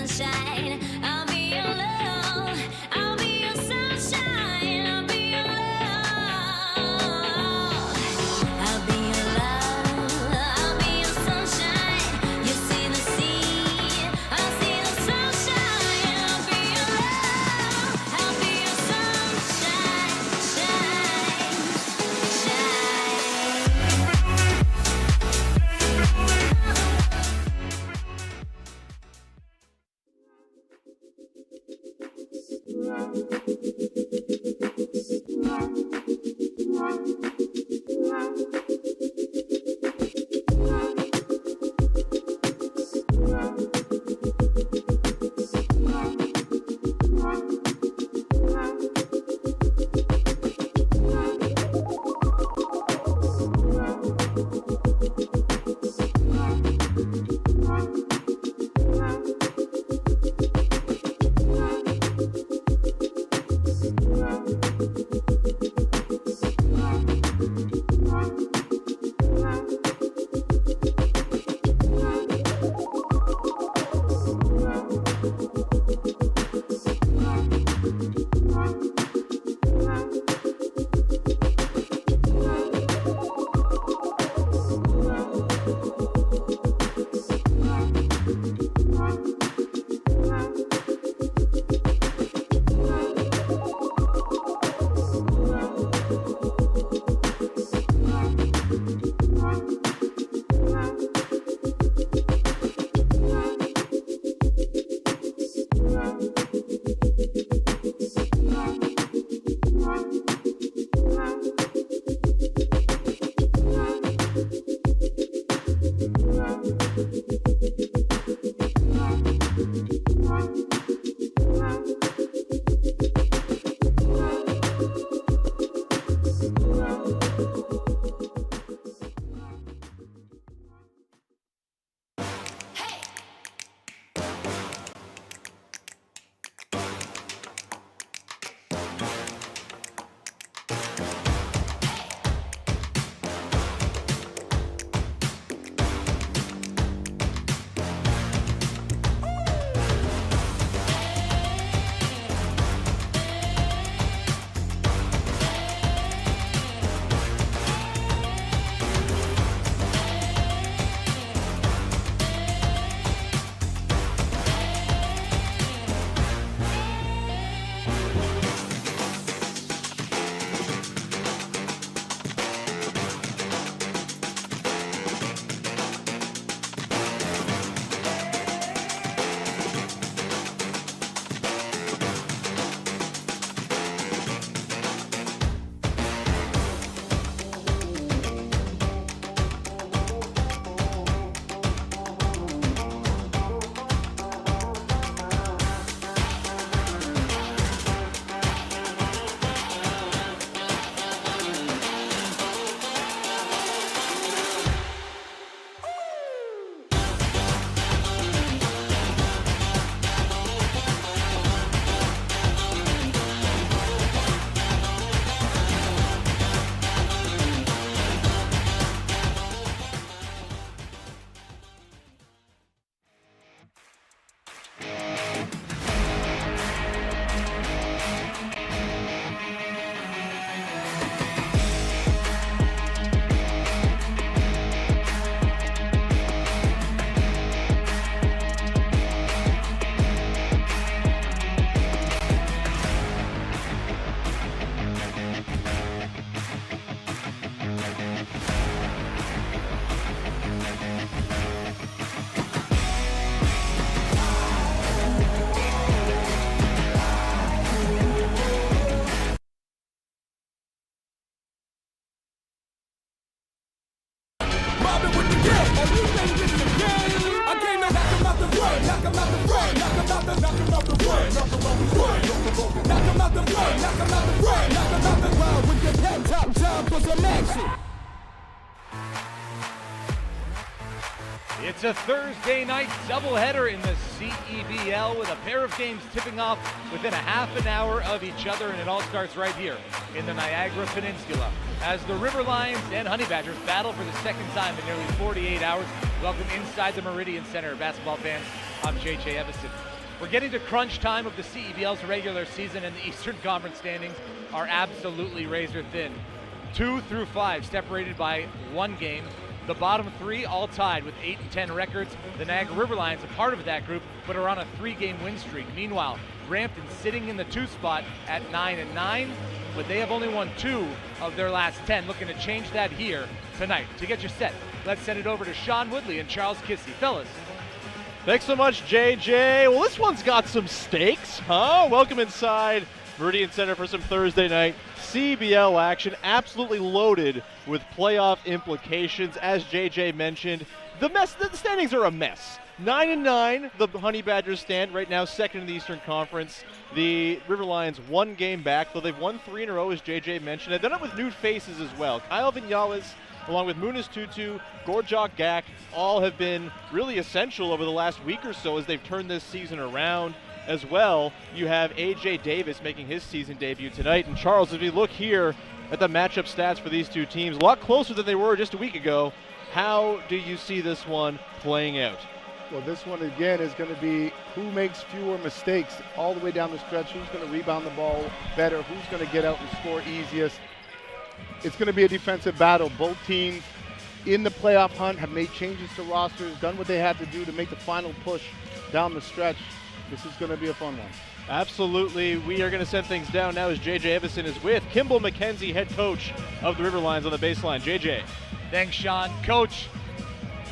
sunshine. I'll be your love. I'll be your sunshine. I'll be your love. I'll be your love. I'll be your sunshine. You see the sea, I'll see the sunshine. I'll be your love. I'll be your sunshine. Shine, It's a Thursday night doubleheader in the CEBL with a pair of games tipping off within a half an hour of each other, and it all starts right here in the Niagara Peninsula as the River Lions and Honey Badgers battle for the second time in nearly 48 hours. Welcome inside the Meridian Center, basketball fans. I'm JJ Evison. We're getting to crunch time of the CEBL's regular season, and the Eastern Conference standings are absolutely razor thin. 2 through 5 separated by 1 game. The bottom 3 all tied with 8 and 10 records. The Niagara River Lions, a part of that group, but are on a 3-game win streak. Meanwhile, Brampton sitting in the 2 spot at 9 and 9, but they have only won 2 of their last 10, looking to change that here tonight. To get you set, let's send it over to Sean Woodley and Charles Kissy. Fellas. Thanks so much, JJ. Well, this one's got some stakes, huh? Welcome inside Meridian Center for some Thursday night CBL action, absolutely loaded with playoff implications. As JJ mentioned, the standings are a mess. 9 and 9, the Honey Badgers stand right now second in the Eastern Conference. The River Lions 1 game back, though they've won 3 in a row, as JJ mentioned. They've done it with new faces as well. Kyle Vinales, along with Munis Tutu, Gorjok Gak, all have been really essential over the last week or so as they've turned this season around. As well, you have AJ Davis making his season debut tonight. And Charles, as we look here at the matchup stats for these two teams, a lot closer than they were just a week ago. How do you see this one playing out? Well, this one again is going to be who makes fewer mistakes all the way down the stretch, who's going to rebound the ball better, who's going to get out and score easiest. It's going to be a defensive battle. Both teams in the playoff hunt have made changes to rosters, done what they had to do to make the final push down the stretch. This is going to be a fun one. Absolutely. We are going to send things down now as JJ Evison is with Kimball McKenzie, head coach of the River Lions on the baseline. JJ. Thanks, Sean. Coach,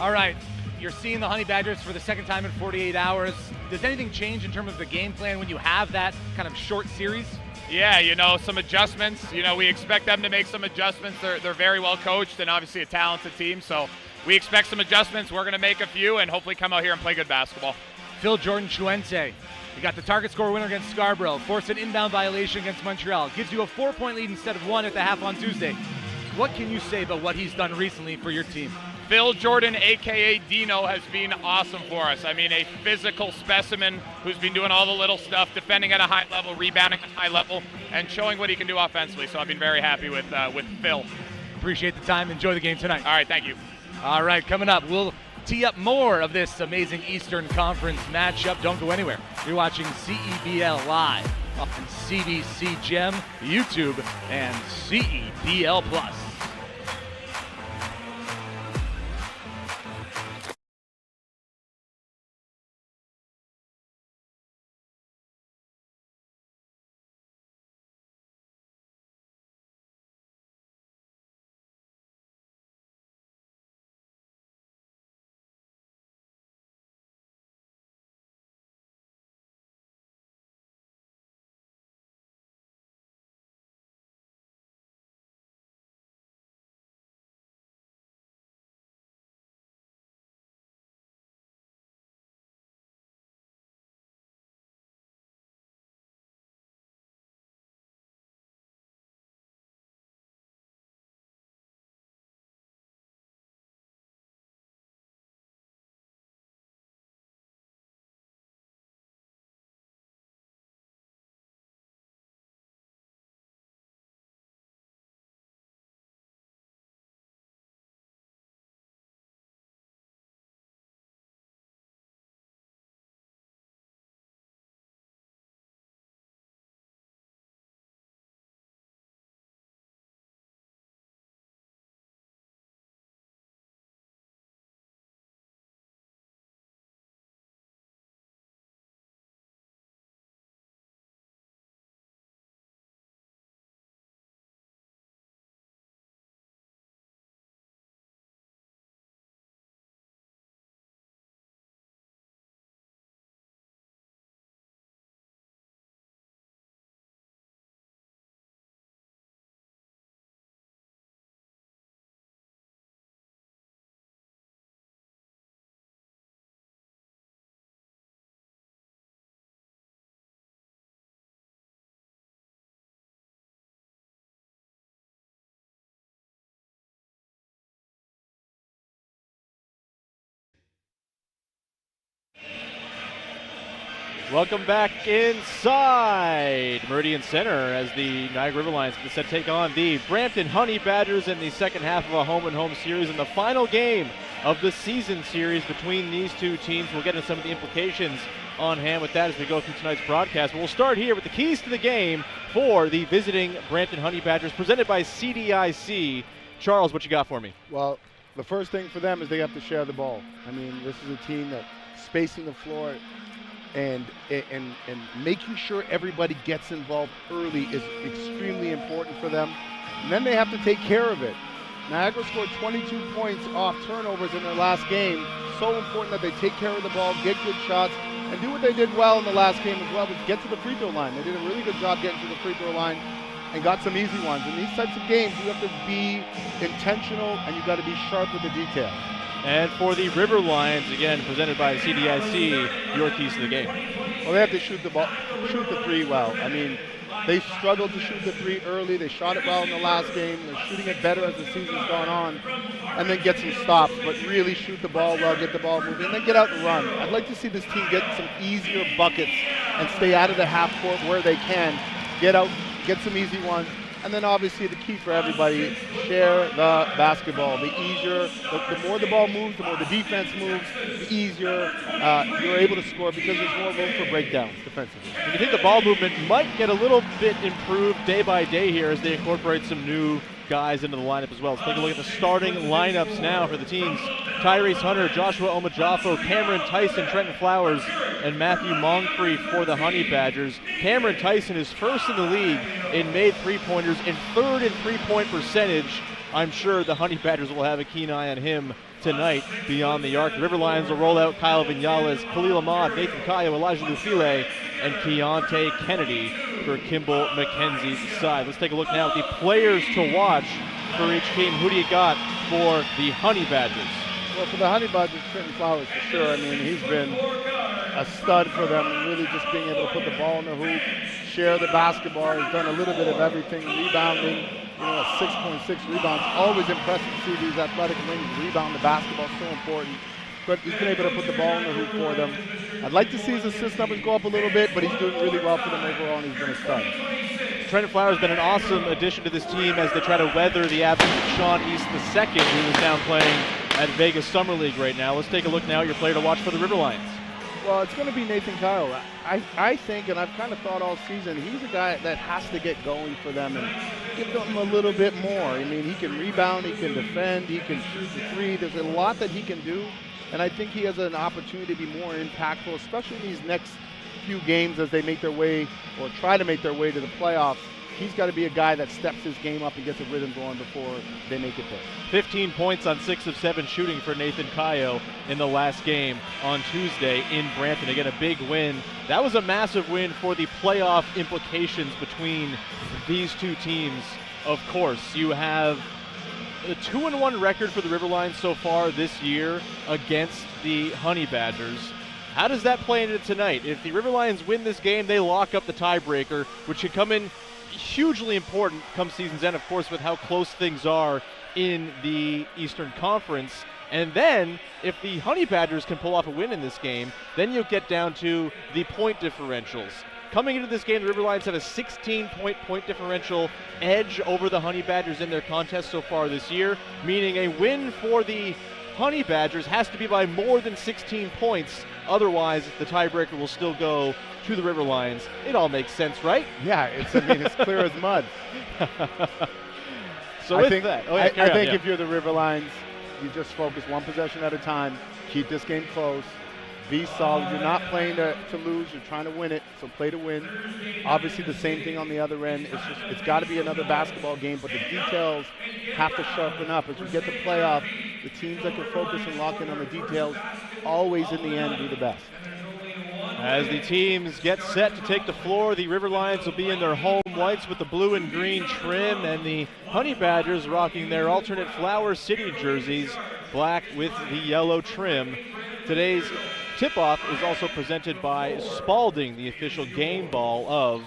all right, you're seeing the Honey Badgers for the second time in 48 hours. Does anything change in terms of the game plan when you have that kind of short series? Yeah, some adjustments. We expect them to make some adjustments. They're very well coached and obviously a talented team, so we expect some adjustments. We're going to make a few and hopefully come out here and play good basketball. Phil Jordan Chuense, you got the target score winner against Scarborough, forced an inbound violation against Montreal, gives you a 4-point lead instead of 1 at the half on Tuesday. What can you say about what he's done recently for your team? Phil Jordan, a.k.a. Dino, has been awesome for us. I mean, a physical specimen who's been doing all the little stuff, defending at a high level, rebounding at a high level, and showing what he can do offensively. So I've been very happy with Phil. Appreciate the time. Enjoy the game tonight. All right, thank you. All right, coming up, we'll tee up more of this amazing Eastern Conference matchup. Don't go anywhere. You're watching CEBL live on CBC Gem, YouTube, and CEBL Plus. Welcome back inside Meridian Center as the Niagara River Lions take on the Brampton Honey Badgers in the second half of a home-and-home series in the final game of the season series between these two teams. We'll get into some of the implications on hand with that as we go through tonight's broadcast. But we'll start here with the keys to the game for the visiting Brampton Honey Badgers, presented by CDIC. Charles, what you got for me? Well, the first thing for them is they have to share the ball. I mean, this is a team that spacing the floor and making sure everybody gets involved early is extremely important for them. And then they have to take care of it. Niagara scored 22 points off turnovers in their last game. So important that they take care of the ball, get good shots, and do what they did well in the last game as well, was get to the free throw line. They did a really good job getting to the free throw line and got some easy ones. In these types of games, you have to be intentional and you've got to be sharp with the details. And for the River Lions, again, presented by CDIC, your keys to the game. Well, they have to shoot the three well. I mean, they struggled to shoot the three early. They shot it well in the last game. They're shooting it better as the season's gone on. And then get some stops, but really shoot the ball well, get the ball moving, and then get out and run. I'd like to see this team get some easier buckets and stay out of the half court where they can. Get out, get some easy ones. And then obviously the key for everybody, share the basketball. The easier, the more the ball moves, the more the defense moves, the easier you're able to score because there's more room for breakdowns defensively. And you think the ball movement might get a little bit improved day by day here as they incorporate some new guys into the lineup as well. Let's take a look at the starting lineups now for the teams. Tyrese Hunter, Joshua Omajafo, Cameron Tyson, Trenton Flowers, and Matthew Moncrief for the Honey Badgers. Cameron Tyson is first in the league in made three-pointers and third in three-point percentage. I'm sure the Honey Badgers will have a keen eye on him tonight beyond the arc. The River Lions will roll out Kyle Vinales, Khalil Ahmad, Nathan Kayo, Elijah Lufile, and Keontae Kennedy for Kimball McKenzie's side. Let's take a look now at the players to watch for each team. Who do you got for the Honey Badgers? Well, for the Honey Badgers, Trenton Flowers for sure. I mean, he's been a stud for them, really just being able to put the ball in the hoop, share the basketball. He's done a little bit of everything, rebounding, a 6.6 rebounds. Always impressive to see these athletic wings rebound the basketball, so important. But he's been able to put the ball in the hoop for them. I'd like to see his assist numbers go up a little bit, but he's doing really well for them overall, and he's been a stud. Trenton Flowers has been an awesome addition to this team as they try to weather the absence of Sean East II, who is down playing at Vegas Summer League right now. Let's take a look now at your player to watch for the River Lions. Well, it's going to be Nathan Kyle. I think, and I've kind of thought all season, he's a guy that has to get going for them and give them a little bit more. I mean, he can rebound, he can defend, he can shoot the three. There's a lot that he can do, and I think he has an opportunity to be more impactful, especially in these next few games as they make their way or try to make their way to the playoffs. He's got to be a guy that steps his game up and gets a rhythm going before they make it there. 15 points on 6 of 7 shooting for Nathan Kayo in the last game on Tuesday in Brampton. Again, a big win. That was a massive win for the playoff implications between these two teams. Of course, you have a 2-1 record for the River Lions so far this year against the Honey Badgers. How does that play into tonight? If the River Lions win this game, they lock up the tiebreaker, which should come in hugely important come season's end, of course, with how close things are in the Eastern Conference. And then, if the Honey Badgers can pull off a win in this game, then you'll get down to the point differentials. Coming into this game, the River Lions have a 16-point differential edge over the Honey Badgers in their contest so far this year, meaning a win for the Honey Badgers has to be by more than 16 points. Otherwise, the tiebreaker will still go to the River Lions. It all makes sense, right? Yeah, it's clear as mud. So I with think, that, I think if you're the River Lions, you just focus one possession at a time, keep this game close, be solid. You're not playing to lose, you're trying to win it, so play to win. Obviously the same thing on the other end. It's got to be another basketball game, but the details have to sharpen up. As we get to playoff, the teams that can focus and lock in on the details always in the end do the best. As the teams get set to take the floor, the River Lions will be in their home whites with the blue and green trim, and the Honey Badgers rocking their alternate Flower City jerseys, black with the yellow trim. Today's tip-off is also presented by Spalding, the official game ball of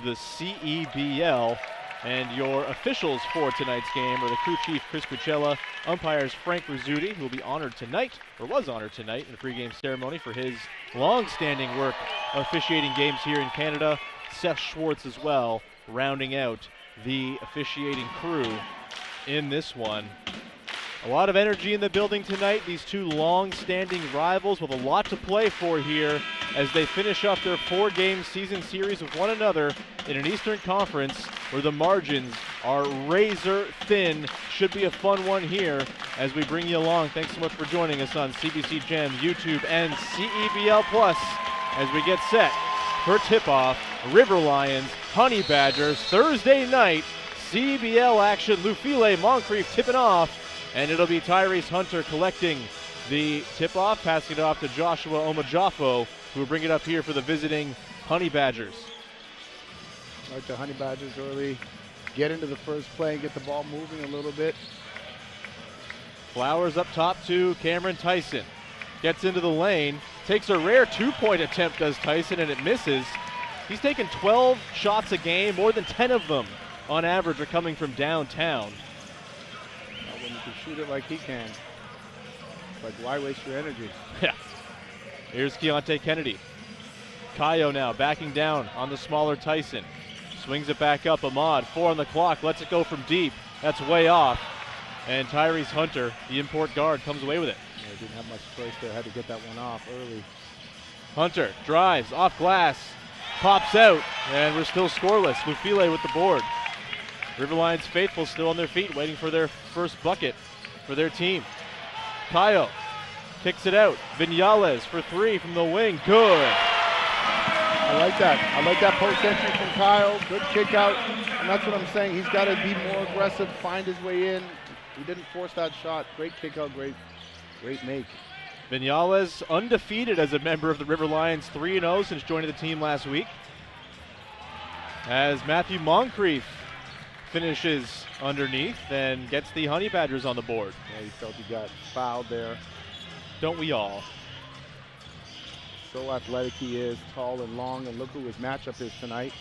the CEBL. And your officials for tonight's game are the crew chief, Chris Cucella, umpires Frank Rizzuti, who will be honored tonight, or was honored tonight in the pregame ceremony for his long-standing work officiating games here in Canada. Seth Schwartz as well, rounding out the officiating crew in this one. A lot of energy in the building tonight. These two long-standing rivals with a lot to play for here as they finish up their 4-game season series with one another in an Eastern Conference where the margins are razor thin. Should be a fun one here as we bring you along. Thanks so much for joining us on CBC Gem, YouTube, and CEBL Plus as we get set for tip-off. River Lions, Honey Badgers, Thursday night, CEBL action. Lufile Moncrief tipping off. And it'll be Tyrese Hunter collecting the tip-off, passing it off to Joshua Omajafo, who will bring it up here for the visiting Honey Badgers. Like the Honey Badgers early, get into the first play and get the ball moving a little bit. Flowers up top to Cameron Tyson. Gets into the lane, takes a rare 2-point attempt, does Tyson, and it misses. He's taken 12 shots a game, more than 10 of them on average are coming from downtown. When you can shoot it like he can, it's like, why waste your energy? Yeah. Here's Keontae Kennedy. Kayo now backing down on the smaller Tyson. Swings it back up. Ahmad, 4 on the clock, lets it go from deep. That's way off. And Tyrese Hunter, the import guard, comes away with it. Yeah, didn't have much choice there. Had to get that one off early. Hunter drives off glass, pops out, and we're still scoreless. Lufile with the board. River Lions faithful still on their feet, waiting for their first bucket for their team. Kayo kicks it out. Viñales for 3 from the wing. Good. I like that. I like that post entry from Kyle. Good kick out. And that's what I'm saying. He's got to be more aggressive, find his way in. He didn't force that shot. Great kick out, great make. Viñales undefeated as a member of the River Lions, 3-0 since joining the team last week. As Matthew Moncrief finishes underneath and gets the Honey Badgers on the board. Yeah, he felt he got fouled there. Don't we all? So athletic he is, tall and long, and look who his matchup is tonight.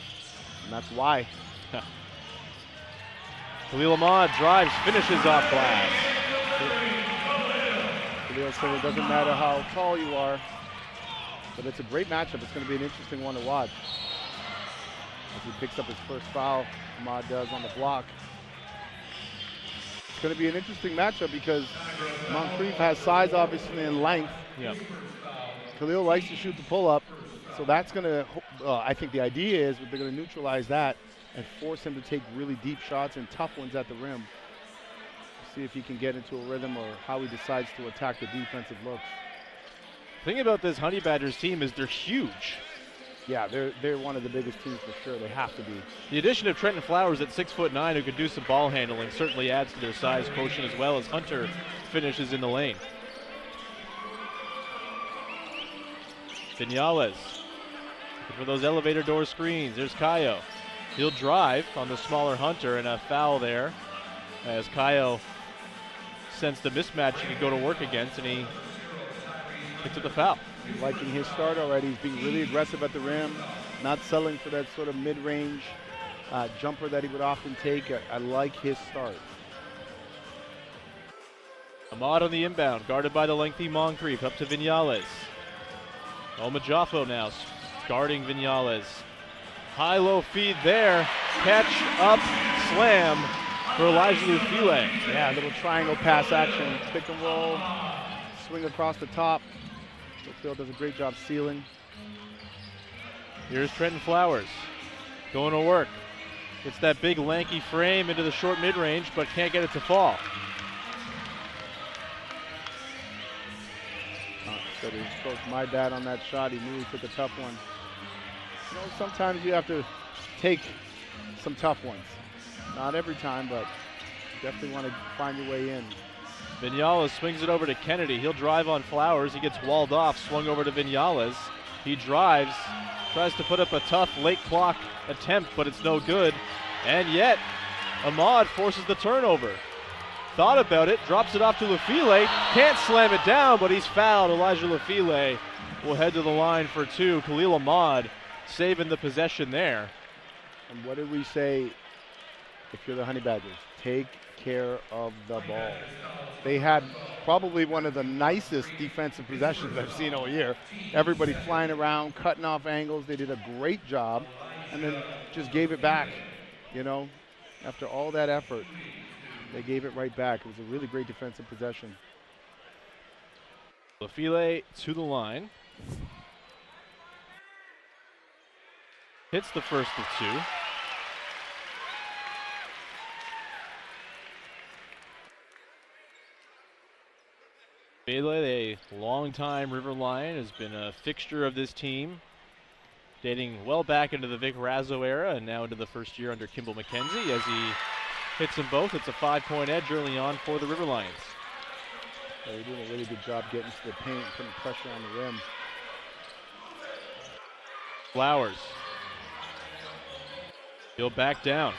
And that's why. Khalil Ahmad drives, finishes off glass. Khalil said it doesn't matter how tall you are, but it's a great matchup. It's going to be an interesting one to watch. As he picks up his first foul, Ahmad does on the block. It's going to be an interesting matchup because Moncrief has size, obviously, and length. Yep. Khalil likes to shoot the pull-up, so that's going to, I think the idea is they're going to neutralize that and force him to take really deep shots and tough ones at the rim. See if he can get into a rhythm or how he decides to attack the defensive looks. The thing about this Honey Badgers team is they're huge. Yeah, they're one of the biggest teams for sure. They have to be. The addition of Trenton Flowers at 6'9", who can do some ball handling, certainly adds to their size quotient as well as Hunter finishes in the lane. Viñales for those elevator door screens. There's Kayo. He'll drive on the smaller Hunter, and a foul there as Kayo sensed the mismatch he could go to work against, and he picked up the foul. Liking his start already. He's being really aggressive at the rim, not settling for that sort of mid-range jumper that he would often take. I like his start. Ahmad on the inbound, guarded by the lengthy Moncrief, up to Viñales. Omajafo now guarding Viñales. High-low feed there. Catch, up, slam for Elijah Lufile. Yeah, a little triangle pass action. Pick and roll, swing across the top. Lufile does a great job sealing. Here's Trenton Flowers going to work. Gets that big lanky frame into the short mid-range, but can't get it to fall. Said he spoke to my dad on that shot. He knew he took a tough one. You know, sometimes you have to take some tough ones. Not every time, but you definitely want to find your way in. Viñales swings it over to Kennedy. He'll drive on Flowers. He gets walled off, swung over to Viñales. He drives, tries to put up a tough late clock attempt, but it's no good. And yet, Ahmad forces the turnover. Thought about it, drops it off to Lufile. Can't slam it down, but he's fouled. Elijah Lufile will head to the line for 2. Khalil Ahmad saving the possession there. And what did we say if you're the Honey Badgers? Take care of the ball. They had probably one of the nicest defensive possessions I've seen all year. Everybody flying around, cutting off angles. They did a great job and then just gave it back, you know, after all that effort. They gave it right back. It was a really great defensive possession. Lafile to the line. Hits the first of two. Lafile, a longtime River Lion, has been a fixture of this team, dating well back into the Vic Razzo era and now into the first year under Kimball McKenzie as he hits them both. It's a 5-point edge early on for the River Lions. They're doing a really good job getting to the paint, putting pressure on the rim. Flowers. He'll back down.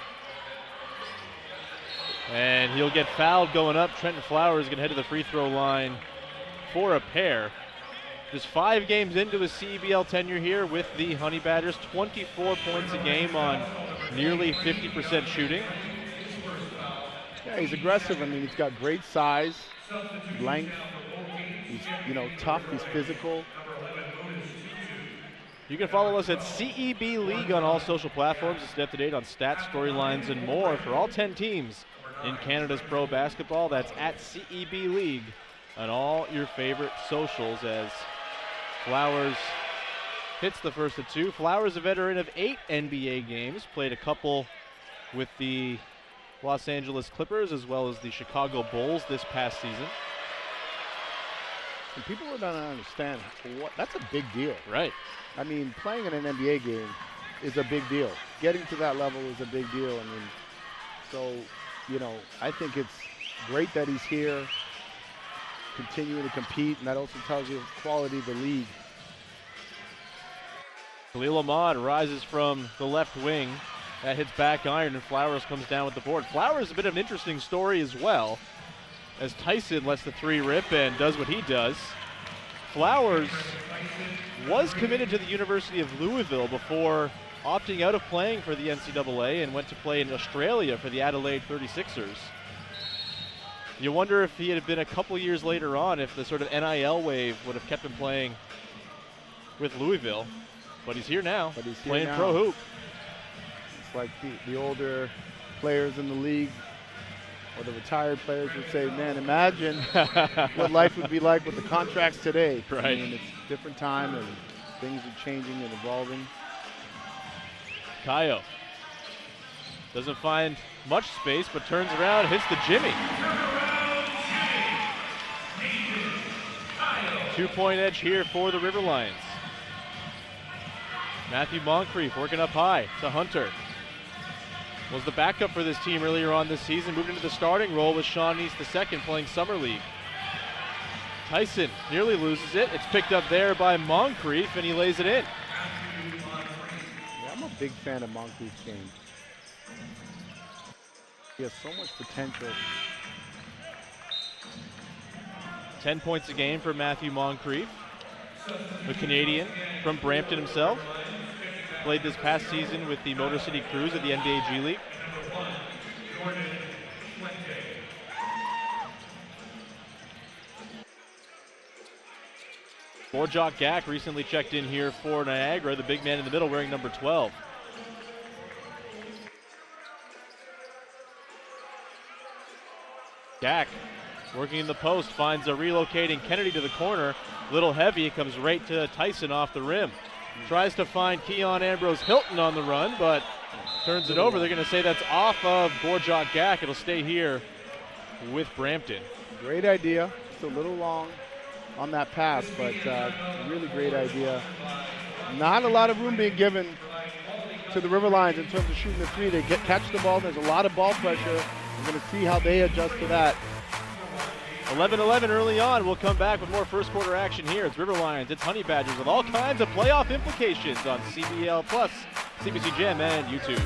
And he'll get fouled going up. Trenton Flowers going to head to the free throw line for a pair. Just 5 games into his CEBL tenure here with the Honey Badgers. 24 points a game on nearly 50% shooting. Yeah, he's aggressive. I mean, he's got great size, length. He's, tough. He's physical. You can follow us at CEB League on all social platforms to stay up to date on stats, storylines, and more for all 10 teams in Canada's pro basketball. That's at CEB League on all your favorite socials as Flowers hits the first of two. Flowers, a veteran of 8 NBA games, played a couple with the Los Angeles Clippers as well as the Chicago Bulls this past season. And people don't understand that's a big deal. Right. I mean, playing in an NBA game is a big deal. Getting to that level is a big deal. I mean, so, I think it's great that he's here, continuing to compete, and that also tells you the quality of the league. Khalil Ahmad rises from the left wing. That hits back iron, and Flowers comes down with the board. Flowers, a bit of an interesting story as well, as Tyson lets the 3 rip and does what he does. Flowers was committed to the University of Louisville before opting out of playing for the NCAA and went to play in Australia for the Adelaide 36ers. You wonder if he had been a couple years later on, if the sort of NIL wave would have kept him playing with Louisville. But he's here now, playing pro hoop. It's like the older players in the league, or the retired players would say, man, imagine what life would be like with the contracts today. Right. I mean, it's a different time and things are changing and evolving. Kayo doesn't find much space, but turns around, hits the Jimmy. 2-point edge here for the River Lions. Matthew Moncrief working up high to Hunter. Was the backup for this team earlier on this season. Moved into the starting role with Sean East II playing Summer League. Tyson nearly loses it. It's picked up there by Moncrief, and he lays it in. Yeah, I'm a big fan of Moncrief's game. He has so much potential. 10 points a game for Matthew Moncrief, the Canadian from Brampton himself. Played this past season with the Motor City Cruise of the NBA G League. Borjak Gak recently checked in here for Niagara, the big man in the middle wearing number 12. Gak working in the post, finds a relocating Kennedy to the corner. Little heavy, comes right to Tyson off the rim. Tries to find Keon Ambrose Hilton on the run, but turns it over. They're going to say that's off of Borjak Gak. It'll stay here with Brampton. Great idea. It's a little long on that pass, but really great idea. Not a lot of room being given to the River Lions in terms of shooting the 3. They catch the ball. There's a lot of ball pressure. We're going to see how they adjust to that. 11-11 early on. We'll come back with more first quarter action here. It's River Lions, it's Honey Badgers with all kinds of playoff implications on CBL Plus, CBC Gem, and YouTube.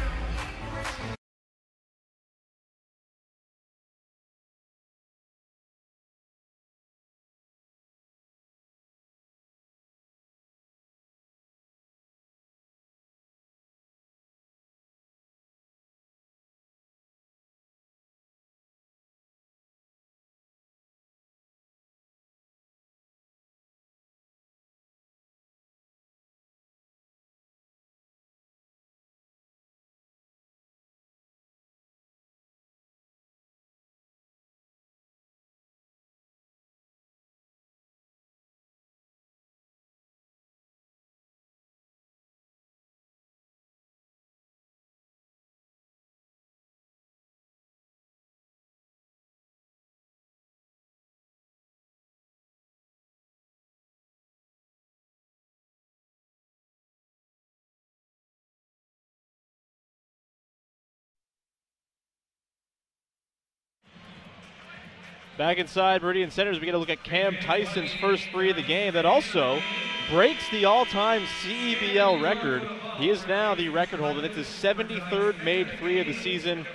Back inside Meridian Center as we get a look at Cam Tyson's first three of the game. That also breaks the all-time CEBL record. He is now the record holder. That's his 73rd made three of the season.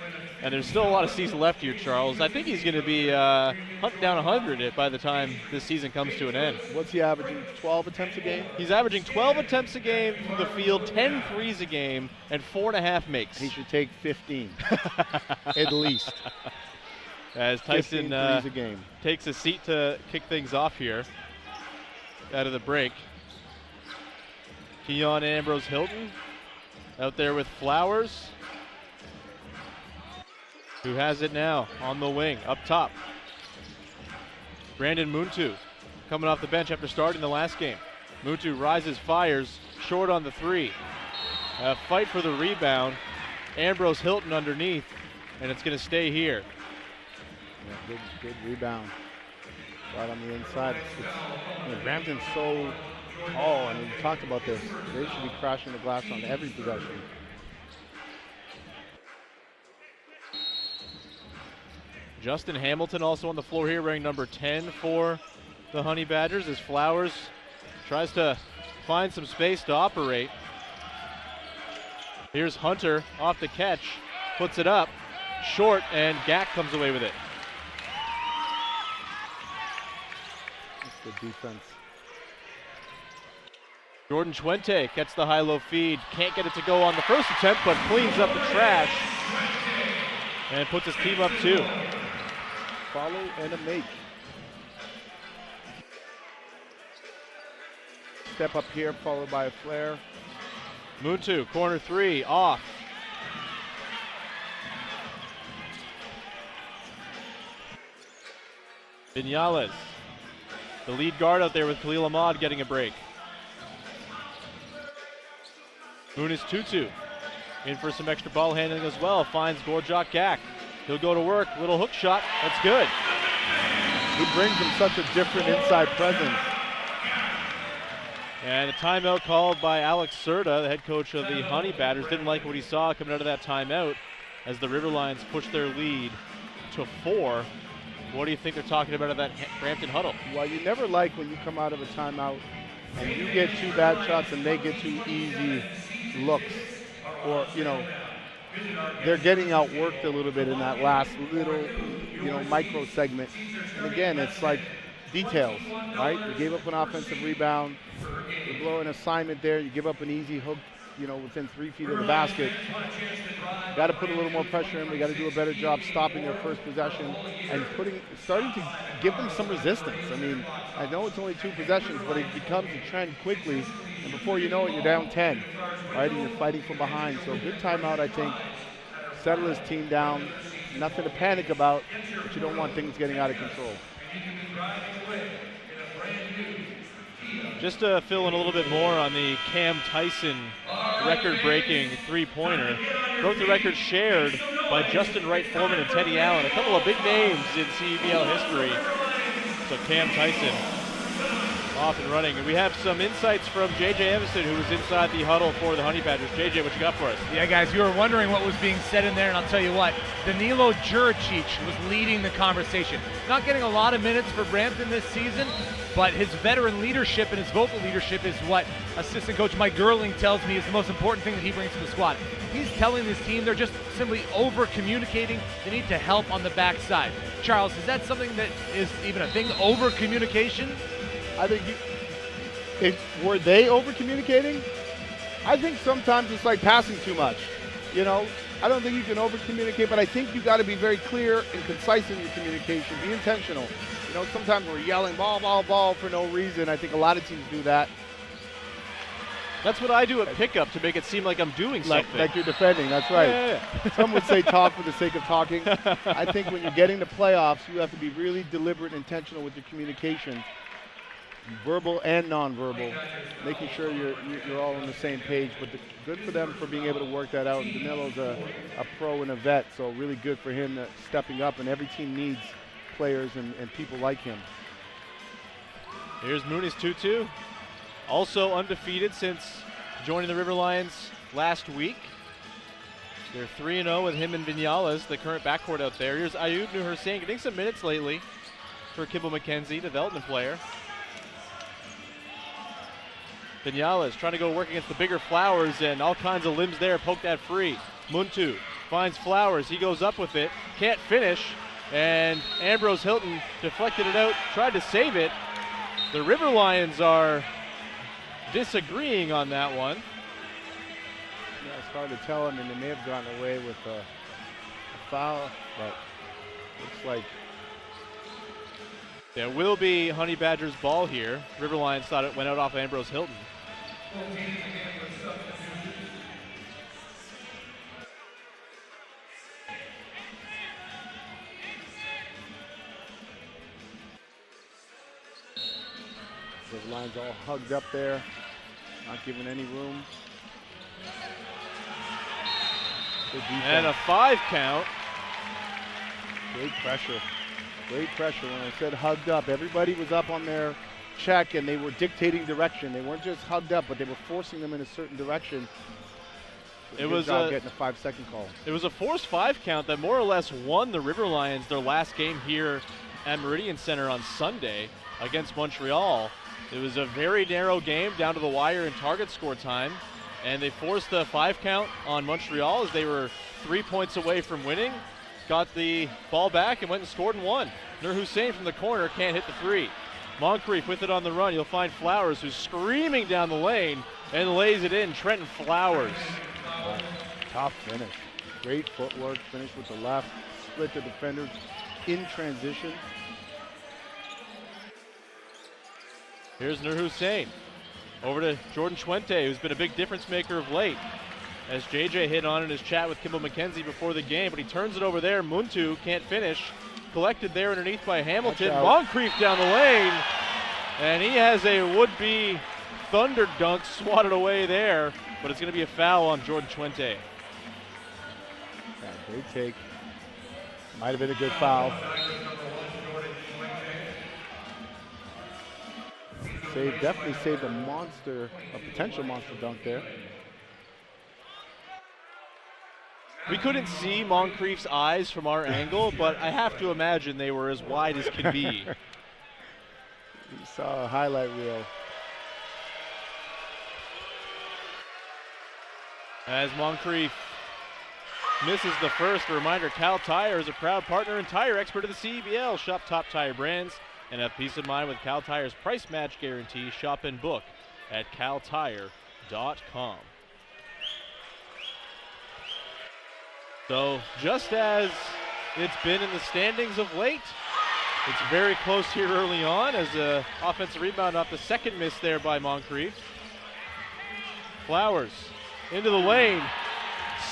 And there's still a lot of season left here, Charles. I think he's going to be hunting down 100 by the time this season comes to an end. What's he averaging, 12 attempts a game? He's averaging 12 attempts a game from the field, 10 threes a game, and 4.5 makes. He should take 15, at least. As Tyson 15 threes a game. takes a seat to kick things off here out of the break. Keon Ambrose Hilton out there with Flowers, who has it now on the wing, up top. Brandon Muntu coming off the bench after starting the last game. Muntu rises, fires, short on the three. A fight for the rebound. Ambrose Hilton underneath, and it's going to stay here. Yeah, good rebound. Right on the inside. Brampton's so tall, and we talked about this. They should be crashing the glass on every possession. Justin Hamilton also on the floor here, wearing number 10 for the Honey Badgers, as Flowers tries to find some space to operate. Here's Hunter off the catch, puts it up, short, and Gack comes away with it. That's good defense. Jordan Chuente gets the high-low feed, can't get it to go on the first attempt, but cleans up the trash and puts his team up two. Follow and a make. Step up here, followed by a flare. Muntu, corner three, off. Vinales, the lead guard out there with Khalil Ahmad getting a break. Munis Tutu in for some extra ball handling as well, finds Gorjak Gack. He'll go to work, little hook shot, that's good. He brings him such a different inside presence. And a timeout called by Alex Serta, the head coach of the Honey Badgers. Didn't like what he saw coming out of that timeout as the River Lions push their lead to 4. What do you think they're talking about at that Brampton huddle? Well, you never like when you come out of a timeout and you get two bad shots and they get two easy looks. Or, they're getting outworked a little bit in that last little, micro segment. And again, it's like details, right? You gave up an offensive rebound, you blow an assignment there, you give up an easy hook, within 3 feet of the basket. Got to put a little more pressure in. We got to do a better job stopping their first possession and starting to give them some resistance. I mean, I know it's only 2 possessions, but it becomes a trend quickly, and before you know it, you're down 10, right? And you're fighting from behind. So good timeout, I think. Settle his team down. Nothing to panic about, but you don't want things getting out of control. Just to fill in a little bit more on the Cam Tyson record-breaking three-pointer, broke the record shared by Justin Wright Foreman and Teddy Allen, a couple of big names in CEBL history. So Cam Tyson off and running. And we have some insights from J.J. Evanston, who was inside the huddle for the Honey Badgers. J.J., what you got for us? Yeah, guys, you were wondering what was being said in there, and I'll tell you what. Danilo Juricic was leading the conversation. Not getting a lot of minutes for Brampton this season, but his veteran leadership and his vocal leadership is what assistant coach Mike Gerling tells me is the most important thing that he brings to the squad. He's telling this team they're just simply over-communicating. They need to help on the backside. Charles, is that something that is even a thing, over-communication? I think were they over-communicating? I think sometimes it's like passing too much. I don't think you can over-communicate, but I think you got to be very clear and concise in your communication. Be intentional. Sometimes we're yelling ball, ball, ball for no reason. I think a lot of teams do that. That's what I do at pickup to make it seem like I'm doing something. Like you're defending, that's right. Yeah. Some would say talk for the sake of talking. I think when you're getting to playoffs, you have to be really deliberate and intentional with your communication, verbal and nonverbal, making sure you're all on the same page. But good for them for being able to work that out. And Danilo's a pro and a vet, so really good for him stepping up, and every team needs players and people like him. Here's Munis Tutu, also undefeated since joining the River Lions last week. They're 3-0 with him and Vinales, the current backcourt out there. Here's Ayub Nuhursain getting some minutes lately. for Kimball McKenzie, development player. Vinyales trying to go work against the bigger Flowers, and all kinds of limbs there, poke that free. Muntu finds Flowers, he goes up with it, can't finish, and Ambrose Hilton deflected it out, tried to save it. The River Lions are disagreeing on that one. Yeah, it's hard to tell. I mean, they may have gotten away with a foul, but looks like There will be Honey Badgers ball here. River Lions thought it went out off Ambrose Hilton. the Lions all hugged up there, not giving any room. Good defense. And a 5 count. Great pressure. Great pressure. When I said hugged up, everybody was up on their check and they were dictating direction. They weren't just hugged up, but they were forcing them in a certain direction. It was getting a 5-second call. It was a forced 5 count that more or less won the River Lions their last game here at Meridian Center on Sunday against Montreal. It was a very narrow game down to the wire in target score time, and they forced a 5 count on Montreal as they were 3 points away from winning. Got the ball back and went and scored and won. Nur Hussein from the corner can't hit the 3. Moncrief with it on the run. You'll find Flowers, who's screaming down the lane and lays it in. Trenton Flowers. Tough finish. Great footwork. Finish with the left. Split the defenders in transition. Here's Nur Hussein. Over to Jordan Chuente, who's been a big difference maker of late. As JJ hit on in his chat with Kimball McKenzie before the game, but he turns it over there. Muntu can't finish. Collected there underneath by Hamilton. Moncrief down the lane. And he has a would-be thunder dunk swatted away there, but it's going to be a foul on Jordan Chuente. Yeah, great take. Might have been a good foul. Definitely saved a potential monster dunk there. We couldn't see Moncrief's eyes from our angle, but I have to imagine they were as wide as can be. You saw a highlight reel. As Moncrief misses the first, a reminder, Cal Tire is a proud partner and tire expert of the CEBL. Shop top tire brands and have peace of mind with Cal Tire's price match guarantee. Shop and book at caltire.com. So just as it's been in the standings of late, it's very close here early on as an offensive rebound off the second miss there by Moncrief. Flowers into the lane,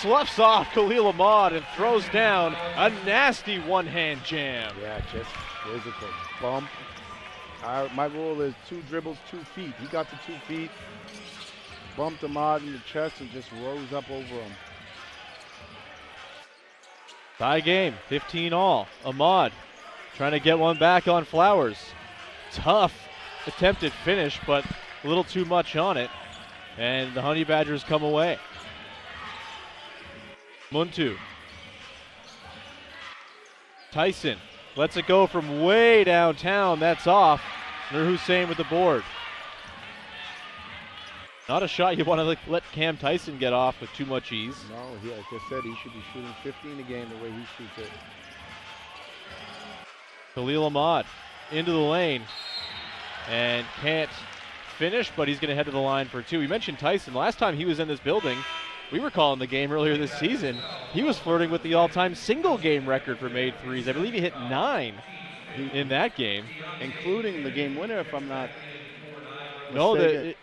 sloughs off Khalil Ahmad and throws down a nasty one-hand jam. Yeah, just physical bump. My rule is 2 dribbles, 2 feet. He got to 2 feet, bumped Ahmad in the chest and just rose up over him. Tie game, 15 all. Ahmad trying to get one back on Flowers. Tough attempted finish, but a little too much on it. And the Honey Badgers come away. Muntu. Tyson lets it go from way downtown. That's off. Nur Hussein with the board. Not a shot you want to let Cam Tyson get off with too much ease. No, like I said, he should be shooting 15 a game the way he shoots it. Khalil Ahmad into the lane and can't finish, but he's going to head to the line for 2. We mentioned Tyson. Last time he was in this building, we were calling the game earlier this season. He was flirting with the all-time single game record for made threes. I believe he hit 9 in that game. Including the game winner, if I'm not No, mistaken.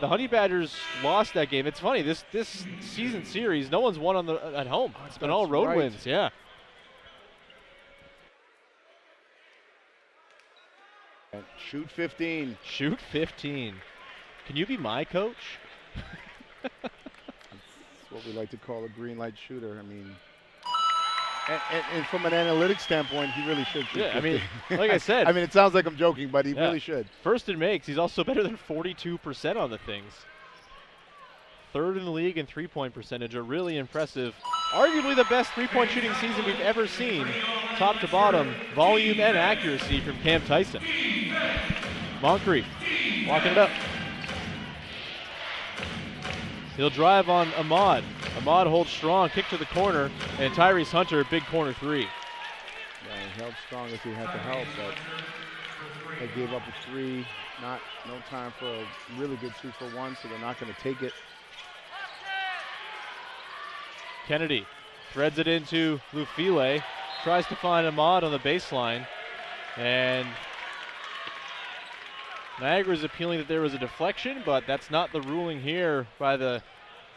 the Honey Badgers lost that game. It's funny, this season series, no one's won at home. It's been all road wins, yeah. And shoot 15. Shoot 15. Can you be my coach? That's what we like to call a green light shooter. I mean, and from an analytics standpoint, he really should shoot 15. I mean, like I said. I mean, it sounds like I'm joking, but he really should. First in makes. He's also better than 42% on the things. 3rd in the league in 3-point percentage. A really impressive Arguably the best three-point shooting season we've ever seen, top to bottom, volume and accuracy from Cam Tyson. Moncrief walking it up. He'll drive on Ahmad. Ahmad holds strong, kick to the corner, and Tyrese Hunter, big corner three. Yeah, he held strong as he had to help, but they gave up a three. No time for a really good 2-for-1, so they're not going to take it. Kennedy threads it into Lufile, tries to find Ahmad on the baseline, and Niagara's appealing that there was a deflection, but that's not the ruling here by the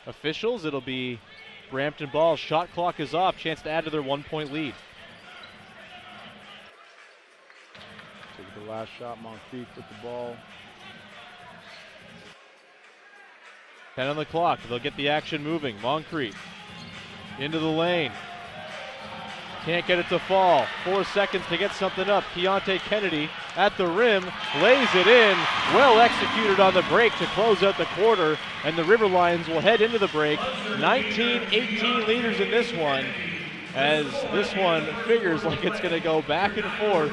officials. It'll be Brampton ball. Shot clock is off. Chance to add to their 1-point lead. Take the last shot, Moncrief with the ball. 10 on the clock. They'll get the action moving. Moncrief into the lane. Can't get it to fall. 4 seconds to get something up. Keontae Kennedy at the rim, lays it in. Well executed on the break to close out the quarter, and the River Lions will head into the break. 19-18 leaders in this one, as this one figures like it's going to go back and forth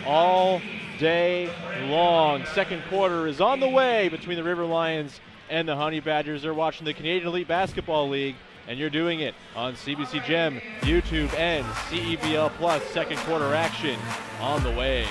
all day long. Second quarter is on the way between the River Lions and the Honey Badgers. They're watching the Canadian Elite Basketball League, and you're doing it on CBC Gem, YouTube, and CEBL Plus. Second quarter action on the way.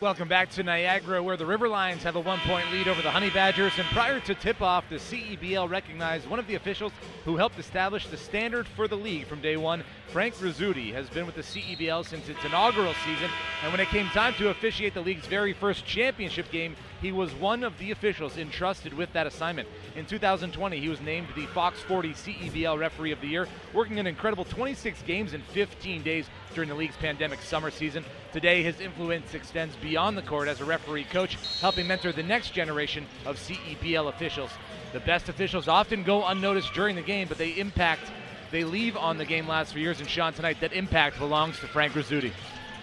Welcome back to Niagara, where the River Lions have a 1-point lead over the Honey Badgers. And prior to tip-off, the CEBL recognized one of the officials who helped establish the standard for the league from day one. Frank Rizzuti has been with the CEBL since its inaugural season, and when it came time to officiate the league's very first championship game, he was one of the officials entrusted with that assignment. In 2020, he was named the Fox 40 CEBL Referee of the Year, working an incredible 26 games in 15 days during the league's pandemic summer season. Today, his influence extends beyond the court as a referee coach, helping mentor the next generation of CEBL officials. The best officials often go unnoticed during the game, but they leave on the game last few years, and Sean, tonight that impact belongs to Frank Rizzuti.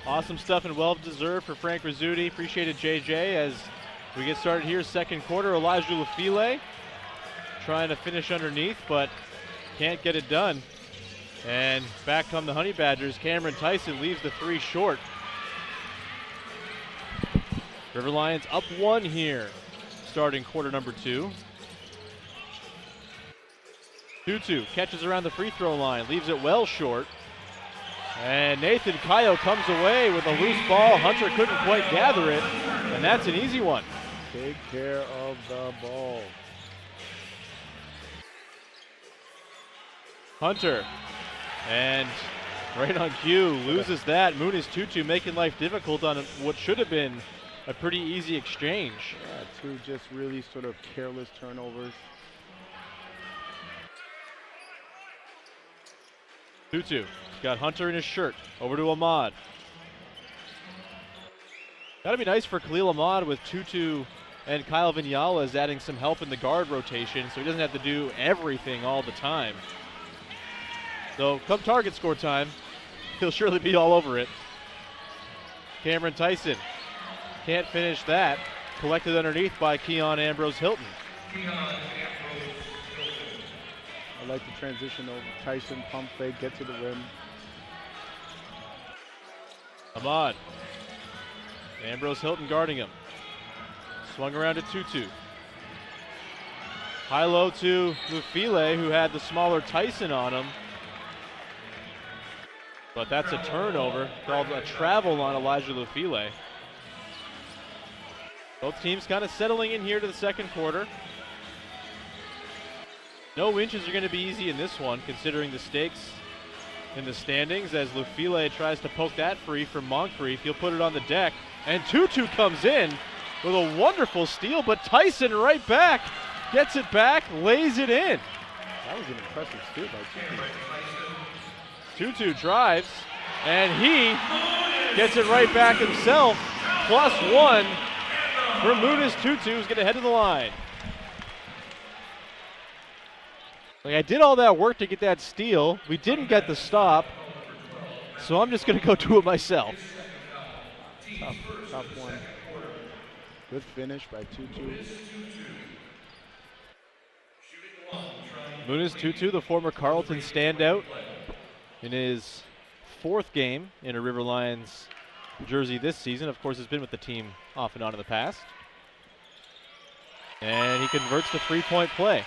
Awesome stuff and well-deserved for Frank Rizzuti. Appreciate it, JJ. As we get started here, second quarter, Elijah Lufile trying to finish underneath, but can't get it done. And back come the Honey Badgers. Cameron Tyson leaves the three short. River Lions up 1 here, starting quarter number 2. Tutu catches around the free throw line, leaves it well short. And Nathan Kayo comes away with a loose ball. Hunter couldn't quite gather it, and that's an easy one. Take care of the ball. Hunter, and right on cue, loses that. Muniz Tutu making life difficult on what should have been a pretty easy exchange. Yeah, 2 just really sort of careless turnovers. Tutu got Hunter in his shirt. Over to Ahmad. Gotta be nice for Khalil Ahmad with Tutu and Kyle Vinyales adding some help in the guard rotation so he doesn't have to do everything all the time. So come target score time, he'll surely be all over it. Cameron Tyson can't finish that. Collected underneath by Keon Ambrose Hilton. I like the transition over Tyson, pump fake, get to the rim. Ahmad. Ambrose Hilton guarding him. Swung around to Tutu. High-low to Lufile, who had the smaller Tyson on him. But that's a turnover, called a travel on Elijah Lufile. Both teams kind of settling in here to the second quarter. No inches are going to be easy in this one, considering the stakes in the standings, as Lufile tries to poke that free from Moncrief. He'll put it on the deck, and Tutu comes in with a wonderful steal, but Tyson right back, gets it back, lays it in. That was an impressive steal by Tutu. Tutu drives, and he gets it right back himself. +1 for Munis Tutu, who's going to head to the line. Like, I did all that work to get that steal. We didn't get the stop, so I'm just going to go do it myself. Tough one. Good finish by Tutu. Munis Tutu, the former Carleton standout, in his 4th game in a River Lions jersey this season. Of course, has been with the team off and on in the past. And he converts to 3-point play.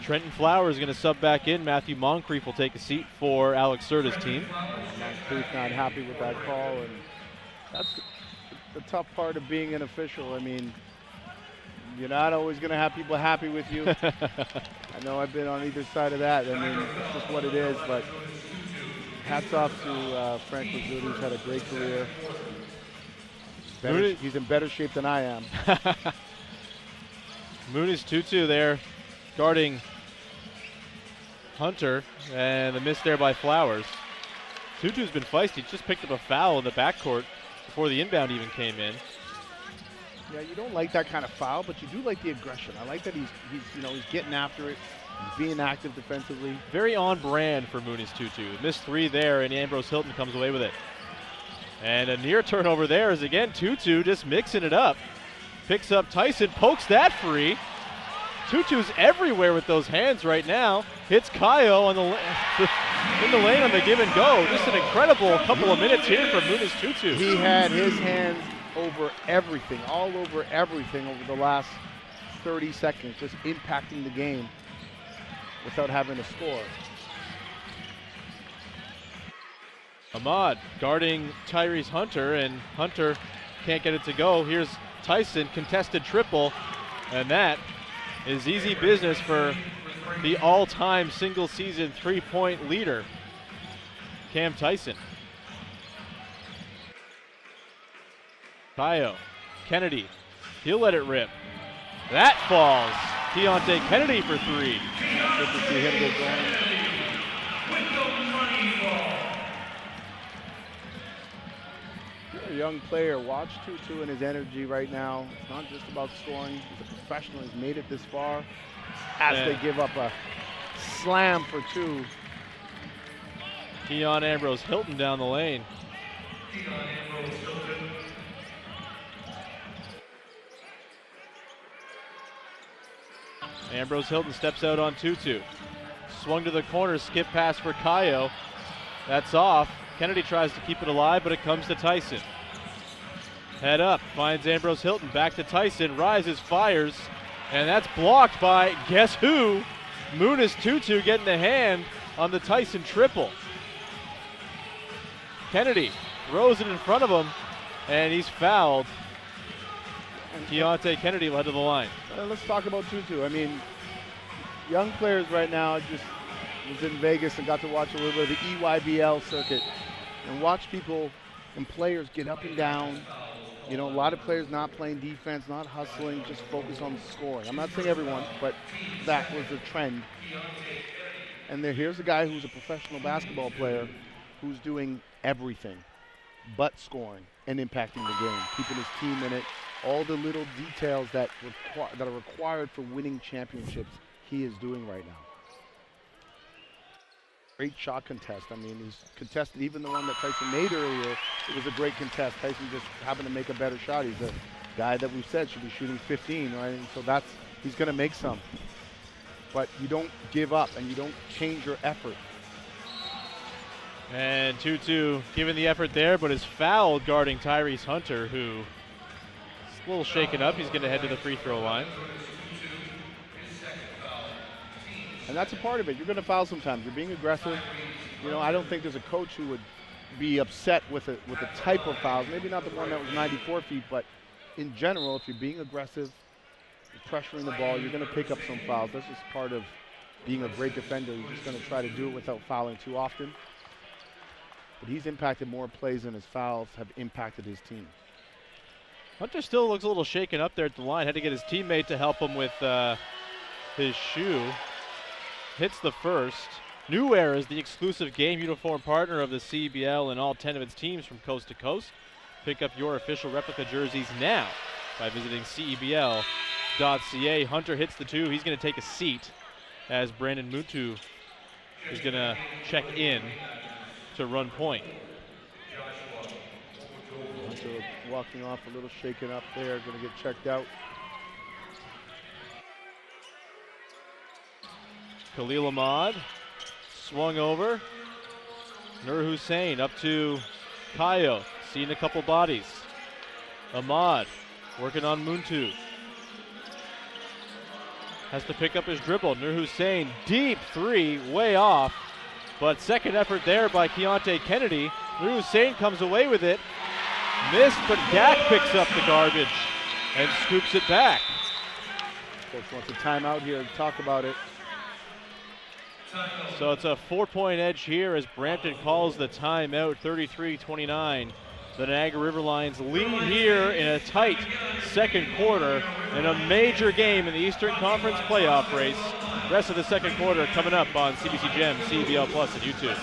Trenton Flowers is going to sub back in. Matthew Moncrief will take a seat for Alex Serta's team. Moncrief not happy with that call, and that's the tough part of being an official. I mean, you're not always going to have people happy with you. I know I've been on either side of that. I mean, it's just what it is, but hats off to Frank Rizzuti, who's had a great career. He's in better shape than I am. Munis Tutu there guarding Hunter, and the miss there by Flowers. Tutu's been feisty. Just picked up a foul in the backcourt before the inbound even came in. Yeah, you don't like that kind of foul, but you do like the aggression. I like that he's getting after it, he's being active defensively. Very on brand for Munis Tutu. Missed 3 there, and Ambrose Hilton comes away with it. And a near turnover there is again Tutu just mixing it up. Picks up Tyson, pokes that free. Tutu's everywhere with those hands right now. Hits Kayo on in the lane on the give and go. Just an incredible couple of minutes here from Munis Tutu. He had his hands over everything, all over everything over the last 30 seconds, just impacting the game without having to score. Ahmad guarding Tyrese Hunter, and Hunter can't get it to go. Here's Tyson, contested triple, and that is easy business for the all-time single-season three-point leader, Cam Tyson. Kayo, Kennedy, he'll let it rip. That falls. Keontae Kennedy for 3. Good to see him get going. You're a young player. Watch Tutu and his energy right now. It's not just about scoring. He's a professional. He's made it this far. As they give up a slam for 2. Keon Ambrose Hilton down the lane. Ambrose Hilton steps out on Tutu. Swung to the corner, skip pass for Kayo. That's off. Kennedy tries to keep it alive, but it comes to Tyson. Head up, finds Ambrose Hilton, back to Tyson, rises, fires, and that's blocked by, guess who? Munis Tutu getting the hand on the Tyson triple. Kennedy throws it in front of him, and he's fouled. Keontae Kennedy led to the line. Let's talk about Tutu. I mean, young players right now. I just was in Vegas and got to watch a little bit of the EYBL circuit and watch people and players get up and down. You know, a lot of players not playing defense, not hustling, just focus on scoring. I'm not saying everyone, but that was the trend. And here's a guy who's a professional basketball player who's doing everything but scoring. and impacting the game, keeping his team in it. All the little details that are required for winning championships, he is doing right now. Great shot contest. I mean, he's contested even the one that Tyson made earlier. It was a great contest. Tyson just happened to make a better shot. He's a guy that we've said should be shooting 15, right? And so he's going to make some. But you don't give up and you don't change your effort. And 2-2 given the effort there, but is fouled guarding Tyrese Hunter, who is a little shaken up. He's going to head to the free throw line. And that's a part of it. You're going to foul sometimes. You're being aggressive. You know, I don't think there's a coach who would be upset with the type of fouls. Maybe not the one that was 94 feet, but in general, if you're being aggressive, you're pressuring the ball, you're going to pick up some fouls. That's just part of being a great defender. You're just going to try to do it without fouling too often. But he's impacted more plays than his fouls have impacted his team. Hunter still looks a little shaken up there at the line. Had to get his teammate to help him with his shoe. Hits the first. New Era is the exclusive game uniform partner of the CEBL and all 10 of its teams from coast to coast. Pick up your official replica jerseys now by visiting CEBL.ca. Hunter hits the two. He's going to take a seat as Brandon Mutu is going to check in to run point. Hunter walking off a little shaken up there, going to get checked out. Khalil Ahmad swung over. Nur Hussein up to Kayo, seeing a couple bodies. Ahmad working on Muntu. Has to pick up his dribble. Nur Hussein, deep three, way off. But second effort there by Keontae Kennedy. Nur Hussein comes away with it. Missed, but Gak picks up the garbage and scoops it back. Coach wants a timeout here to talk about it. So it's a 4-point edge here as Brampton calls the timeout, 33-29. The Niagara River Lions lead here in a tight second quarter in a major game in the Eastern Conference playoff race. Rest of the second quarter coming up on CBC Gem, CEBL Plus, and YouTube.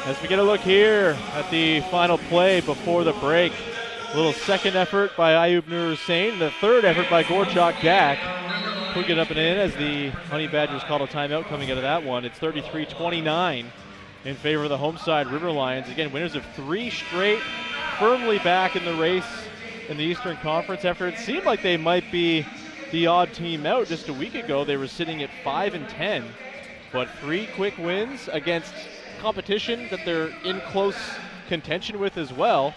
As we get a look here at the final play before the break, a little second effort by Ayub Nur Hussein, the third effort by Gorchak Gak. Quick it up and in as the Honey Badgers called a timeout coming out of that one. It's 33-29 in favor of the home side River Lions. Again, winners of 3 straight, firmly back in the race in the Eastern Conference after it seemed like they might be the odd team out. Just a week ago, they were sitting at 5-10, but 3 quick wins against competition that they're in close contention with as well,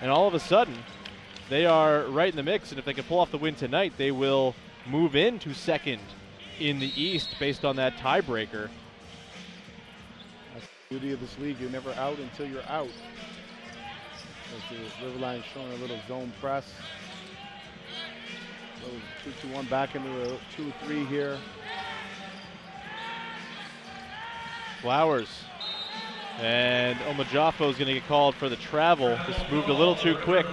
and all of a sudden they are right in the mix, and if they can pull off the win tonight, they will move into second in the East based on that tiebreaker. That's the beauty of this league. You're never out until you're out. As the River Lions showing a little zone press. 2-2-1 back into a 2-3 here. Flowers. And Omajafo is going to get called for the travel. Just moved a little too quick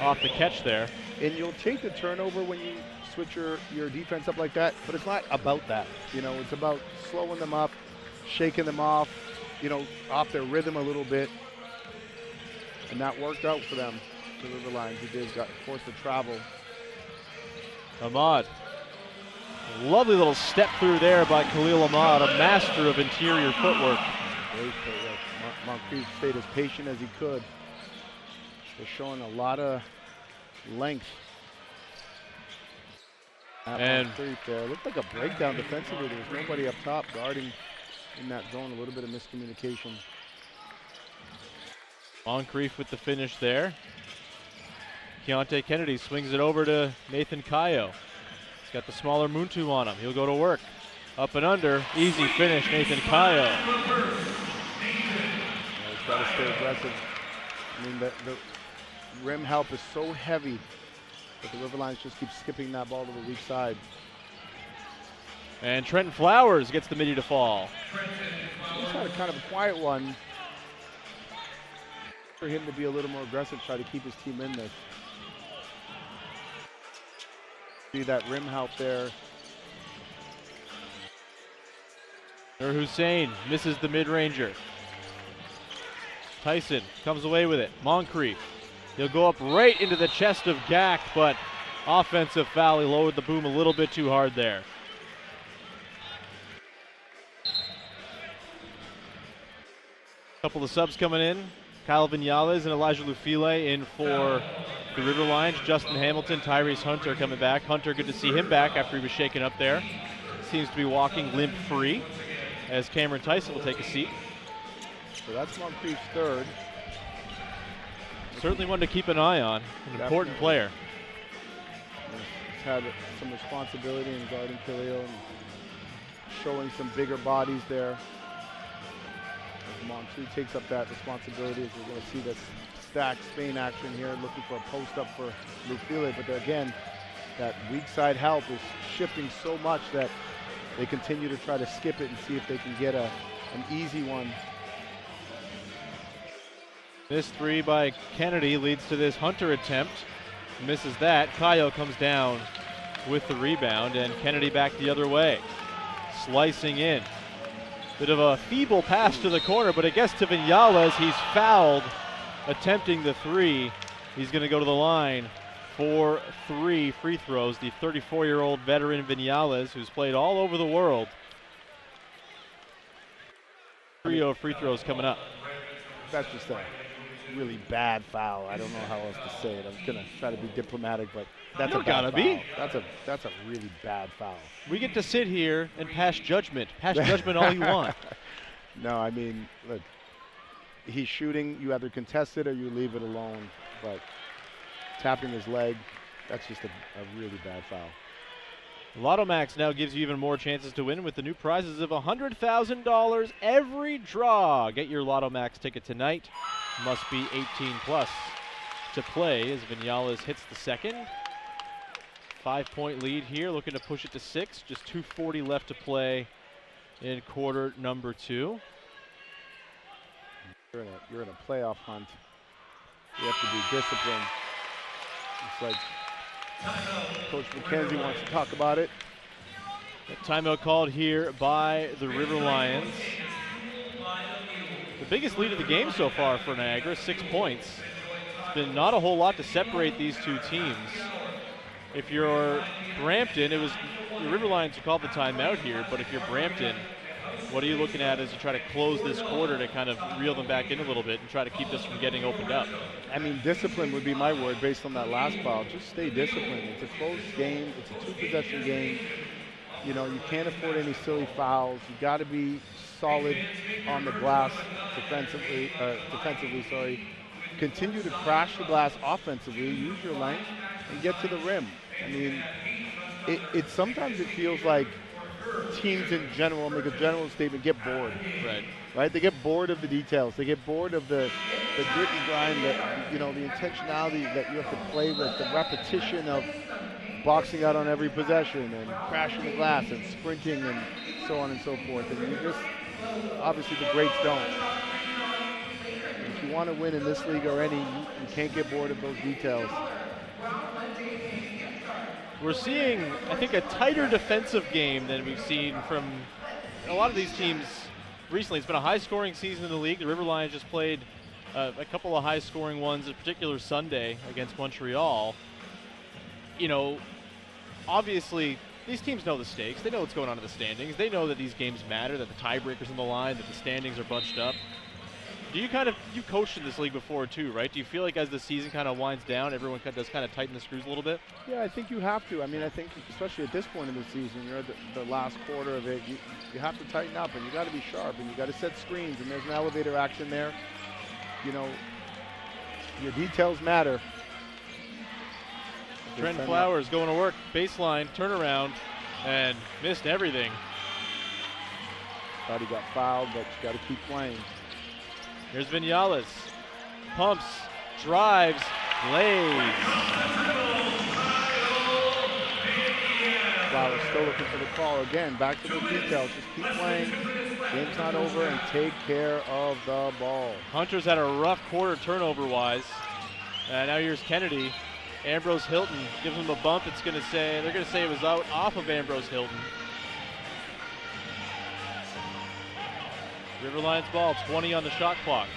off the catch there. And you'll take the turnover when you switch your defense up like that, but it's not about that. You know, it's about slowing them up, shaking them off, you know, off their rhythm a little bit. And that worked out for them, the River Lions. They did, got forced to travel. Ahmad Lovely little step through there by Khalil Ahmad, a master of interior footwork. Great footwork. Moncrief stayed as patient as he could. They're showing a lot of length. And Moncrief there. It looked like a breakdown defensively. There was nobody up top guarding in that zone. A little bit of miscommunication. Moncrief with the finish there. Keontae Kennedy swings it over to Nathan Kayo. He's got the smaller Muntu on him. He'll go to work. Up and under. Easy finish, Nathan Kayo. He's got to stay aggressive. I mean, the rim help is so heavy that the River Lions just keep skipping that ball to the weak side. And Trenton Flowers gets the midi to fall. He's had a kind of a quiet one. For him to be a little more aggressive, try to keep his team in this. See that rim help there. Nur Hussein misses the mid-ranger. Tyson comes away with it. Moncrief. He'll go up right into the chest of Gak, but offensive foul. He lowered the boom a little bit too hard there. Couple of subs coming in. Kyle Vinales and Elijah Lufile in for the River Lions. Justin Hamilton, Tyrese Hunter coming back. Hunter, good to see him back after he was shaken up there. Seems to be walking limp-free as Cameron Tyson will take a seat. So that's Moncrief's third. Certainly one to keep an eye on. An important player. He's had some responsibility in guarding Khalil and showing some bigger bodies there. Moncrief takes up that responsibility as we're going to see this stack Spain action here, looking for a post up for Lufile. But again, that weak side help is shifting so much that they continue to try to skip it and see if they can get an easy one. This three by Kennedy leads to this Hunter attempt. Misses that. Kayo comes down with the rebound, and Kennedy back the other way. Slicing in. Bit of a feeble pass to the corner, but it gets to Vinales. He's fouled attempting the three. He's going to go to the line for 3 free throws. The 34-year-old veteran Vinales, who's played all over the world. Trio of free throws coming up. That's just a really bad foul. I don't know how else to say it. I'm going to try to be diplomatic, but that's a bad foul. That's a really bad foul. We get to sit here and pass judgment. Pass judgment all you want. No, I mean, look, he's shooting. You either contest it or you leave it alone. But tapping his leg, that's just a really bad foul. Lotto Max now gives you even more chances to win with the new prizes of $100,000 every draw. Get your Lotto Max ticket tonight. Must be 18 plus to play as Vinales hits the second. 5-point lead here, looking to push it to 6. Just 2:40 left to play in quarter number 2. You're in a playoff hunt. You have to be disciplined. It's like Coach McKenzie wants to talk about it. Timeout called here by the River Lions. The biggest lead of the game so far for Niagara, 6 points. It's been not a whole lot to separate these two teams. If you're Brampton, it was the River Lions who called the timeout here, but if you're Brampton, what are you looking at as you try to close this quarter to kind of reel them back in a little bit and try to keep this from getting opened up? I mean, discipline would be my word based on that last foul. Just stay disciplined. It's a close game. It's a 2-possession game. You know, you can't afford any silly fouls. You got to be solid on the glass defensively. Continue to crash the glass offensively. Use your length and get to the rim. I mean, it sometimes it feels like teams in general, make a general statement, get bored. Right? They get bored of the details. They get bored of the grit and grind, the intentionality that you have to play with, the repetition of boxing out on every possession and crashing the glass and sprinting and so on and so forth. And you just, obviously the greats don't. If you want to win in this league or any, you can't get bored of those details. We're seeing, I think, a tighter defensive game than we've seen from a lot of these teams recently. It's been a high-scoring season in the league. The River Lions just played a couple of high-scoring ones, in particular Sunday against Montreal. You know, obviously these teams know the stakes. They know what's going on in the standings. They know that these games matter, that the tiebreaker's on the line, that the standings are bunched up. Do you you coached in this league before too, right? Do you feel like as the season kind of winds down, everyone does kind of tighten the screws a little bit? Yeah, I think you have to. I mean, I think especially at this point in the season, you're at the last quarter of it, you have to tighten up, and you got to be sharp, and you got to set screens, and there's an elevator action there. You know, your details matter. Trent Flowers going to work, baseline, turnaround, and missed everything. Thought he got fouled, but you got to keep playing. Here's Vinales. Pumps, drives, lays. Flowers still looking for the call. Again, back to the details. Just keep playing. Game's not over, and take care of the ball. Hunter's had a rough quarter turnover-wise. Now here's Kennedy. Ambrose Hilton gives him a bump. They're going to say it was out off of Ambrose Hilton. River Lions ball, 20 on the shot clock.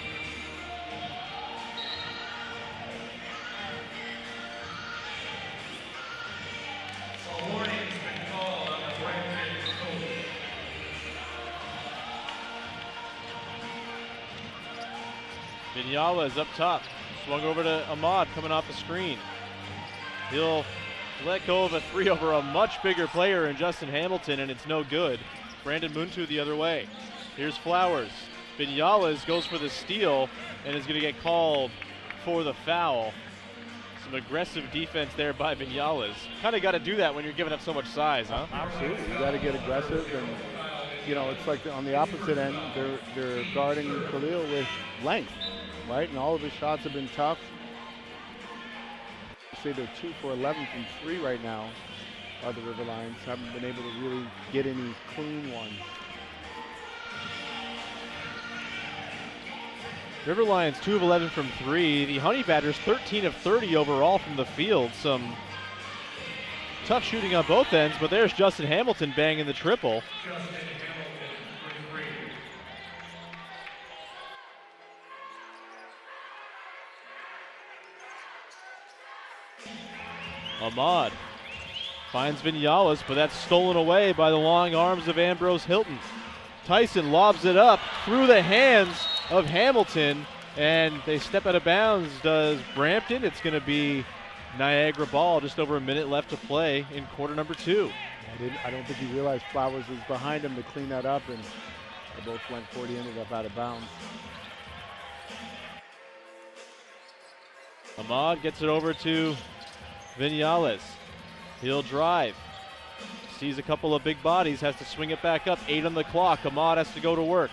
Vinyala is up top. Swung over to Ahmad coming off the screen. He'll let go of a three over a much bigger player in Justin Hamilton, and it's no good. Brandon Muntu the other way. Here's Flowers. Vinyales goes for the steal and is going to get called for the foul. Some aggressive defense there by Vinyales. Kind of got to do that when you're giving up so much size, huh? Absolutely. You got to get aggressive, and you know, it's like on the opposite end, they're guarding Khalil with length, right? And all of his shots have been tough. Say they're 2 for 11 from 3 right now. The River Lions haven't been able to really get any clean ones. River Lions 2 of 11 from 3. The Honey Badgers 13 of 30 overall from the field. Some tough shooting on both ends, but there's Justin Hamilton banging the triple. Ahmad finds Vinyales, but that's stolen away by the long arms of Ambrose Hilton. Tyson lobs it up through the hands of Hamilton, and they step out of bounds. Does Brampton? It's going to be Niagara ball. Just over a minute left to play in quarter number 2. I don't think he realized Flowers was behind him to clean that up, and they both went 40, ended up out of bounds. Ahmad gets it over to Vinyales. He'll drive. Sees a couple of big bodies, has to swing it back up. 8 on the clock. Ahmad has to go to work.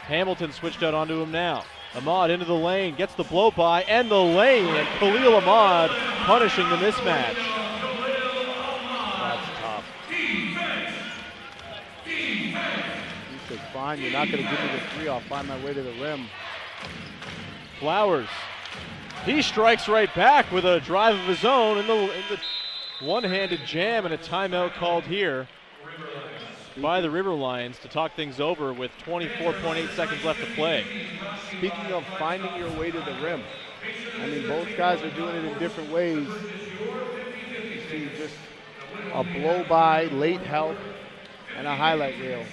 Hamilton switched out onto him now. Ahmad into the lane, gets the blow by and the lane, and Khalil Ahmad punishing the mismatch. That's tough. He said, fine, you're not going to give me the 3, I'll find my way to the rim. Flowers. He strikes right back with a drive of his own in the one-handed jam, and a timeout called here by the River Lions to talk things over with 24.8 seconds left to play. Speaking of finding your way to the rim, I mean, both guys are doing it in different ways. You see just a blow-by, late help, and a highlight reel.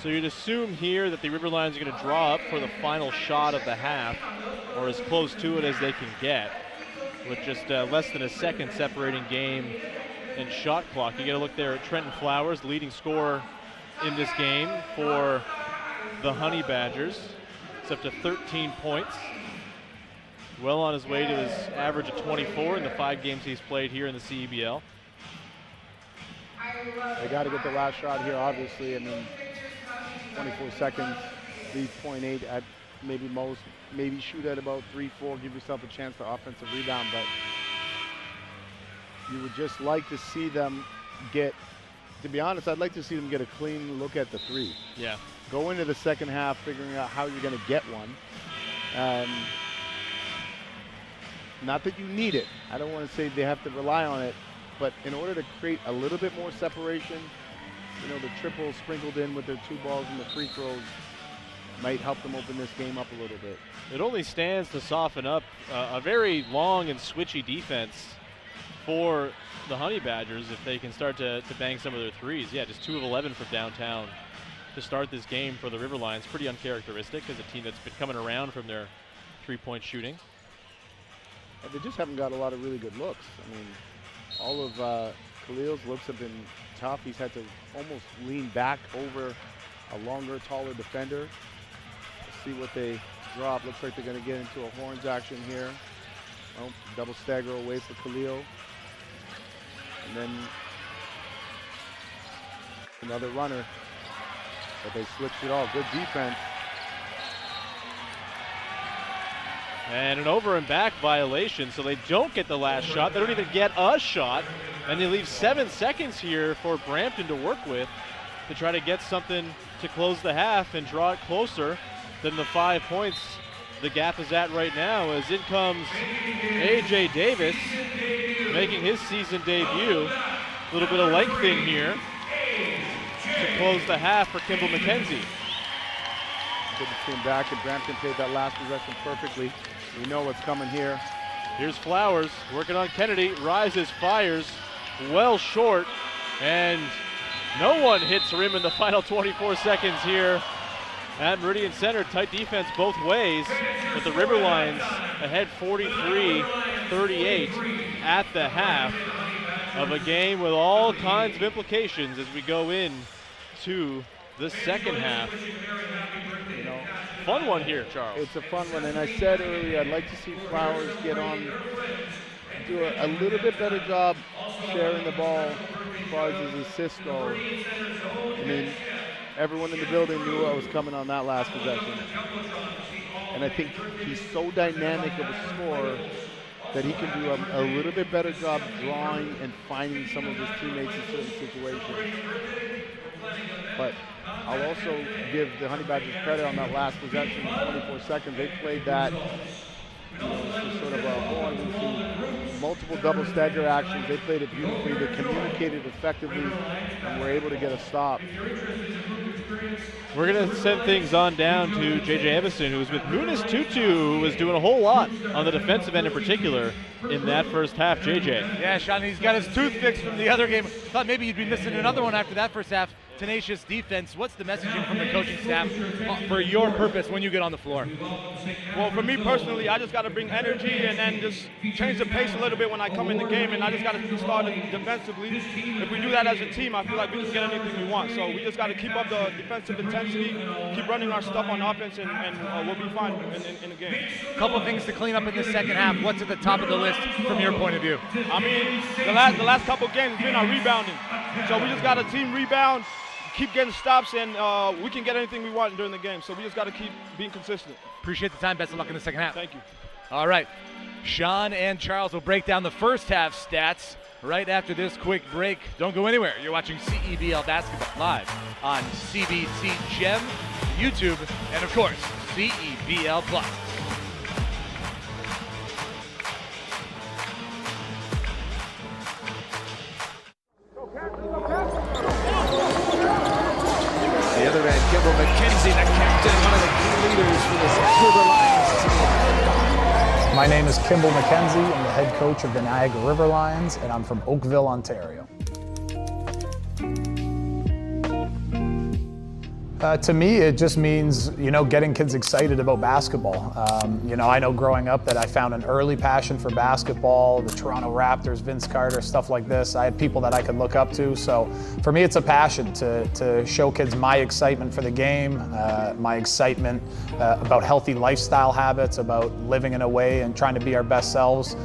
So you'd assume here that the River Lions are going to draw up for the final shot of the half, or as close to it as they can get, with just less than a second separating game and shot clock. You get a look there at Trenton Flowers, leading scorer in this game for the Honey Badgers. It's up to 13 points. Well on his way to his average of 24 in the 5 games he's played here in the CEBL. They got to get the last shot here, obviously. I mean, 24 seconds, lead 0.8 at maybe most. Maybe shoot at about 3-4, give yourself a chance for offensive rebound, but you would just like to see them get, to be honest, I'd like to see them get a clean look at the 3. Yeah. Go into the second half figuring out how you're going to get one. Not that you need it. I don't want to say they have to rely on it, but in order to create a little bit more separation, you know, the triple sprinkled in with their 2 balls and the free throws might help them open this game up a little bit. It only stands to soften up a very long and switchy defense for the Honey Badgers if they can start to bang some of their threes. Yeah, just 2 of 11 from downtown to start this game for the River Lions. Pretty uncharacteristic as a team that's been coming around from their three-point shooting. And they just haven't got a lot of really good looks. I mean, all of Khalil's looks have been tough. He's had to almost lean back over a longer, taller defender. Let's see what they drop. Looks like they're going to get into a horns action here. Oh, double stagger away for Khalil. And then another runner. But they switched it all. Good defense. And an over and back violation, so they don't get the last shot. They don't even get a shot. And they leave 7 seconds here for Brampton to work with to try to get something to close the half and draw it closer than the 5 points the gap is at right now, as in comes A.J. Davis making his season debut. A little bit of length in here to close the half for Kimball McKenzie. Good to see him back, and Brampton played that last possession perfectly. We know what's coming here. Here's Flowers working on Kennedy, rises, fires, well short, and no one hits rim in the final 24 seconds here at Meridian Center. Tight defense both ways, but the River Lions ahead 43-38 at the half of a game with all kinds of implications as we go in to the second half. You know, fun one here, Charles. it's a fun one, and I said earlier I'd like to see Flowers get on, do a little bit better job sharing the ball as far as his assists go. I mean, everyone in the building knew what was coming on that last possession. And I think he's so dynamic of a scorer that he can do a little bit better job drawing and finding some of his teammates in certain situations. But I'll also give the Honey Badgers credit on that last possession, 24 seconds. They played that, sort of a horn into multiple double stagger actions. They played it beautifully. They communicated effectively and were able to get a stop. We're going to send things on down to J.J. Evison, who was with Munis Tutu, who was doing a whole lot on the defensive end in particular in that first half. J.J. Yeah, Sean, he's got his tooth fixed from the other game. Thought maybe you'd be missing another one after that first half. Tenacious defense. What's the messaging from the coaching staff for your purpose when you get on the floor? Well, for me personally, I just got to bring energy and then just change the pace a little bit when I come in the game, and I just got to start defensively. If we do that as a team, I feel like we can get anything we want. So we just got to keep up the defensive intensity, keep running our stuff on offense, and we'll be fine in the game. A couple of things to clean up in the second half. What's at the top of the list from your point of view? I mean, the last couple of games has been our rebounding. So we just got a team rebound, keep getting stops, and we can get anything we want during the game. So we just got to keep being consistent. Appreciate the time. Best of luck in the second half. Thank you. All right. Sean and Charles will break down the first half stats right after this quick break. Don't go anywhere. You're watching CEBL Basketball live on CBC Gem, YouTube, and of course, CEBL Plus. The other end, Kimball McKenzie, the captain, one of the key leaders for this River Lions team. My name is Kimball McKenzie. I'm the head coach of the Niagara River Lions, and I'm from Oakville, Ontario. To me, it just means, getting kids excited about basketball. I know growing up that I found an early passion for basketball, the Toronto Raptors, Vince Carter, stuff like this. I had people that I could look up to. So for me, it's a passion to show kids my excitement for the game, my excitement about healthy lifestyle habits, about living in a way and trying to be our best selves.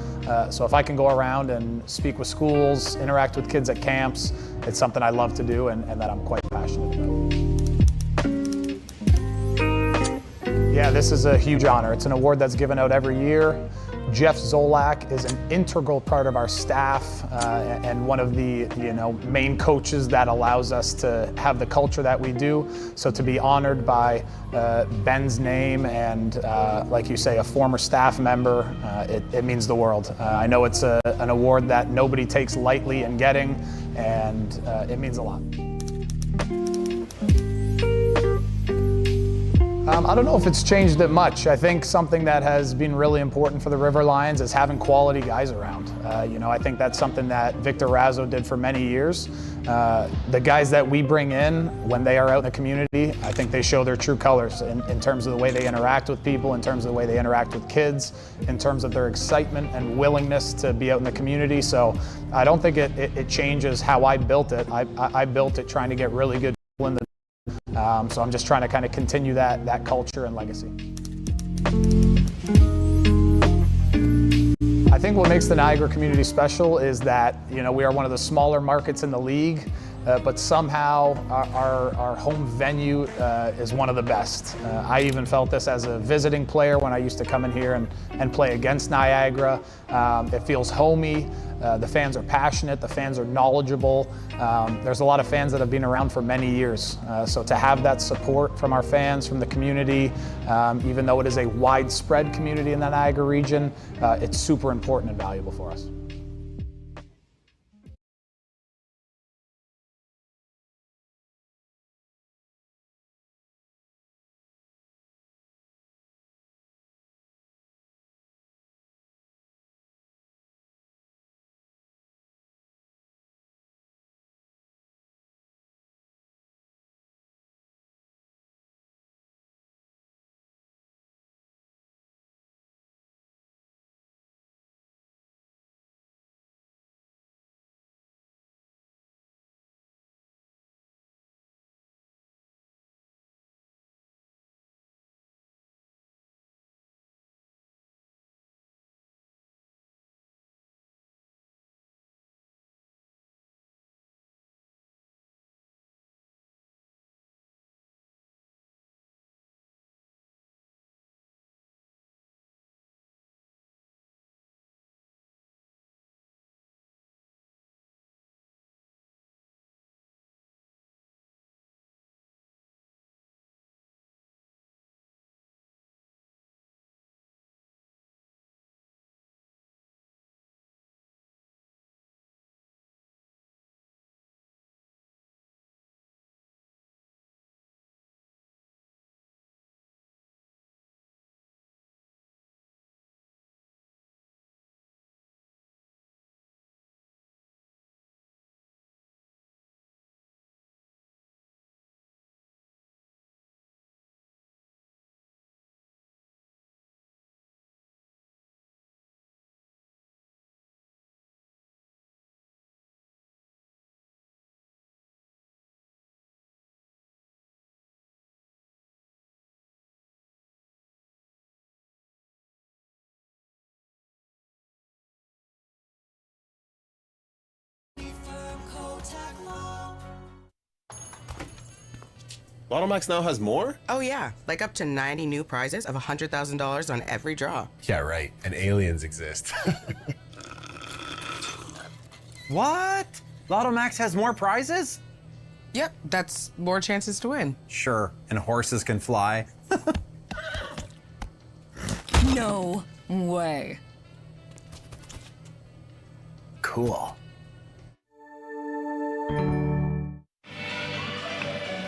So if I can go around and speak with schools, interact with kids at camps, it's something I love to do and that I'm quite passionate about. Yeah, this is a huge honor. It's an award that's given out every year. Jeff Zolak is an integral part of our staff and one of the main coaches that allows us to have the culture that we do. So to be honored by Ben's name and, like you say, a former staff member, it means the world. I know it's an award that nobody takes lightly in getting, and it means a lot. I don't know if it's changed it much. I think something that has been really important for the River Lions is having quality guys around. I think that's something that Victor Razzo did for many years. The guys that we bring in, when they are out in the community, I think they show their true colors in terms of the way they interact with people, in terms of the way they interact with kids, in terms of their excitement and willingness to be out in the community. So I don't think it changes how I built it. I built it trying to get really good people in the so I'm just trying to kind of continue that culture and legacy. I think what makes the Niagara community special is that, we are one of the smaller markets in the league, but somehow our home venue is one of the best. I even felt this as a visiting player when I used to come in here and play against Niagara. It feels homey. The fans are passionate, the fans are knowledgeable. There's a lot of fans that have been around for many years. So to have that support from our fans, from the community, even though it is a widespread community in the Niagara region, it's super important and valuable for us. Lotto Max now has more? Oh yeah, like up to 90 new prizes of $100,000 on every draw. Yeah, right. And aliens exist. What? Lotto Max has more prizes? Yep, that's more chances to win. Sure, and horses can fly. No way. Cool.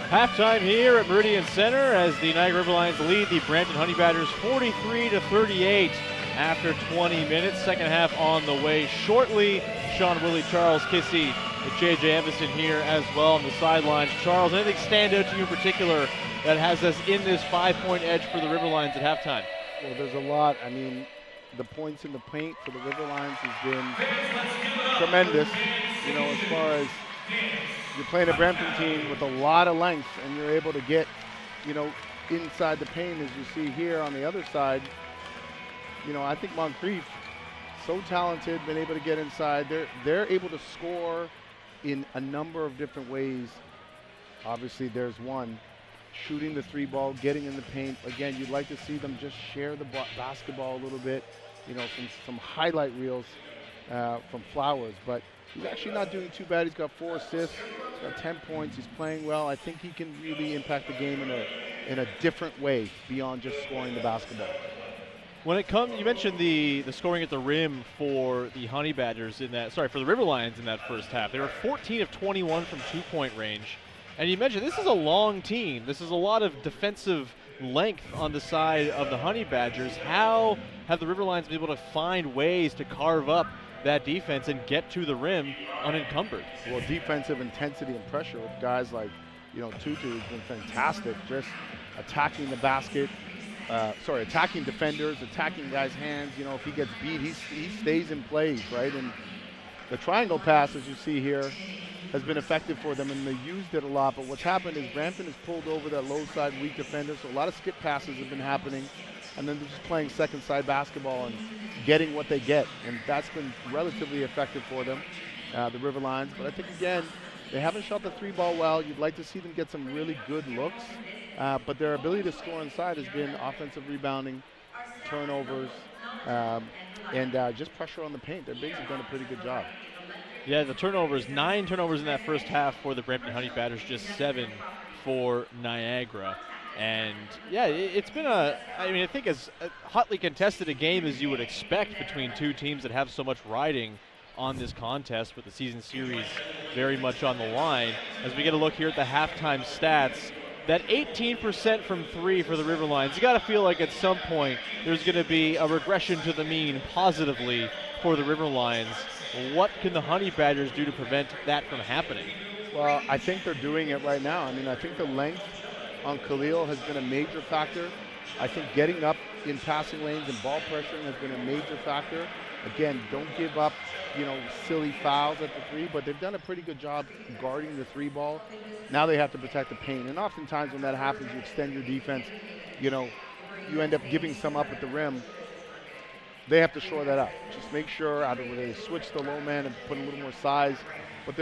Halftime here at Meridian Center as the Niagara River Lions lead the Brampton Honey Badgers 43-38 after 20 minutes. Second half on the way shortly. Sean Willie, Charles Kissy, with J.J. Emerson here as well on the sidelines. Charles, anything stand out to you in particular that has us in this 5-point edge for the River Lions at halftime? Well, there's a lot. I mean, the points in the paint for the River Lions has been tremendous. As far as you're playing a Brampton team with a lot of length and you're able to get, inside the paint as you see here on the other side. I think Moncrief, so talented, been able to get inside. They're able to score in a number of different ways. Obviously, there's one, shooting the 3-ball, getting in the paint. Again, you'd like to see them just share the basketball a little bit, some highlight reels from Flowers. But he's actually not doing too bad. He's got 4 assists, he's got 10 points. He's playing well. I think he can really impact the game in a different way beyond just scoring the basketball. When it comes, you mentioned the scoring at the rim for the Honey Badgers for the River Lions in that first half. They were 14 of 21 from 2-point range. And you mentioned this is a long team. This is a lot of defensive length on the side of the Honey Badgers. How have the River Lions been able to find ways to carve up that defense and get to the rim unencumbered. Well, defensive intensity and pressure with guys like, Tutu has been fantastic, just attacking the basket, attacking defenders, attacking guys' hands. If he gets beat, he stays in plays, right? And the triangle pass, as you see here, has been effective for them, and they used it a lot. But what's happened is Brampton has pulled over that low side weak defender, so a lot of skip passes have been happening, and then they're just playing second side basketball and getting what they get, and that's been relatively effective for them, the River Lions. But I think, again, they haven't shot the three ball well. You'd like to see them get some really good looks, but their ability to score inside has been offensive rebounding, turnovers, and just pressure on the paint. Their bigs have done a pretty good job. Yeah, the turnovers, 9 turnovers in that first half for the Brampton Honey Badgers, just 7 for Niagara. And yeah, it's been I think as hotly contested a game as you would expect between two teams that have so much riding on this contest, with the season series very much on the line. As we get a look here at the halftime stats, that 18% from three for the River Lions, you got to feel like at some point there's going to be a regression to the mean positively for the River Lions. What can the Honey Badgers do to prevent that from happening? Well, I think they're doing it right now. I think the length on Khalil has been a major factor. I think getting up in passing lanes and ball pressuring has been a major factor. Again, don't give up, silly fouls at the three, but they've done a pretty good job guarding the three ball. Now they have to protect the paint, and oftentimes when that happens, you extend your defense. You end up giving some up at the rim. They have to shore that up. Just make sure either they switch the low man and put a little more size. But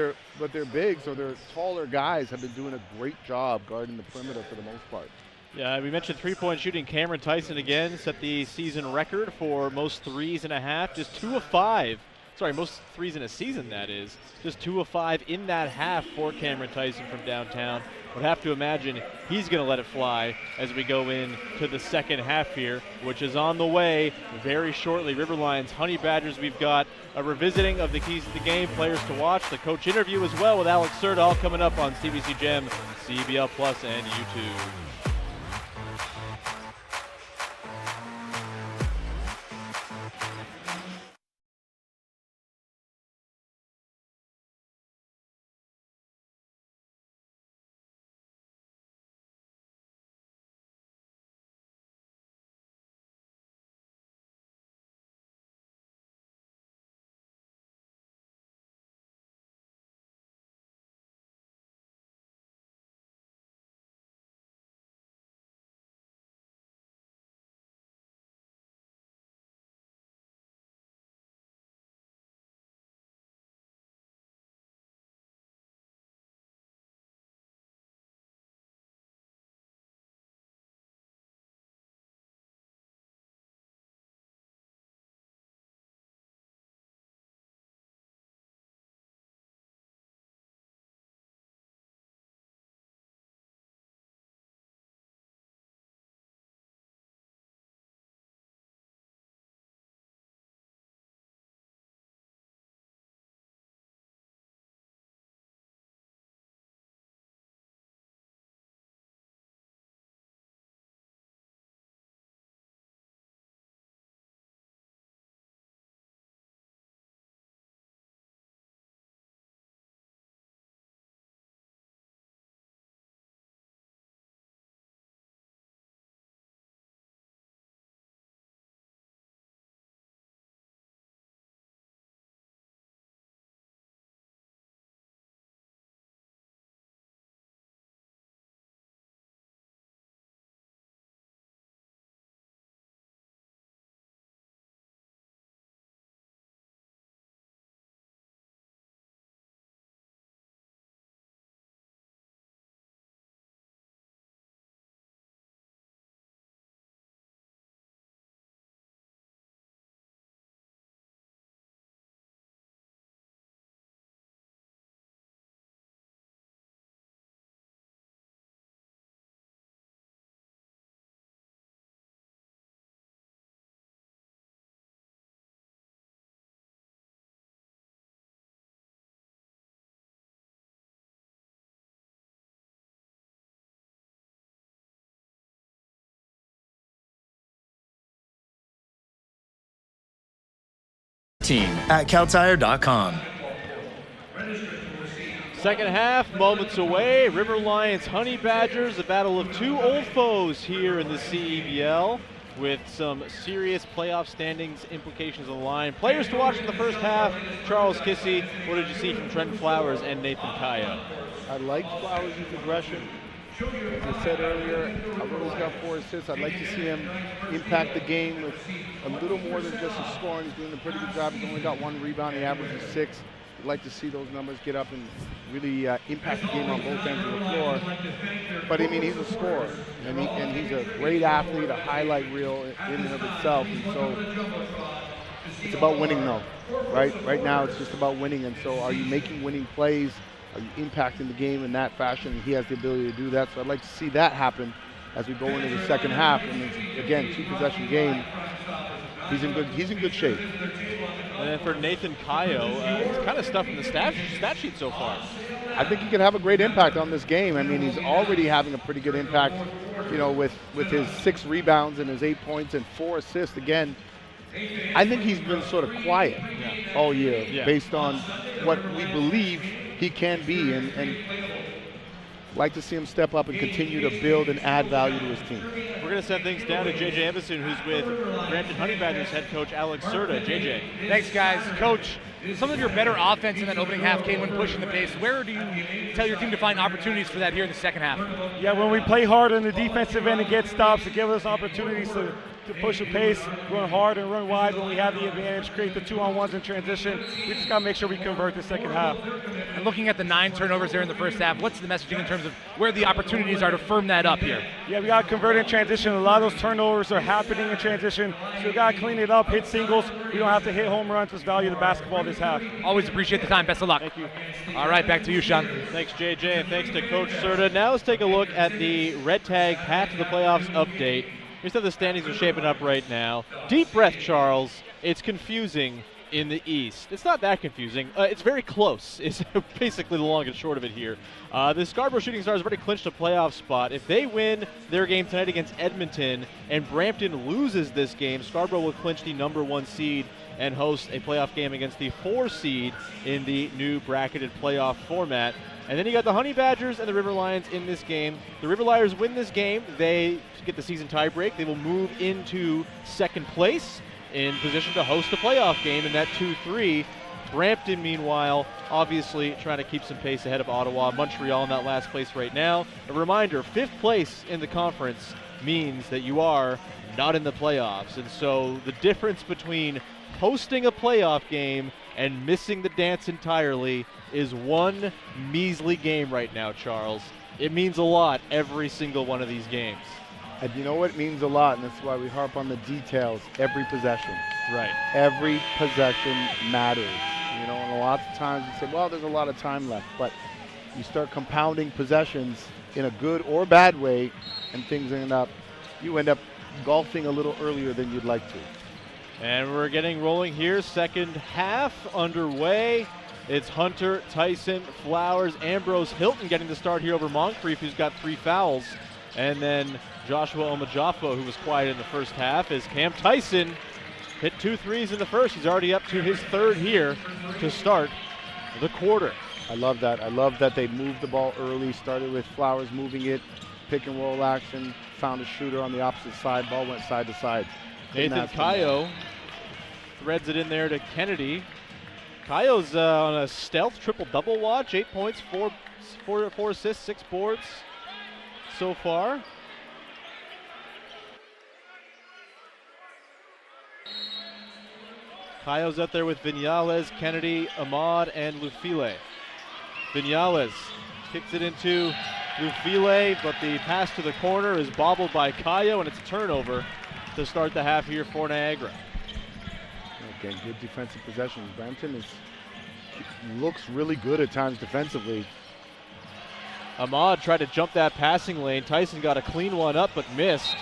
their bigs or their taller guys have been doing a great job guarding the perimeter for the most part. Yeah, we mentioned three-point shooting. Cameron Tyson again set the season record for most threes in a half. Just 2 of 5. Sorry, most threes in a season, that is. Just 2 of 5 in that half for Cameron Tyson from downtown. Would have to imagine he's going to let it fly as we go into the second half here, which is on the way very shortly. River Lions, Honey Badgers, we've got a revisiting of the keys to the game, players to watch, the coach interview as well with Alex Serta, all coming up on CBC Gem, CEBL Plus, and YouTube. team at caltire.com. Second half, moments away. River Lions, Honey Badgers, a battle of two old foes here in the CEBL with some serious playoff standings implications on the line. Players to watch in the first half, Charles Kissy. What did you see from Trent Flowers and Nathan Kayo? I like Flowers' progression. As I said earlier, although he's got 4 assists, I'd like to see him impact the game with a little more than just his scoring. He's doing a pretty good job. He's only got 1 rebound. He averages 6. I'd like to see those numbers get up and really impact the game on both ends of the floor. But I mean, he's a scorer, and he's a great athlete, a highlight reel in and of itself. And so it's about winning, though, right? Right now, it's just about winning. And so, are you making winning plays? Are you impacting the game in that fashion? And he has the ability to do that. So I'd like to see that happen as we go into the second half. And it's, again, 2-possession game. He's in good shape. And then for Nathan Kayo, it's kind of stuff in the stat sheet so far. I think he can have a great impact on this game. I mean, he's already having a pretty good impact, you know, with his 6 rebounds and his 8 points and 4 assists. Again, I think he's been sort of quiet all year based on what we believe he can be, and like to see him step up and continue to build and add value to his team. We're going to send things down to J.J. Emerson, who's with Brampton Honey Badgers head coach Alex Serta. J.J. Thanks, guys. Coach, some of your better offense in that opening half came when pushing the pace. Where do you tell your team to find opportunities for that here in the second half? Yeah, when we play hard on the defensive end and get stops, it gives us opportunities to push the pace, run hard and run wide when we have the advantage, create the 2-on-1s in transition. We just got to make sure we convert the second half. And looking at the 9 turnovers there in the first half, what's the messaging in terms of where the opportunities are to firm that up here? Yeah, we got to convert in transition. A lot of those turnovers are happening in transition, so we got to clean it up, hit singles. We don't have to hit home runs. Let's value the basketball this half. Always appreciate the time. Best of luck. Thank you. All right, back to you, Sean. Thanks, JJ, and thanks to Coach Serta. Now let's take a look at the Red Tag Path to the Playoffs update. Here's how the standings are shaping up right now. Deep breath, Charles. It's confusing in the East. It's not that confusing. It's very close. It's basically the long and short of it here. The Scarborough Shooting Stars already clinched a playoff spot. If they win their game tonight against Edmonton and Brampton loses this game, Scarborough will clinch the #1 seed and host a playoff game against the 4 seed in the new bracketed playoff format. And then you got the Honey Badgers and the River Lions in this game. The River Lions win this game. They get the season tiebreak. They will move into second place in position to host a playoff game in that 2-3. Brampton, meanwhile, obviously trying to keep some pace ahead of Ottawa. Montreal in that last place right now. A reminder, 5th place in the conference means that you are not in the playoffs. And so the difference between hosting a playoff game and missing the dance entirely is one measly game right now, Charles. It means a lot every single one of these games. And you know what means a lot, and that's why we harp on the details. Every possession. Right. Every possession matters. You know, and a lot of times you say, well, there's a lot of time left, but you start compounding possessions in a good or bad way, and you end up golfing a little earlier than you'd like to. And we're getting rolling here. Second half underway. It's Hunter, Tyson, Flowers, Ambrose, Hilton getting the start here over Moncrief, who's got 3 fouls. And then Joshua Omajafo, who was quiet in the first half, as Cam Tyson hit 2 threes in the first. He's already up to his 3rd here to start the quarter. I love that. I love that they moved the ball early, started with Flowers moving it, pick and roll action, found a shooter on the opposite side, ball went side to side. Nathan Kayo threads it in there to Kennedy. Kayo's on a stealth triple-double watch, 8 points, 4 assists, 6 boards so far. Kayo's up there with Viñales, Kennedy, Ahmad, and Lufile. Viñales kicks it into Lufile, but the pass to the corner is bobbled by Kayo, and it's a turnover to start the half here for Niagara. Again, good defensive possession. Brampton looks really good at times defensively. Ahmad tried to jump that passing lane. Tyson got a clean one up, but missed.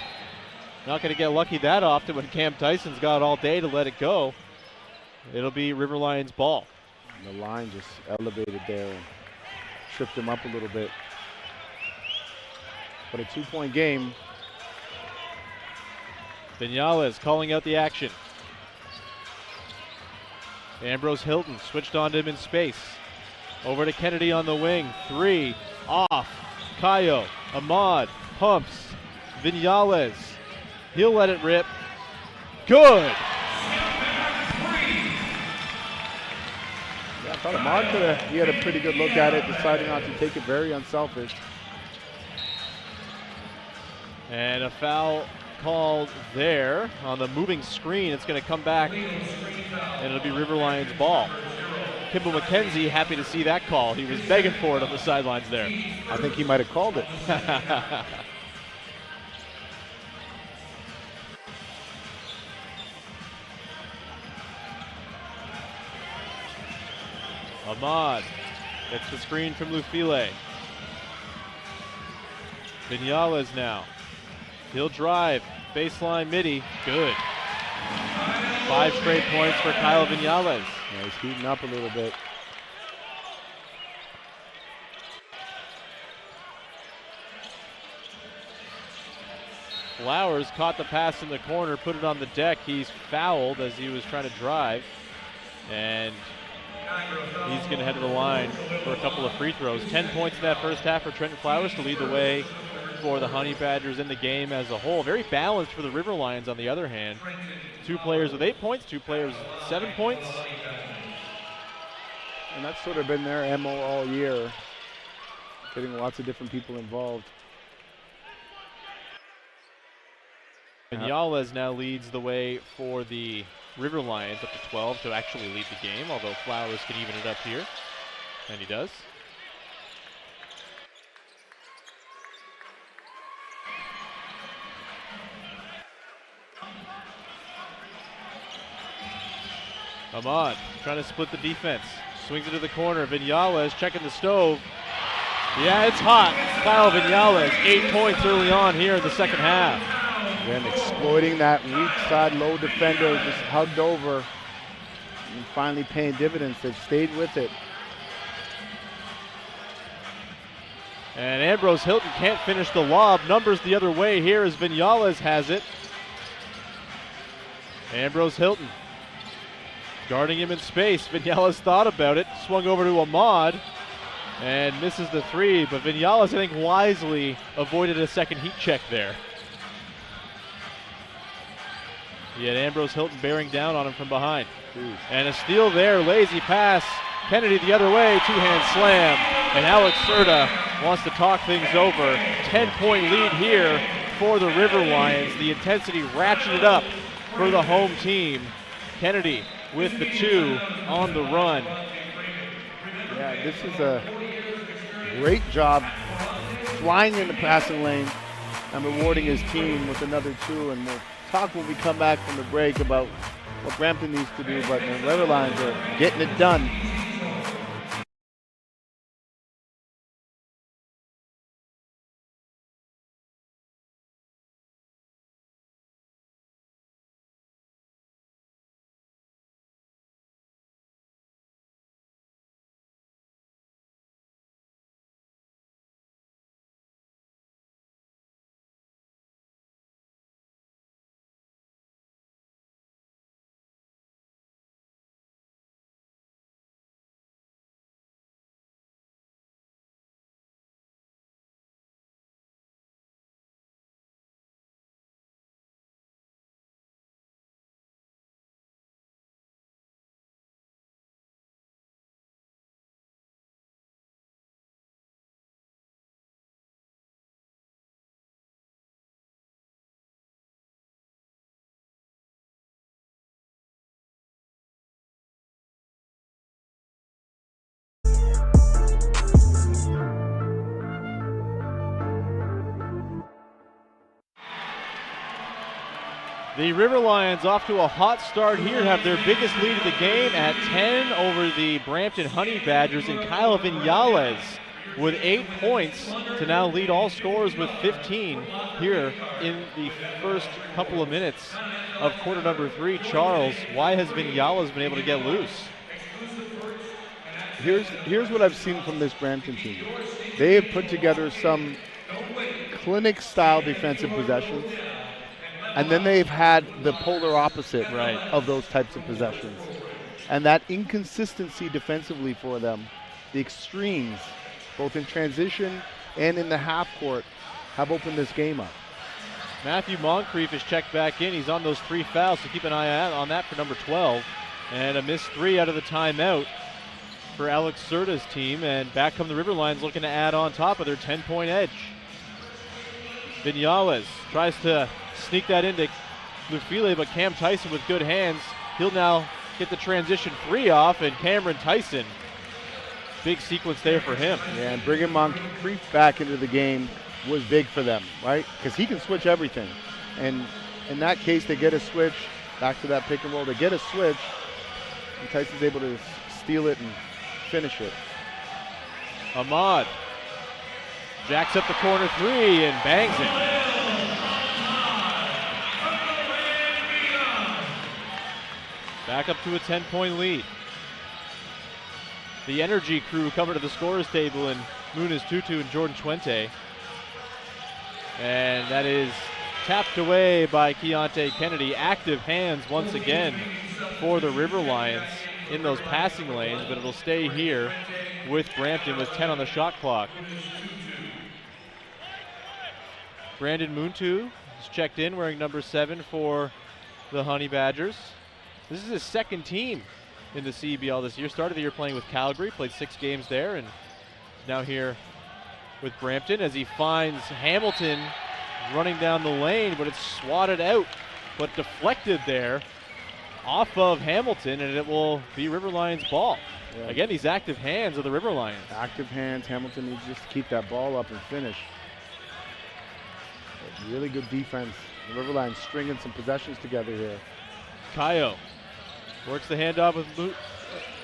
Not going to get lucky that often when Cam Tyson's got all day to let it go. It'll be River Lions ball. And the line just elevated there and tripped him up a little bit. But a 2-point game. Viñales calling out the action. Ambrose Hilton switched onto him in space. Over to Kennedy on the wing. 3, off. Cayo, Ahmad, pumps. Vinales, he'll let it rip. Good. Yeah, I thought Ahmad he had a pretty good look at it, deciding not to take it, very unselfish. And a foul called there on the moving screen. It's going to come back, and it'll be River Lions ball. Kimball McKenzie happy to see that call. He was begging for it on the sidelines there. I think he might have called it. Ahmad gets the screen from Lufile. Vinales now. He'll drive. Baseline midi. Good. 5 straight points for Kyle Vinales. Yeah, he's heating up a little bit. Flowers caught the pass in the corner, put it on the deck. He's fouled as he was trying to drive. And he's going to head to the line for a couple of free throws. 10 points in that first half for Trenton Flowers to lead the way for the Honey Badgers in the game as a whole. Very balanced for the River Lions on the other hand. 2 players with 8 points, 2 players with 7 points. And that's sort of been their MO all year, getting lots of different people involved. Vinales now leads the way for the River Lions up to 12 to actually lead the game, although Flowers can even it up here, and he does. Ahmad trying to split the defense. Swings it to the corner. Vinales checking the stove. Yeah, it's hot. Kyle Vinales, 8 points early on here in the second half. Again, exploiting that weak side low defender, just hugged over, and finally paying dividends. They've stayed with it. And Ambrose Hilton can't finish the lob. Numbers the other way here as Vinales has it. Ambrose Hilton guarding him in space. Vinales thought about it, swung over to Ahmad, and misses the 3. But Vinales, I think, wisely avoided a second heat check there. He had Ambrose Hilton bearing down on him from behind. And a steal there, lazy pass. Kennedy the other way, 2-hand slam. And Alex Serta wants to talk things over. 10-point lead here for the River Lions. The intensity ratcheted up for the home team. Kennedy with the 2 on the run. Yeah, this is a great job flying in the passing lane and rewarding his team with another 2. And we'll talk when we come back from the break about what Brampton needs to do, but the River Lions are getting it done. The River Lions off to a hot start here, have their biggest lead of the game at 10 over the Brampton Honey Badgers, and Kyle Vinales with 8 points to now lead all scorers with 15 here in the first couple of minutes of quarter number 3. Charles, why has Vinales been able to get loose? Here's what I've seen from this Brampton team. They have put together some clinic-style defensive possessions, and then they've had the polar opposite of those types of possessions. And that inconsistency defensively for them, the extremes, both in transition and in the half court, have opened this game up. Matthew Moncrief is checked back in. He's on those 3 fouls, so keep an eye out on that for number 12. And a missed 3 out of the timeout for Alex Serta's team. And back come the River Lions looking to add on top of their 10-point edge. Vinales tries to sneak that into Lufile, but Cam Tyson with good hands. He'll now get the transition 3 off, and Cameron Tyson, big sequence there for him. Yeah, and bringing Moncrief back into the game was big for them, right? Because he can switch everything. And in that case, they get a switch, back to that pick and roll. They get a switch, and Tyson's able to steal it and finish it. Ahmad jacks up the corner 3 and bangs it. Back up to a 10-point lead. The Energy crew come to the scorers table in Muniz Tutu and Jordan Chuente. And that is tapped away by Keontae Kennedy. Active hands once again for the River Lions in those passing lanes, but it'll stay here with Brampton with 10 on the shot clock. Brandon Muntu is checked in wearing number 7 for the Honey Badgers. This is his second team in the CEBL this year. Started the year playing with Calgary, played 6 games there, and is now here with Brampton as he finds Hamilton running down the lane, but it's swatted out, but deflected there off of Hamilton, and it will be River Lions ball. Yeah. Again, these active hands of the River Lions. Active hands. Hamilton needs just to keep that ball up and finish. But really good defense. The River Lions stringing some possessions together here. Kayo works the handoff with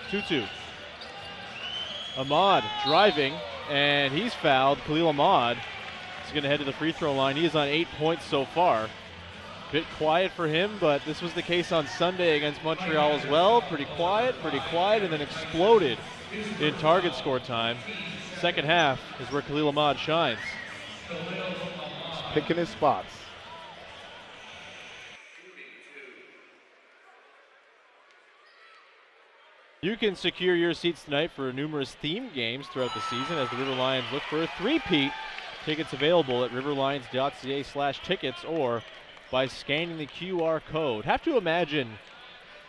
Tutu. Ahmad driving, and he's fouled. Khalil Ahmad is going to head to the free throw line. He is on 8 points so far. Bit quiet for him, but this was the case on Sunday against Montreal as well. Pretty quiet, and then exploded in target score time. Second half is where Khalil Ahmad shines. He's picking his spots. You can secure your seats tonight for numerous themed games throughout the season as the River Lions look for a three-peat. Tickets available at riverlions.ca/tickets or by scanning the QR code. Have to imagine,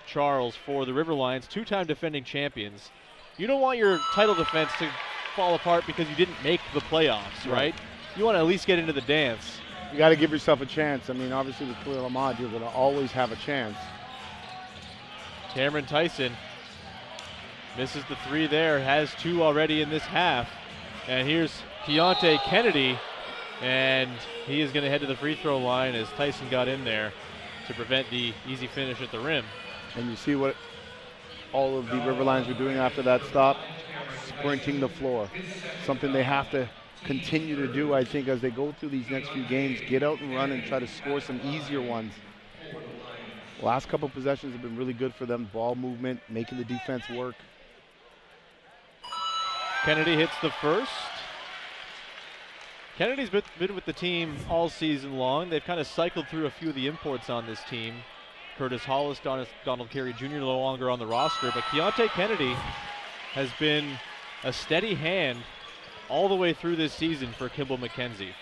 Charles, for the River Lions, 2-time defending champions, you don't want your title defense to fall apart because you didn't make the playoffs, right? You want to at least get into the dance. You got to give yourself a chance. I mean, obviously with Khalil Ahmad, you're going to always have a chance. Cameron Tyson misses the 3 there, has 2 already in this half. And here's Keontae Kennedy, and he is going to head to the free throw line as Tyson got in there to prevent the easy finish at the rim. And you see what all of the River Lions were doing after that stop? Sprinting the floor. Something they have to continue to do, I think, as they go through these next few games. Get out and run and try to score some easier ones. Last couple possessions have been really good for them. Ball movement, making the defense work. Kennedy hits the first. Kennedy's been with the team all season long. They've kind of cycled through a few of the imports on this team. Curtis Hollis, Donald Carey Jr. no longer on the roster, but Keontae Kennedy has been a steady hand all the way through this season for Kimball McKenzie.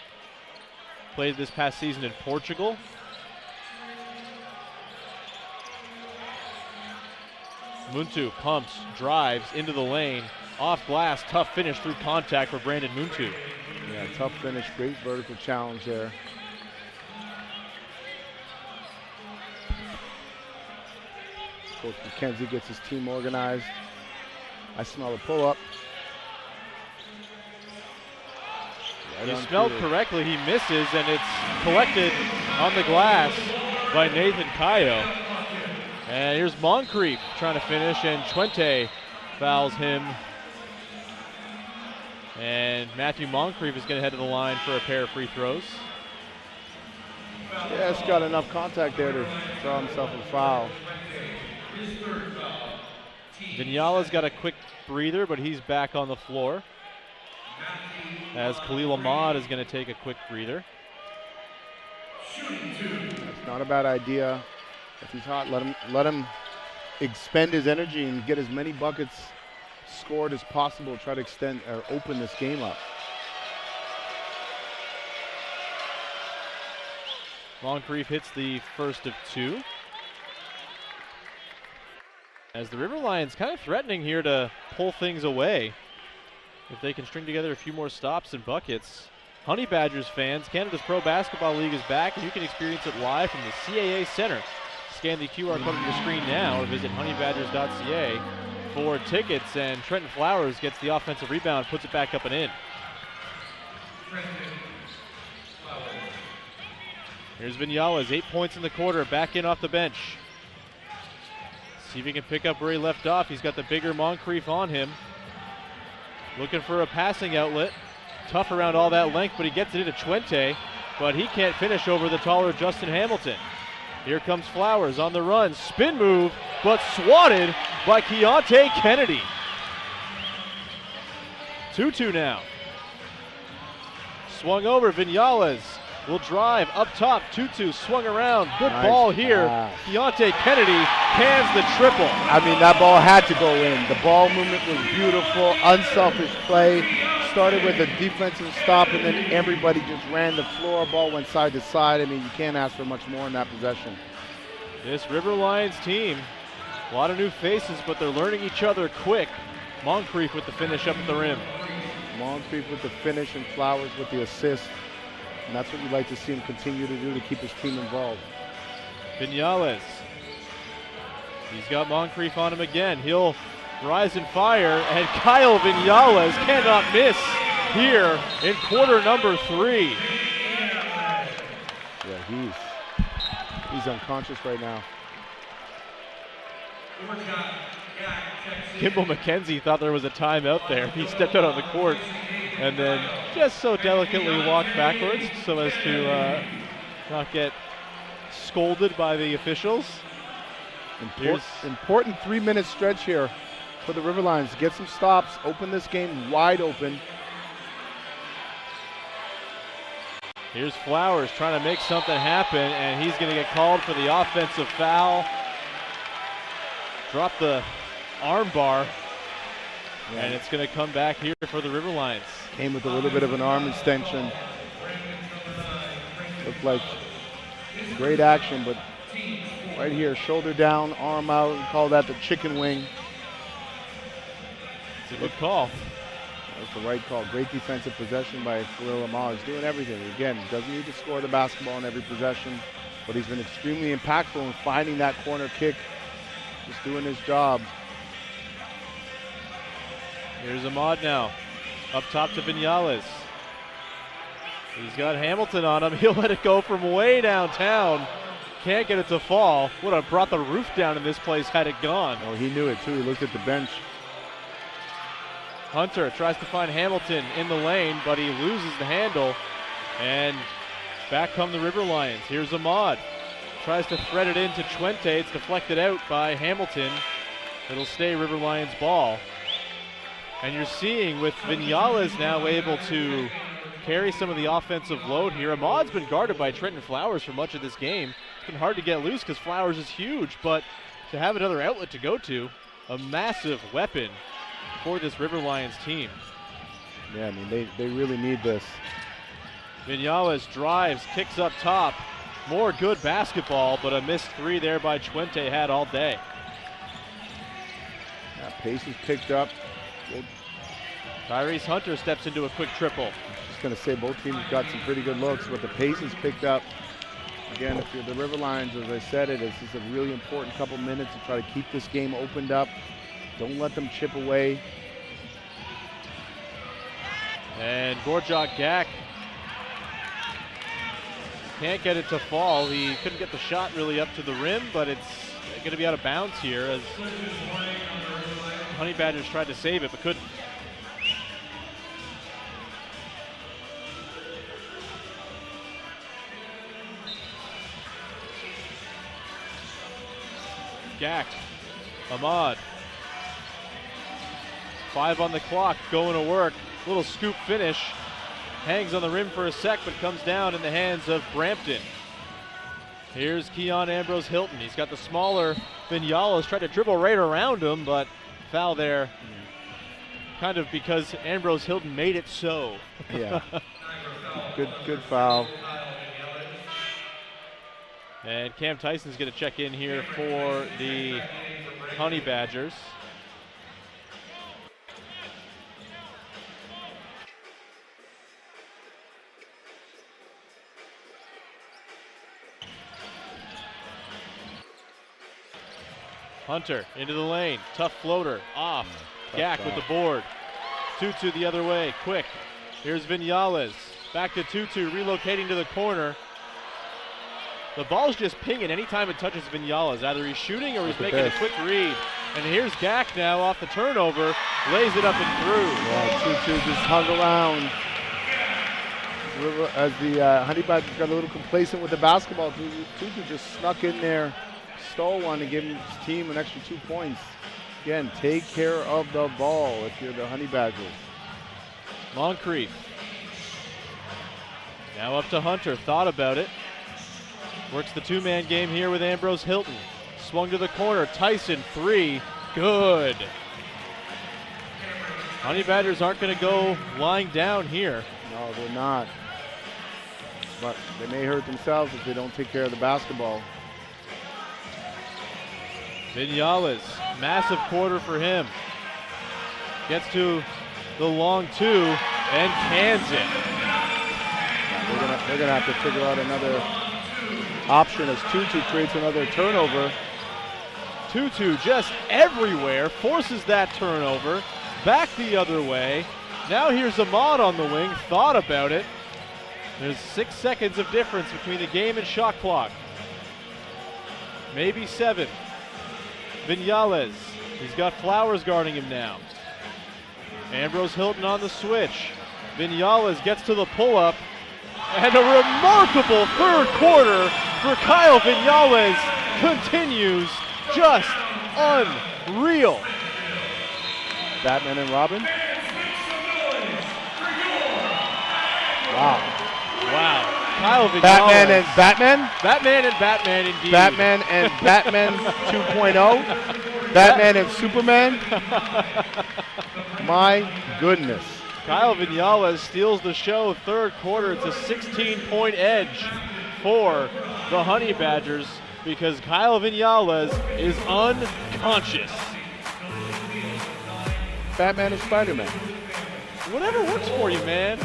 Played this past season in Portugal. Muntu pumps, drives into the lane, off glass, tough finish through contact for Brandon Muntu. Yeah, tough finish, great vertical challenge there. Coach McKenzie gets his team organized. I smell a pull-up. You smelled correctly, he misses, and it's collected on the glass by Nathan Kayo. And here's Moncrief trying to finish, and Chuente fouls him. And Matthew Moncrief is going to head to the line for a pair of free throws. Yeah, it's got enough contact there to draw himself a foul. Vinyala's got a quick breather, but he's back on the floor. As Khalil Ahmad is going to take a quick breather. That's not a bad idea. If he's hot, let him expend his energy and get as many buckets scored as possible, try to extend or open this game up. Moncrief hits the first of 2. As the River Lions kind of threatening here to pull things away. If they can string together a few more stops and buckets. Honey Badgers fans, Canada's Pro Basketball League is back, and you can experience it live from the CAA Center. Scan the QR code on your screen now or visit honeybadgers.ca for tickets, and Trenton Flowers gets the offensive rebound, puts it back up and in. Here's Viñales, 8 points in the quarter, back in off the bench. See if he can pick up where he left off. He's got the bigger Moncrief on him. Looking for a passing outlet. Tough around all that length, but he gets it into Chuente, but he can't finish over the taller Justin Hamilton. Here comes Flowers on the run. Spin move, but swatted by Keontae Kennedy. 2-2 now. Swung over, Viñales will drive up top. 2-2, swung around. Good ball here. Keontae Kennedy cans the triple. I mean, that ball had to go in. The ball movement was beautiful, unselfish play. Started with a defensive stop, and then everybody just ran the floor. Ball went side to side. I mean, you can't ask for much more in that possession. This River Lions team, a lot of new faces, but they're learning each other quick. Moncrief with the finish up at the rim. Moncrief with the finish and Flowers with the assist. And that's what we'd like to see him continue to do to keep his team involved. Viñales. He's got Moncrief on him again. He'll rise and fire, and Kyle Viñales cannot miss here in quarter number 3. Yeah, he's unconscious right now. Kimball McKenzie thought there was a timeout there. He stepped out on the court and then just so delicately walked backwards so as to not get scolded by the officials. Important 3-minute stretch here for the River Lions. Get some stops, open this game wide open. Here's Flowers trying to make something happen, and he's going to get called for the offensive foul. Drop the arm bar, and it's going to come back here for the River Lions. Came with a little bit of an arm extension. Looked like great action, but right here, shoulder down, arm out, and call that the chicken wing. It's a good call. That's the right call. Great defensive possession by Khalil Ahmad. He's doing everything. Again, doesn't need to score the basketball in every possession, but he's been extremely impactful in finding that corner kick. Just doing his job. Here's Ahmad now. Up top to Viñales. He's got Hamilton on him. He'll let it go from way downtown. Can't get it to fall. Would have brought the roof down in this place had it gone. Oh, he knew it too. He looked at the bench. Hunter tries to find Hamilton in the lane, but he loses the handle. And back come the River Lions. Here's Ahmad. Tries to thread it into Chuente. It's deflected out by Hamilton. It'll stay River Lions ball. And you're seeing with Viñales now able to carry some of the offensive load here. Ahmad's been guarded by Trenton Flowers for much of this game. It's been hard to get loose because Flowers is huge, but to have another outlet to go to, a massive weapon for this River Lions team. Yeah, I mean, they really need this. Viñales drives, kicks up top. More good basketball, but a missed 3 there by Chuente had all day. Yeah, pace is picked up. Good. Tyrese Hunter steps into a quick triple. Just going to say both teams got some pretty good looks, but the pace is picked up. Again, if you're the River Lions, as I said, this is a really important couple minutes to try to keep this game opened up. Don't let them chip away. And Gorjak Gak can't get it to fall. He couldn't get the shot really up to the rim, but it's going to be out of bounds here as Honey Badgers tried to save it, but couldn't. Gak, Ahmad. 5 on the clock, going to work. Little scoop finish. Hangs on the rim for a sec, but comes down in the hands of Brampton. Here's Keon Ambrose Hilton. He's got the smaller Vinales, tried to dribble right around him, but foul there. Kind of because Ambrose Hilton made it so. Yeah. Good foul. And Cam Tyson's going to check in here for the Honey Badgers. Hunter into the lane. Tough floater. Off. Gak with the board. Tutu the other way. Quick. Here's Vinales. Back to Tutu. Relocating to the corner. The ball's just pinging anytime it touches Vinales. Either he's shooting or he's making a quick read. And here's Gak now off the turnover. Lays it up and through. Yeah, Tutu just hung around. As the Honey Badgers got a little complacent with the basketball, Tutu just snuck in there, stole one, and gave his team an extra 2 points. Again, take care of the ball if you're the Honey Badgers. Moncrief. Now up to Hunter. Thought about it. Works the two-man game here with Ambrose Hilton. Swung to the corner. Tyson, three. Good. Honey Badgers aren't going to go lying down here. No, they're not. But they may hurt themselves if they don't take care of the basketball. Vinales, massive quarter for him. Gets to the long two and cans it. They're gonna have to figure out another option as Tutu creates another turnover. Tutu just everywhere, forces that turnover. Back the other way. Now here's Ahmad on the wing, thought about it. There's 6 seconds of difference between the game and shot clock. Maybe 7. Vinales, he's got Flowers guarding him now. Ambrose Hilton on the switch. Vinales gets to the pull-up. And a remarkable third quarter for Kyle Vinales continues. Just unreal. Batman and Robin. Wow. Wow. Kyle Vinales. Batman and Batman? Batman and Batman indeed. Batman and Batman 2.0. Batman and Superman. My goodness. Kyle Vinales steals the show third quarter. It's a 16-point edge for the Honey Badgers because Kyle Vinales is unconscious. Batman and Spider-Man. Whatever works for you, man.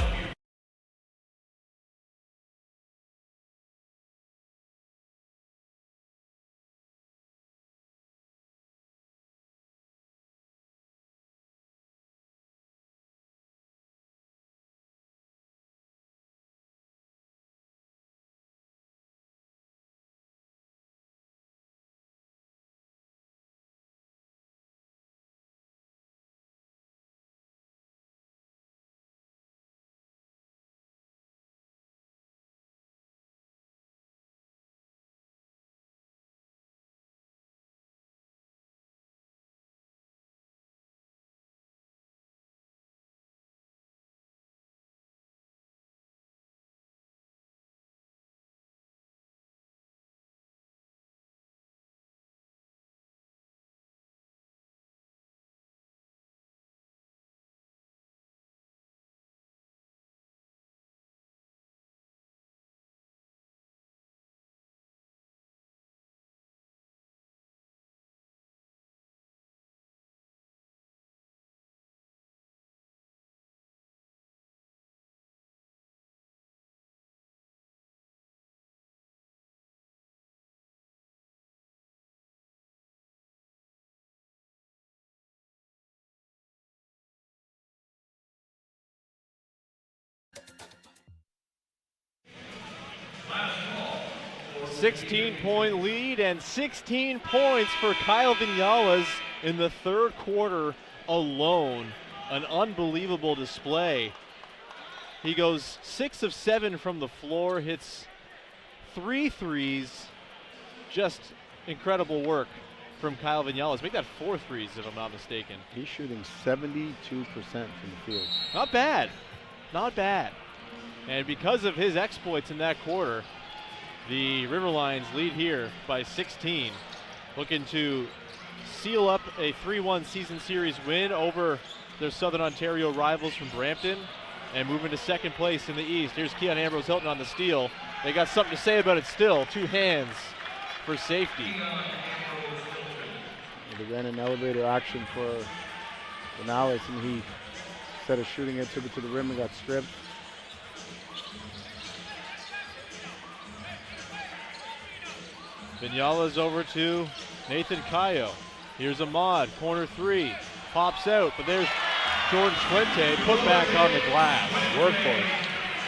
A 16-point lead and 16 points for Kyle Vinales in the third quarter alone. An unbelievable display. He goes 6 of 7 from the floor, hits 3 threes. Just incredible work from Kyle Vinales. Make that 4 threes if I'm not mistaken. He's shooting 72% from the field. Not bad. Not bad. And because of his exploits in that quarter, The River Lions lead here by 16, looking to seal up a 3-1 season series win over their Southern Ontario rivals from Brampton and move into second place in the East. Here's Keon Ambrose Hilton on the steal. They got something to say about it still. 2 hands for safety. They ran an elevator action for Canales, and he, instead of shooting it to the rim, and got stripped. Vignala's over to Nathan Cayo. Here's Ahmad, corner 3, pops out, but there's Jordan Twente put back on the glass. Workhorse.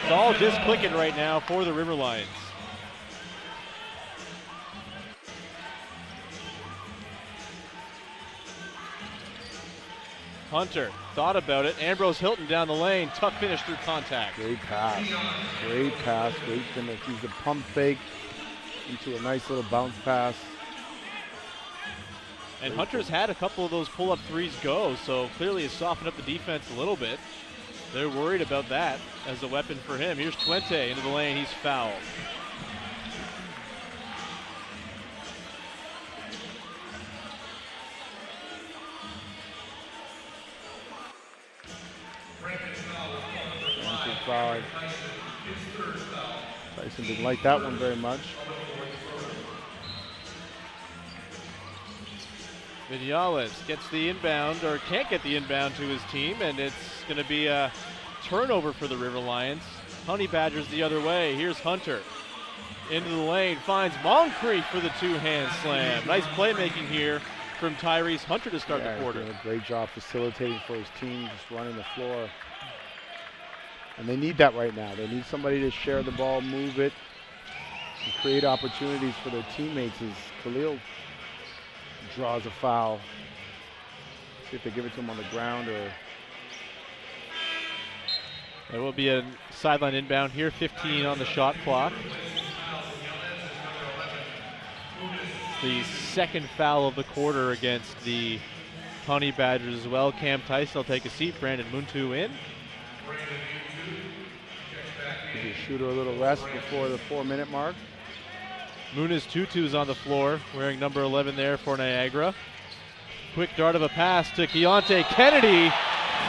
It's all just clicking right now for the River Lions. Hunter thought about it. Ambrose Hilton down the lane. Tough finish through contact. Great pass. Great pass. Great finish. He's a pump fake into a nice little bounce pass. And Hunter's had a couple of those pull-up threes go, so clearly has softened up the defense a little bit. They're worried about that as a weapon for him. Here's Twente into the lane. He's fouled. Tyson didn't like that one very much. Vignales gets the inbound, or can't get the inbound to his team, and it's going to be a turnover for the River Lions. Honey Badgers the other way. Here's Hunter into the lane, finds Moncrief for the 2-hand slam. Nice playmaking here from Tyrese Hunter to start the quarter. Doing a great job facilitating for his team, just running the floor. And they need that right now. They need somebody to share the ball, move it, and create opportunities for their teammates as Khalil draws a foul. See if they give it to him on the ground or... There will be a sideline inbound here, 15 on the shot clock. The second foul of the quarter against the Honey Badgers as well. Cam Tyson will take a seat. Brandon Muntu in. Give the shooter a little rest before the 4-minute mark. Muniz Tutu's on the floor, wearing number 11 there for Niagara. Quick dart of a pass to Keontae Kennedy.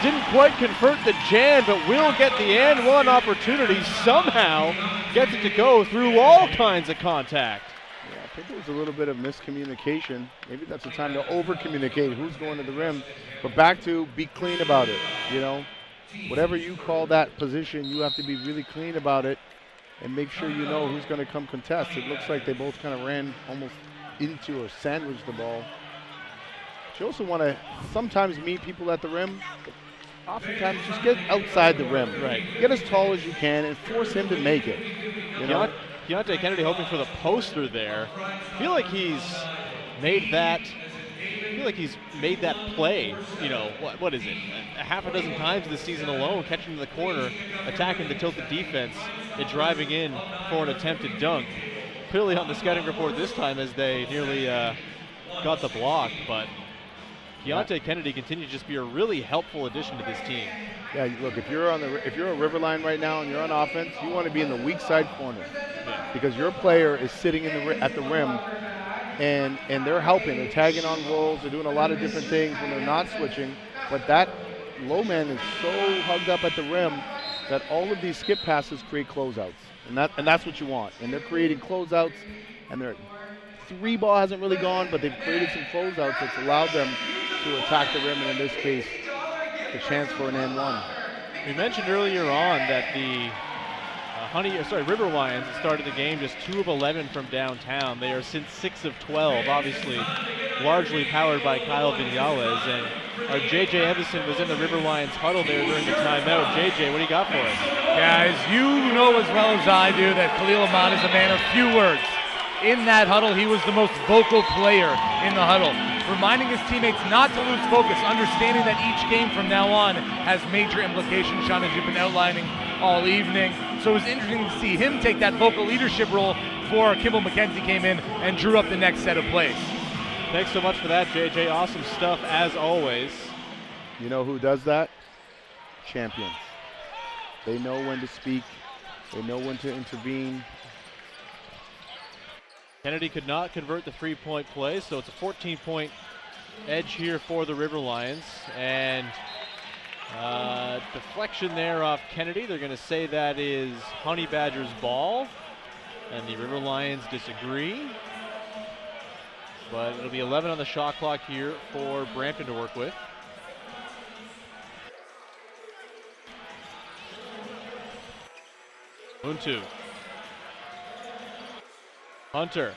Didn't quite convert the jam, but will get the and one opportunity. Somehow gets it to go through all kinds of contact. Yeah, I think there was a little bit of miscommunication. Maybe that's the time to over-communicate who's going to the rim. But back to be clean about it, you know. Whatever you call that position, you have to be really clean about it and make sure you know who's going to come contest. It looks like they both kind of ran almost into or sandwiched the ball. But you also want to sometimes meet people at the rim, but oftentimes just get outside the rim. Right. Get as tall as you can and force him to make it. You know? Keontae Kennedy hoping for the poster there. I feel like he's made that play, you know, what is it? A half a dozen times this season alone, catching in the corner, attacking the tilted defense, and driving in for an attempted dunk. Clearly on the scouting report this time as they nearly got the block, but Keontae Kennedy continues to just be a really helpful addition to this team. Yeah, look, if you're a Riverline right now and you're on offense, you want to be in the weak side corner because your player is sitting at the rim and they're helping. They're tagging on rolls. They're doing a lot of different things when they're not switching. But that low man is so hugged up at the rim that all of these skip passes create closeouts, and that's what you want. And they're creating closeouts, and their 3-ball hasn't really gone, but they've created some closeouts that's allowed them to attack the rim, and in this case, the chance for an and one. We mentioned earlier on that the River Lions started the game just 2 of 11 from downtown. They are since 6 of 12, obviously largely powered by Kyle Vignales. And our JJ Evison was in the River Lions huddle there during the timeout. JJ, what do you got for us? Guys, you know as well as I do that Khalil Ahmad is a man of few words. In that huddle, he was the most vocal player in the huddle, reminding his teammates not to lose focus, understanding that each game from now on has major implications, Sean, as you've been outlining all evening. So it was interesting to see him take that vocal leadership role before Kimball McKenzie came in and drew up the next set of plays. Thanks so much for that, JJ. Awesome stuff, as always. You know who does that? Champions. They know when to speak. They know when to intervene. Kennedy could not convert the three-point play, so it's a 14-point edge here for the River Lions. And deflection there off Kennedy. They're going to say that is Honey Badger's ball, and the River Lions disagree. But it'll be 11 on the shot clock here for Brampton to work with. Muntu. Hunter.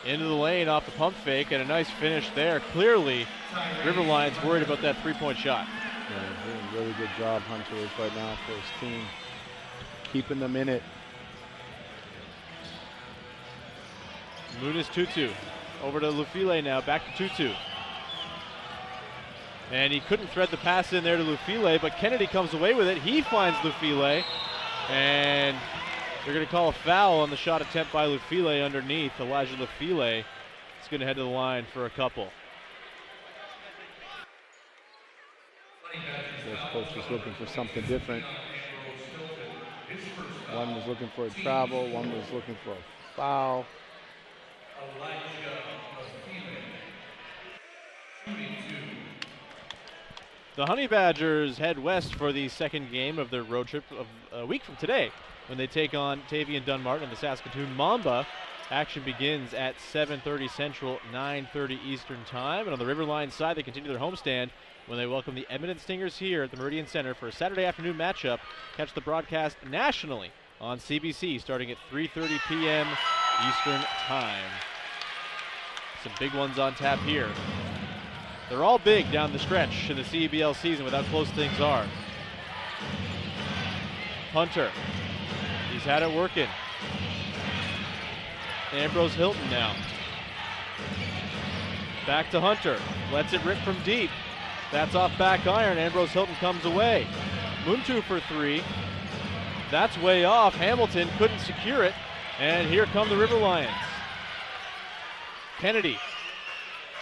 Into the lane off the pump fake, and a nice finish there. Clearly, River Lions worried about that three-point shot. Yeah, doing a really good job, Hunter is right now for his team, keeping them in it. Muniz Tutu over to Lufile now, back to Tutu. And he couldn't thread the pass in there to Lufile, but Kennedy comes away with it. He finds Lufile, and they're going to call a foul on the shot attempt by Lufile underneath. Elijah Lufile is going to head to the line for a couple. This coach was looking for something different. One was looking for a travel, one was looking for a foul. The Honey Badgers head west for the second game of their road trip of a week from today when they take on Tavian Dunmartin and the Saskatoon Mamba. Action begins at 7:30 Central, 9:30 Eastern Time. And on the River Lions side, they continue their homestand when they welcome the Edmonton Stingers here at the Meridian Center for a Saturday afternoon matchup. Catch the broadcast nationally on CBC starting at 3:30 p.m. Eastern Time. Some big ones on tap here. They're all big down the stretch in the CEBL season with how close things are. Hunter, he's had it working. Ambrose Hilton now. Back to Hunter, lets it rip from deep. That's off back iron, Ambrose Hilton comes away. Muntu for three, that's way off. Hamilton couldn't secure it, and here come the River Lions. Kennedy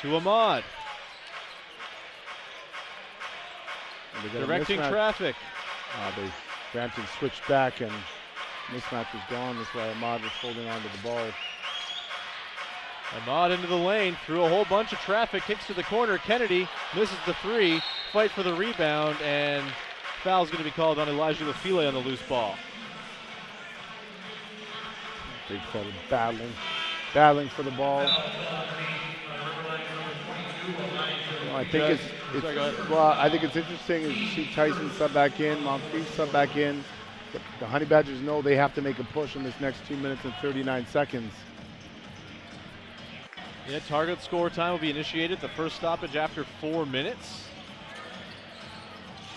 to Ahmad. Directing traffic. Brampton switched back and mismatch was gone. That's why Ahmad was holding on to the ball. Ahmad into the lane, through a whole bunch of traffic, kicks to the corner. Kennedy misses the three, fight for the rebound, and foul's going to be called on Elijah Lufile on the loose ball. Big fella battling for the ball. I think I think it's interesting as you see Tyson sub back in, Moncrief sub back in. The Honey Badgers know they have to make a push in this next 2 minutes and 39 seconds. Yeah, target score time will be initiated. The first stoppage after 4 minutes.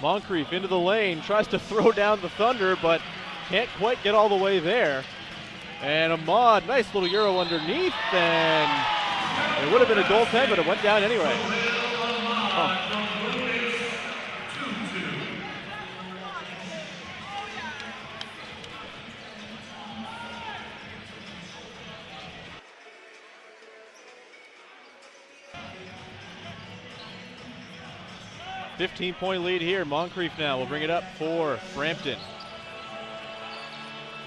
Moncrief into the lane, tries to throw down the Thunder, but can't quite get all the way there. And Ahmad, nice little Euro underneath, and it would have been a goaltend, but it went down anyway. 15-point lead here. Moncrief now will bring it up for Brampton.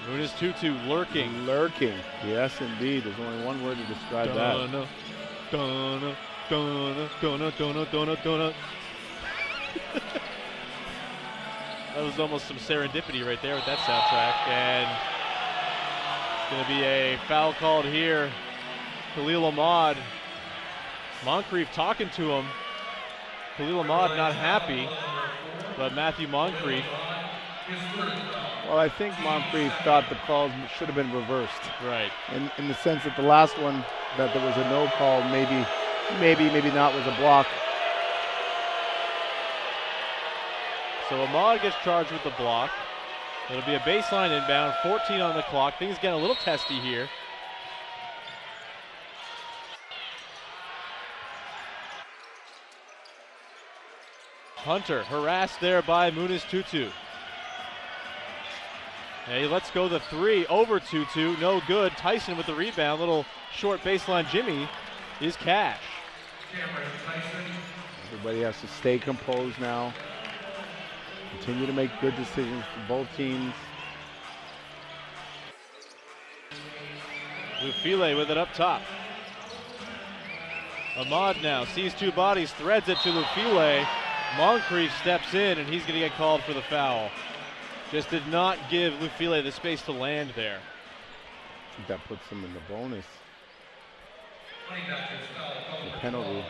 Muniz Tutu lurking. Lurking. Yes, indeed. There's only one word to describe that. Donut. That was almost some serendipity right there with that soundtrack. And it's going to be a foul called here. Khalil Ahmad. Moncrief talking to him. Khalil Ahmad not happy, but Matthew Moncrief. Well, I think Moncrief thought the calls should have been reversed. Right. In the sense that the last one, that there was a no call, maybe not, was a block. So Ahmad gets charged with the block. It'll be a baseline inbound, 14 on the clock. Things getting a little testy here. Hunter harassed there by Muniz Tutu. Hey, let's go the three over Tutu, no good. Tyson with the rebound, little short baseline Jimmy is cash. Everybody has to stay composed now. Continue to make good decisions for both teams. Lufile with it up top. Ahmad now sees two bodies, threads it to Lufile. Moncrief steps in, and he's going to get called for the foul. Just did not give Lufile the space to land there. I think that puts him in the bonus. The penalty.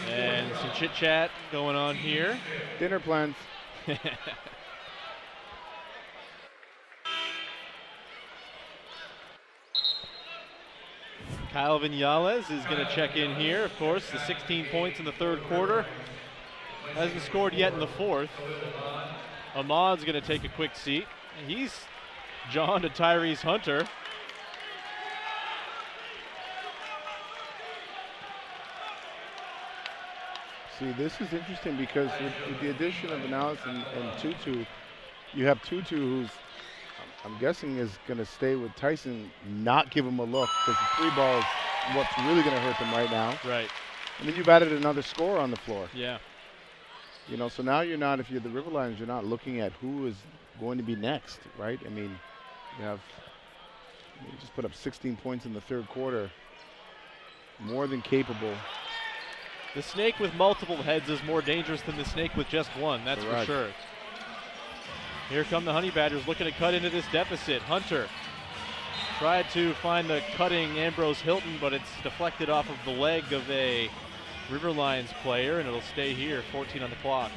And some chit chat going on here. Dinner plans. Kyle Viñales is going to check in here. Of course, the 16 points in the third quarter. Hasn't scored yet in the fourth. Ahmad's going to take a quick seat. He's John to Tyrese Hunter. See, this is interesting because with the addition of Viñales and Tutu, you have Tutu who's, I'm guessing, is going to stay with Tyson, not give him a look, because the three ball is what's really going to hurt them right now. Right. I mean, you've added another scorer on the floor. Yeah. You know, so now you're not, if you're the River Lions, you're not looking at who is going to be next, right? I mean, you just put up 16 points in the third quarter. More than capable. The snake with multiple heads is more dangerous than the snake with just one, that's Correct. for sure. Here come the Honey Badgers looking to cut into this deficit. Hunter tried to find the cutting Ambrose Hilton, but it's deflected off of the leg of a River Lions player, and it'll stay here, 14 on the clock.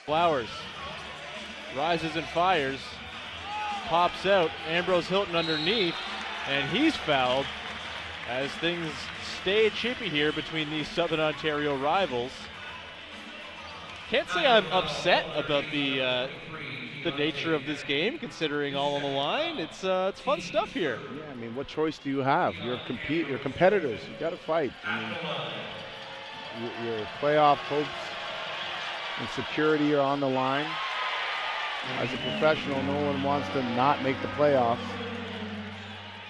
Flowers rises and fires, pops out, Ambrose Hilton underneath, and he's fouled as things stay chippy here between these Southern Ontario rivals. Can't say I'm upset about the nature of this game, considering all on the line. It's fun stuff here. Yeah, I mean, what choice do you have? You're competitors. You got to fight. I mean, your playoff hopes and security are on the line. As a professional, no one wants to not make the playoffs.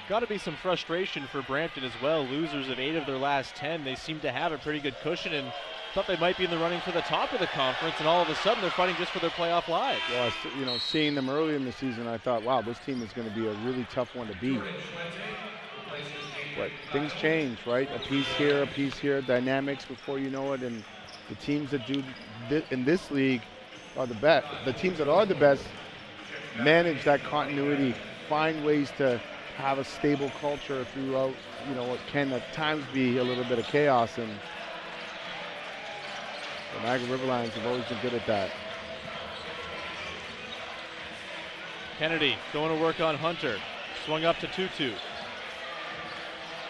Got to be some frustration for Brampton as well. Losers of 8 of their last 10. They seem to have a pretty good cushion and thought they might be in the running for the top of the conference, and all of a sudden they're fighting just for their playoff lives. Well, seeing them early in the season, I thought, wow, this team is going to be a really tough one to beat. But things change, right? A piece here, dynamics before you know it, and the teams that do in this league are the best. The teams that are the best manage that continuity, find ways to have a stable culture throughout, what can at times be a little bit of chaos, and the Niagara River Lions have always been good at that. Kennedy going to work on Hunter. Swung up to Tutu.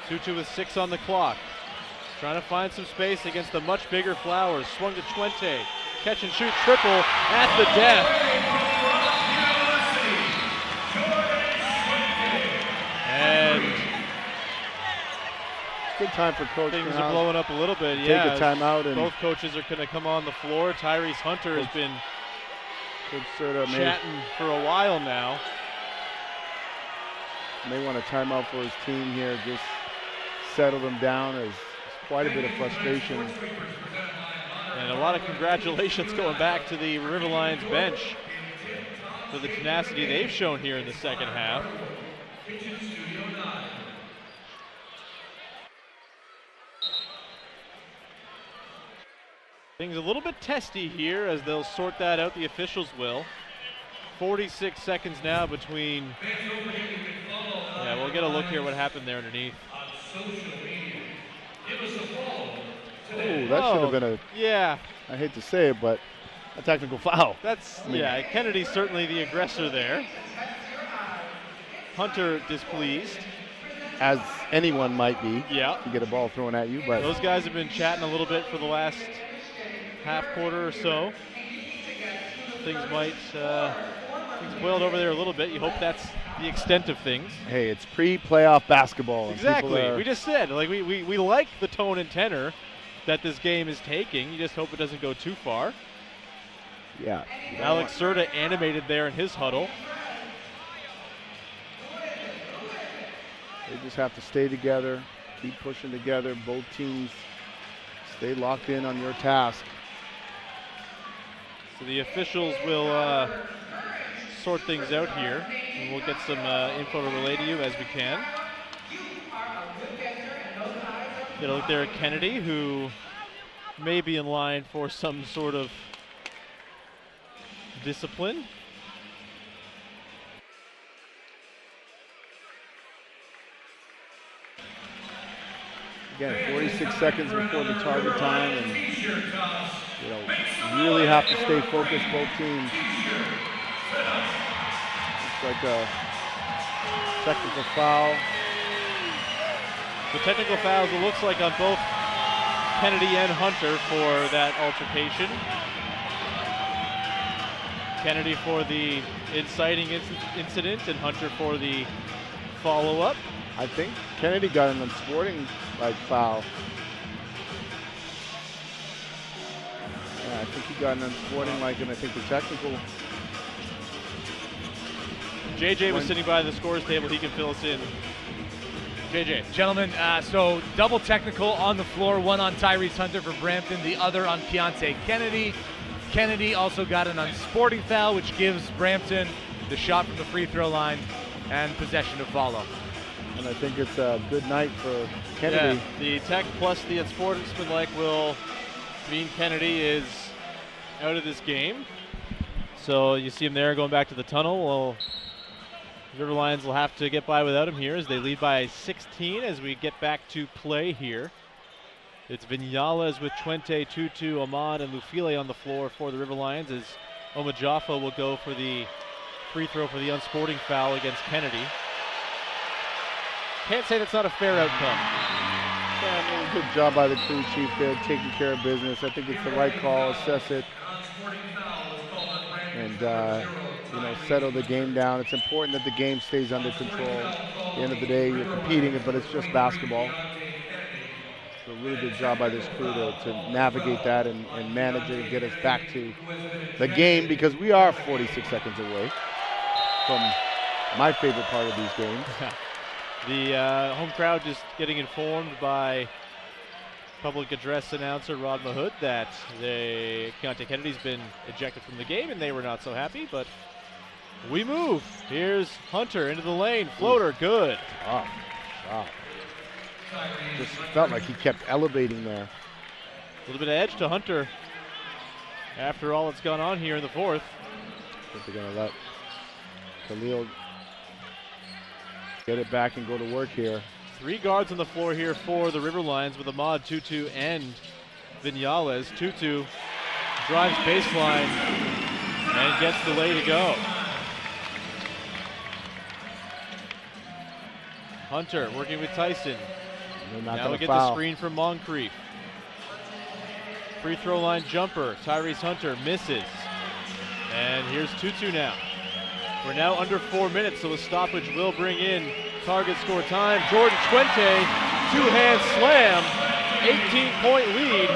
Tutu with 6 on the clock. Trying to find some space against the much bigger Flowers. Swung to Twente. Catch and shoot triple at the death. And good time for coach. Things are blowing up a little bit. Take a timeout, and both coaches are going to come on the floor. Tyrese Hunter has been chatting for a while now. May want a timeout for his team here. Just settle them down. There's quite a bit of frustration. And a lot of congratulations going back to the River Lions bench for the tenacity they've shown here in the second half. Things a little bit testy here as they'll sort that out, the officials will. 46 seconds now between, we'll get a look here what happened there underneath. Oh, that should have been I hate to say it, but a technical foul. Kennedy's certainly the aggressor there. Hunter displeased. As anyone might be. Yeah. To get a ball thrown at you, but those guys have been chatting a little bit for the last half quarter or so. Things boiled over there a little bit. You hope that's the extent of things. Hey, it's pre-playoff basketball. Exactly. We just said, we like the tone and tenor that this game is taking. You just hope it doesn't go too far. Yeah. Alex Serta animated there in his huddle. They just have to stay together, keep pushing together. Both teams stay locked in on your task. So the officials will sort things out here, and we'll get some info to relay to you as we can. Get a look there at Kennedy, who may be in line for some sort of discipline. Again, 46 seconds before the target time, and really have to stay focused, both teams. Looks like a technical foul. The technical fouls, it looks like, on both Kennedy and Hunter for that altercation. Kennedy for the inciting incident and Hunter for the follow-up. I think Kennedy got an unsporting foul. Yeah, I think he got an unsporting and I think the technical. JJ was sitting by the scores table. He can fill us in. JJ. Gentlemen, so double technical on the floor, one on Tyrese Hunter for Brampton, the other on Keontae Kennedy. Kennedy also got an unsporting foul, which gives Brampton the shot from the free throw line and possession to follow. And I think it's a good night for Kennedy. Yeah, the tech plus the unsportsmanlike will mean Kennedy is out of this game. So you see him there going back to the tunnel. Well, River Lions will have to get by without him here as they lead by 16 as we get back to play here. It's Viñales with Twente, Tutu, Ahmad, and Lufile on the floor for the River Lions as Omajaffa will go for the free throw for the unsporting foul against Kennedy. Can't say that's not a fair outcome. Yeah, good job by the crew chief there, taking care of business. I think it's the right call, assess it, and settle the game down. It's important that the game stays under control. At the end of the day, you're competing, but it's just basketball. So a really good job by this crew to navigate that and manage it and get us back to the game, because we are 46 seconds away from my favorite part of these games. The home crowd just getting informed by public address announcer Rod Mahood that Keontae Kennedy's been ejected from the game, and they were not so happy, but we move. Here's Hunter into the lane. Floater, good. Wow. Just felt like he kept elevating there. A little bit of edge to Hunter after all that's gone on here in the fourth. I think they're going to let Khalil get it back and go to work here. 3 guards on the floor here for the River Lions with Ahmad, Tutu, and Viñales. Tutu drives baseline and gets the lay to go. Hunter working with Tyson. Now we get the screen from Moncrief. Free throw line jumper. Tyrese Hunter misses. And here's Tutu now. We're now under 4 minutes, so a stoppage will bring in target score time. Jordan Twente, two-hand slam, 18-point lead.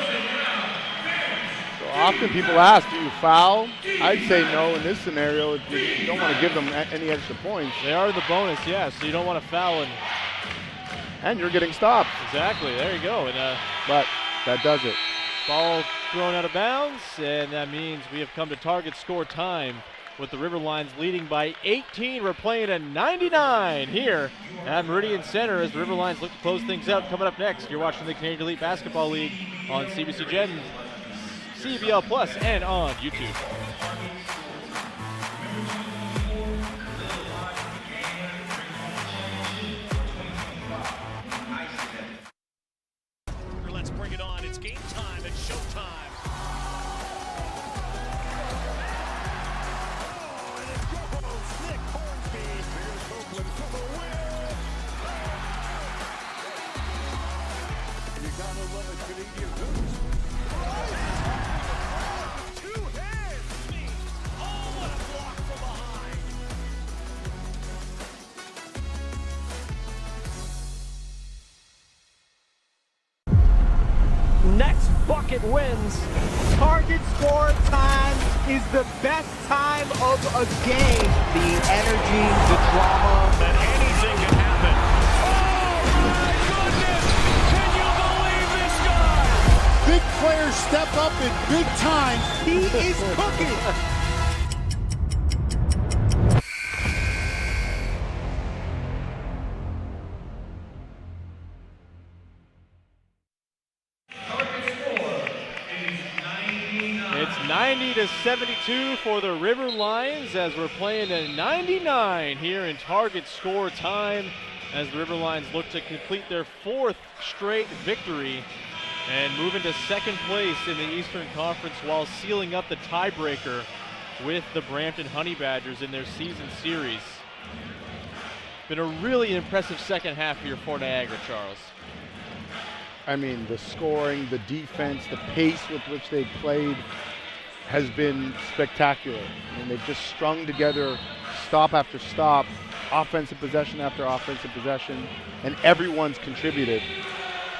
So often people ask, do you foul? I'd say no in this scenario. You don't want to give them any extra points. They are in the bonus, yeah, so you don't want to foul. And you're getting stopped. Exactly, there you go. But that does it. Ball thrown out of bounds, and that means we have come to target score time with the River Lions leading by 18. We're playing at 99 here at Meridian Center as the River Lions look to close things out. Coming up next, you're watching the Canadian Elite Basketball League on CBC Gen, CEBL Plus, and on YouTube. Let's bring it on. It's game time. It's showtime. Next bucket wins. Target score time is the best time of a game. The energy, the drama. That anything can happen. Oh my goodness! Can you believe this guy? big players step up in big time, he is cooking. It's 90-72 for the River Lions as we're playing a 99 here in target score time as the River Lions look to complete their 4th straight victory and move into 2nd place in the Eastern Conference while sealing up the tiebreaker with the Brampton Honey Badgers in their season series. Been a really impressive second half here for Niagara, Charles. I mean, the scoring, the defense, the pace with which they've played has been spectacular. I mean, they've just strung together stop after stop, offensive possession after offensive possession, and everyone's contributed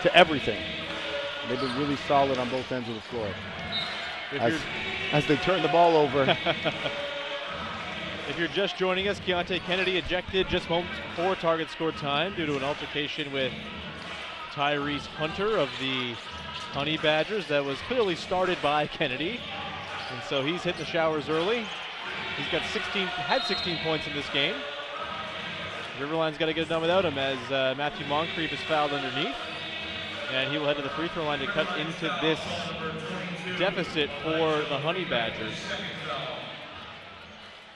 to everything. They've been really solid on both ends of the floor as they turn the ball over. If you're just joining us, Keontae Kennedy ejected just moments before target score time due to an altercation with Tyrese Hunter of the Honey Badgers that was clearly started by Kennedy. And so he's hitting the showers early. He's had 16 points in this game. Riverline's got to get it done without him as Matthew Moncrief is fouled underneath. And he will head to the free throw line to cut into this deficit for the Honey Badgers.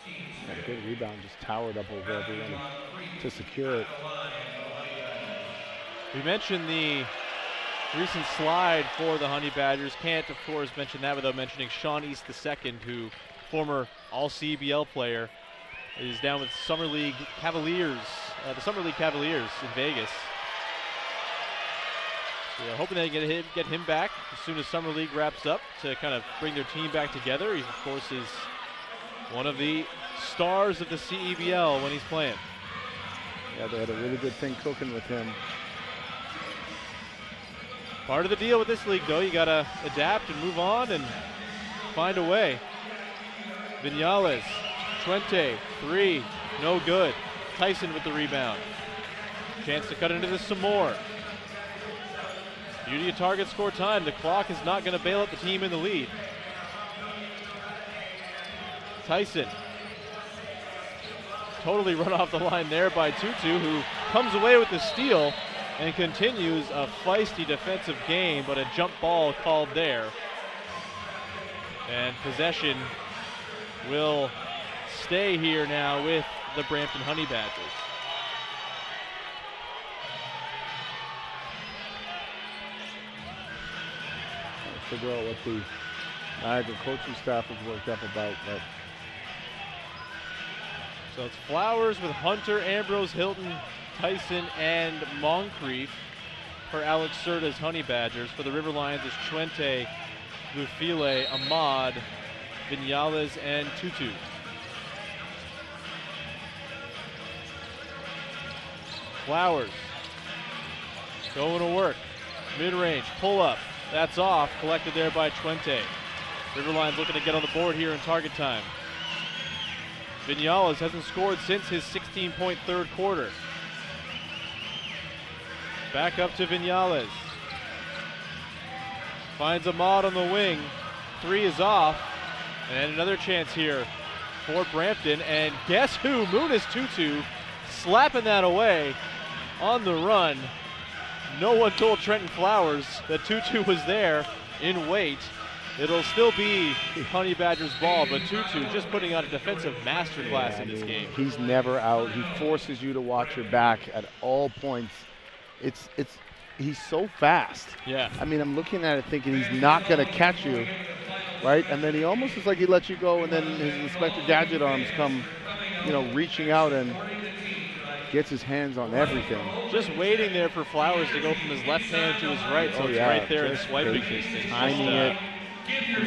A good rebound, just towered up over everyone to secure it. We mentioned the recent slide for the Honey Badgers. Can't, of course, mention that without mentioning Sean East II, who, former All-CEBL player, is down with Summer League Cavaliers, the Summer League Cavaliers in Vegas. So we're hoping they get him back as soon as Summer League wraps up to kind of bring their team back together. He, of course, is one of the stars of the CEBL when he's playing. Yeah, they had a really good thing cooking with him. Part of the deal with this league, though, you got to adapt and move on and find a way. Vinales, Twente, 3, no good. Tyson with the rebound. Chance to cut into this some more. Beauty of target score time. The clock is not going to bail out the team in the lead. Tyson. Totally run off the line there by Tutu, who comes away with the steal and continues a feisty defensive game, but a jump ball called there. And possession will stay here now with the Brampton Honey Badgers. I'll figure out what the Niagara coaching staff has worked up about. But so it's Flowers with Hunter, Ambrose, Hilton, Tyson, and Moncrief for Alex Serta's Honey Badgers. For the River Lions is Twente, Bufile, Ahmad, Vinales, and Tutu. Flowers going to work. Mid-range, pull up. That's off, collected there by Twente. River Lions looking to get on the board here in target time. Vinales hasn't scored since his 16-point third quarter. Back up to Vinales. Finds Ahmad on the wing. 3 is off. And another chance here for Brampton. And guess who? Munis Tutu slapping that away on the run. No one told Trenton Flowers that Tutu was there in wait. It'll still be Honey Badgers ball, but Tutu just putting on a defensive masterclass in this game. He's never out. He forces you to watch your back at all points. He's so fast. Yeah. I mean, I'm looking at it thinking he's not going to catch you, right? And then he almost is like he lets you go, and then his Inspector Gadget arms come, reaching out and gets his hands on everything. Just waiting there for Flowers to go from his left hand to his right, so it's right there and swiping distance. Timing it.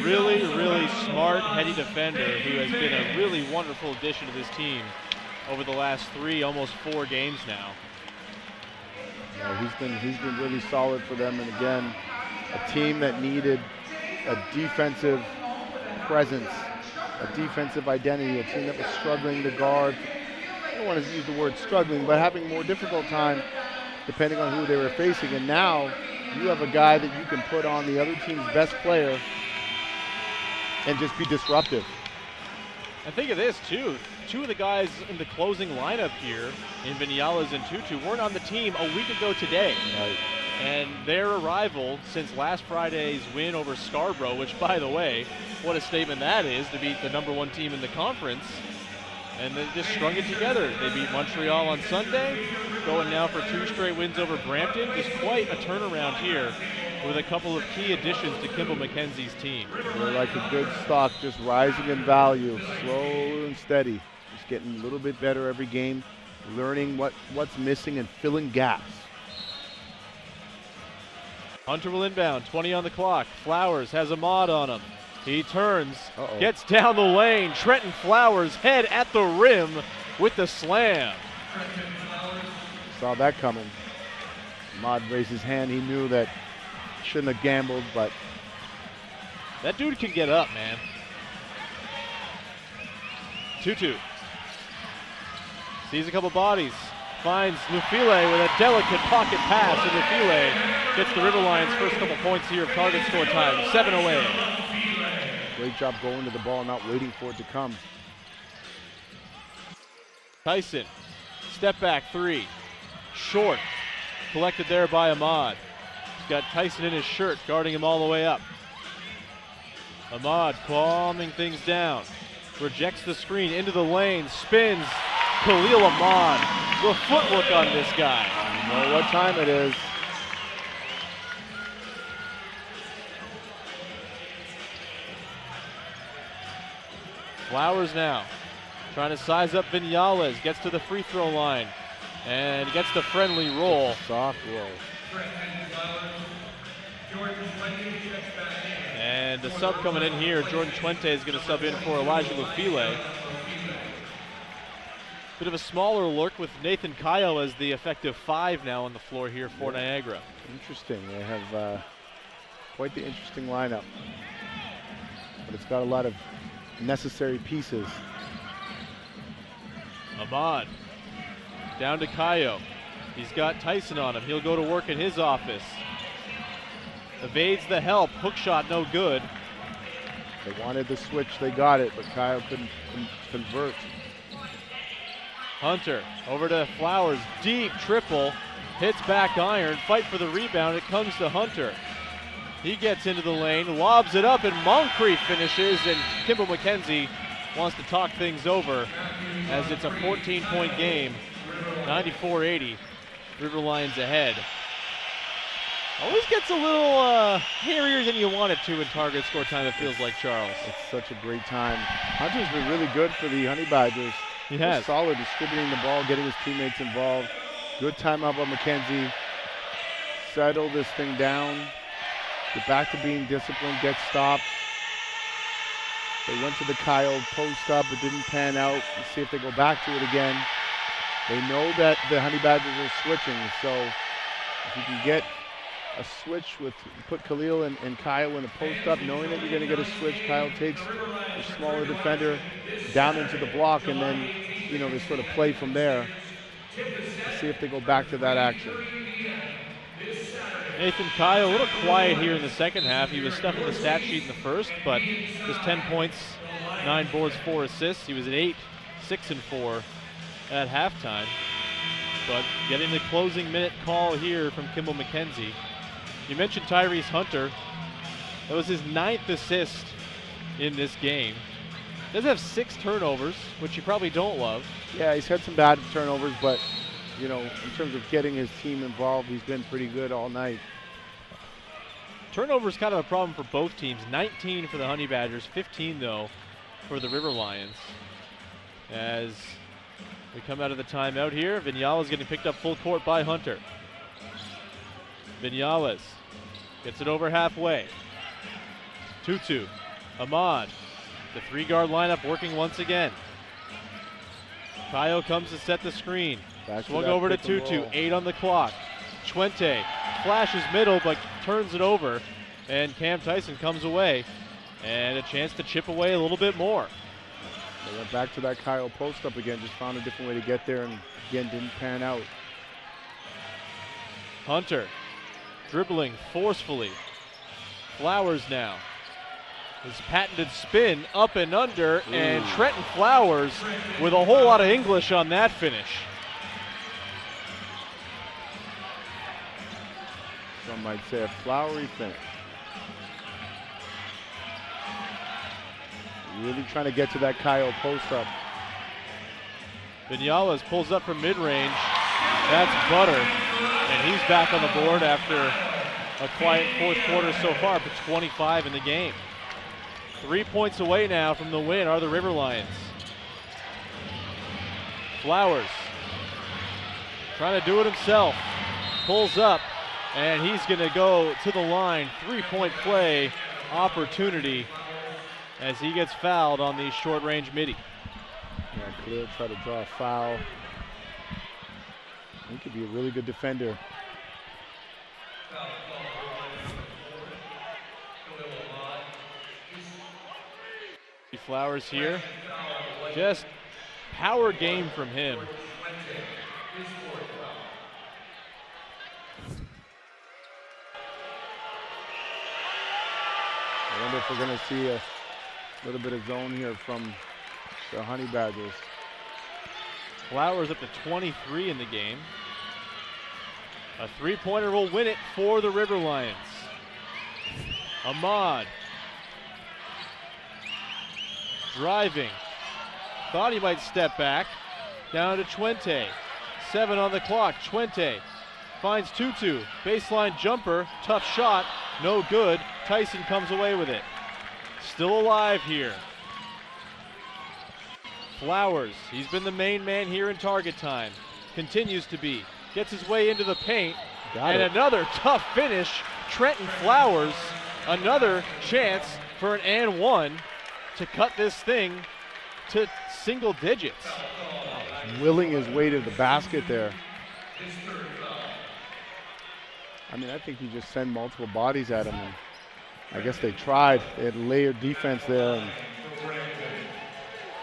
Really, really smart, heady defender who has been a really wonderful addition to this team over the last 3, almost 4 games now. Yeah, he's been really solid for them, and again, a team that needed a defensive presence, a defensive identity, a team that was struggling to guard. I don't want to use the word struggling, but having more difficult time depending on who they were facing. And now you have a guy that you can put on the other team's best player and just be disruptive. And think of this, too. Two of the guys in the closing lineup here, in Vinales and Tutu, weren't on the team a week ago today. Right. And their arrival since last Friday's win over Scarborough, which, by the way, what a statement that is to beat the #1 team in the conference. And they just strung it together. They beat Montreal on Sunday, going now for 2 straight wins over Brampton. Just quite a turnaround here with a couple of key additions to Kimball McKenzie's team. They're like a good stock, just rising in value, slow and steady. Just getting a little bit better every game, learning what's missing and filling gaps. Hunter will inbound, 20 on the clock. Flowers has a mod on him. He turns, gets down the lane. Trenton Flowers head at the rim with the slam. Saw that coming. Mod raised his hand. He knew that shouldn't have gambled, but that dude can get up, man. Tutu sees a couple bodies. Finds Lufile with a delicate pocket pass, and Lufile gets the River Lions' first couple points here of target score time. 7 away. Great job going to the ball, not waiting for it to come. Tyson, step back 3. Short, collected there by Ahmad. He's got Tyson in his shirt, guarding him all the way up. Ahmad calming things down. Rejects the screen, into the lane, spins. Khalil Ahmad, the footwork on this guy. You know what time it is. Flowers now, trying to size up Vinales, gets to the free throw line, and gets the friendly roll. Soft roll. And the sub coming in here, Jordan Twente is going to sub in for Elijah Lufile. Bit of a smaller look with Nathan Kayo as the effective 5 now on the floor here for Niagara. Interesting. They have quite the interesting lineup, but it's got a lot of necessary pieces. Ahmad down to Kayo. He's got Tyson on him. He'll go to work in his office. Evades the help. Hook shot no good. They wanted the switch. They got it, but Kayo couldn't convert. Hunter over to Flowers. Deep triple. Hits back iron. Fight for the rebound. It comes to Hunter. He gets into the lane, lobs it up, and Moncrief finishes, and Kimball McKenzie wants to talk things over as it's a 14-point game, 94-80. River Lions ahead. Always gets a little hairier than you want it to in target score time, it feels like, Charles. It's such a great time. Hunter's been really good for the Honey Badgers. He has. Solid distributing the ball, getting his teammates involved. Good timeout by McKenzie. Settle this thing down. Get back to being disciplined, get stopped. They went to the Kyle post up, it didn't pan out. Let's see if they go back to it again. They know that the Honey Badgers are switching, so if you can get a switch with, put Khalil and Kyle in the post up, knowing that you're going to get a switch, Kyle takes the smaller defender down into the block, and then, you know, they sort of play from there. Let's see if they go back to that action. Nathan Kyle a little quiet here in the second half. He was stuffing the stat sheet in the first, but just 10 points, 9 boards, 4 assists. He was at 8, 6 and 4 at halftime. But getting the closing minute call here from Kimball McKenzie. You mentioned Tyrese Hunter. That was his 9th assist in this game. Does have 6 turnovers, which you probably don't love. Yeah, he's had some bad turnovers, but you know, in terms of getting his team involved, he's been pretty good all night. Turnovers kind of a problem for both teams. 19 for the Honey Badgers, 15 though for the River Lions. As we come out of the timeout here, Vinales getting picked up full court by Hunter. Vinales gets it over halfway. Tutu, Ahmad, the 3-guard lineup working once again. Kayo comes to set the screen. Swung over to Tutu, 8 on the clock. Twente flashes middle, but turns it over, and Cam Tyson comes away, and a chance to chip away a little bit more. They went back to that Kyle post up again, just found a different way to get there, and again didn't pan out. Hunter Dribbling forcefully. Flowers now. His patented spin up and under, and Trenton Flowers with a whole lot of English on that finish. Some might say a flowery finish. Really trying to get to that Kyle post-up. Vinales pulls up from mid-range. That's butter, and he's back on the board after a quiet fourth quarter so far, but 25 in the game. 3 points away now from the win are the River Lions. Flowers trying to do it himself. Pulls up, and he's going to go to the line. 3-point play opportunity as he gets fouled on the short-range midi. Yeah, Khalil try to draw a foul. He could be a really good defender. Flowers here. Just power game from him. I wonder if we're going to see a little bit of zone here from the Honey Badgers. Flowers up to 23 in the game. A three-pointer will win it for the River Lions. Ahmad driving. Thought he might step back. Down to Twente. 7 on the clock. Twente finds Tutu. Baseline jumper. Tough shot. No good. Tyson comes away with it. Still alive here. Flowers. He's been the main man here in target time. Continues to be. Gets his way into the paint. Another tough finish. Trenton Flowers. Another chance for an and one to cut this thing to single digits. Willing his way to the basket there. I mean, I think he just sent multiple bodies at him. And I guess they tried. They had layered defense there. And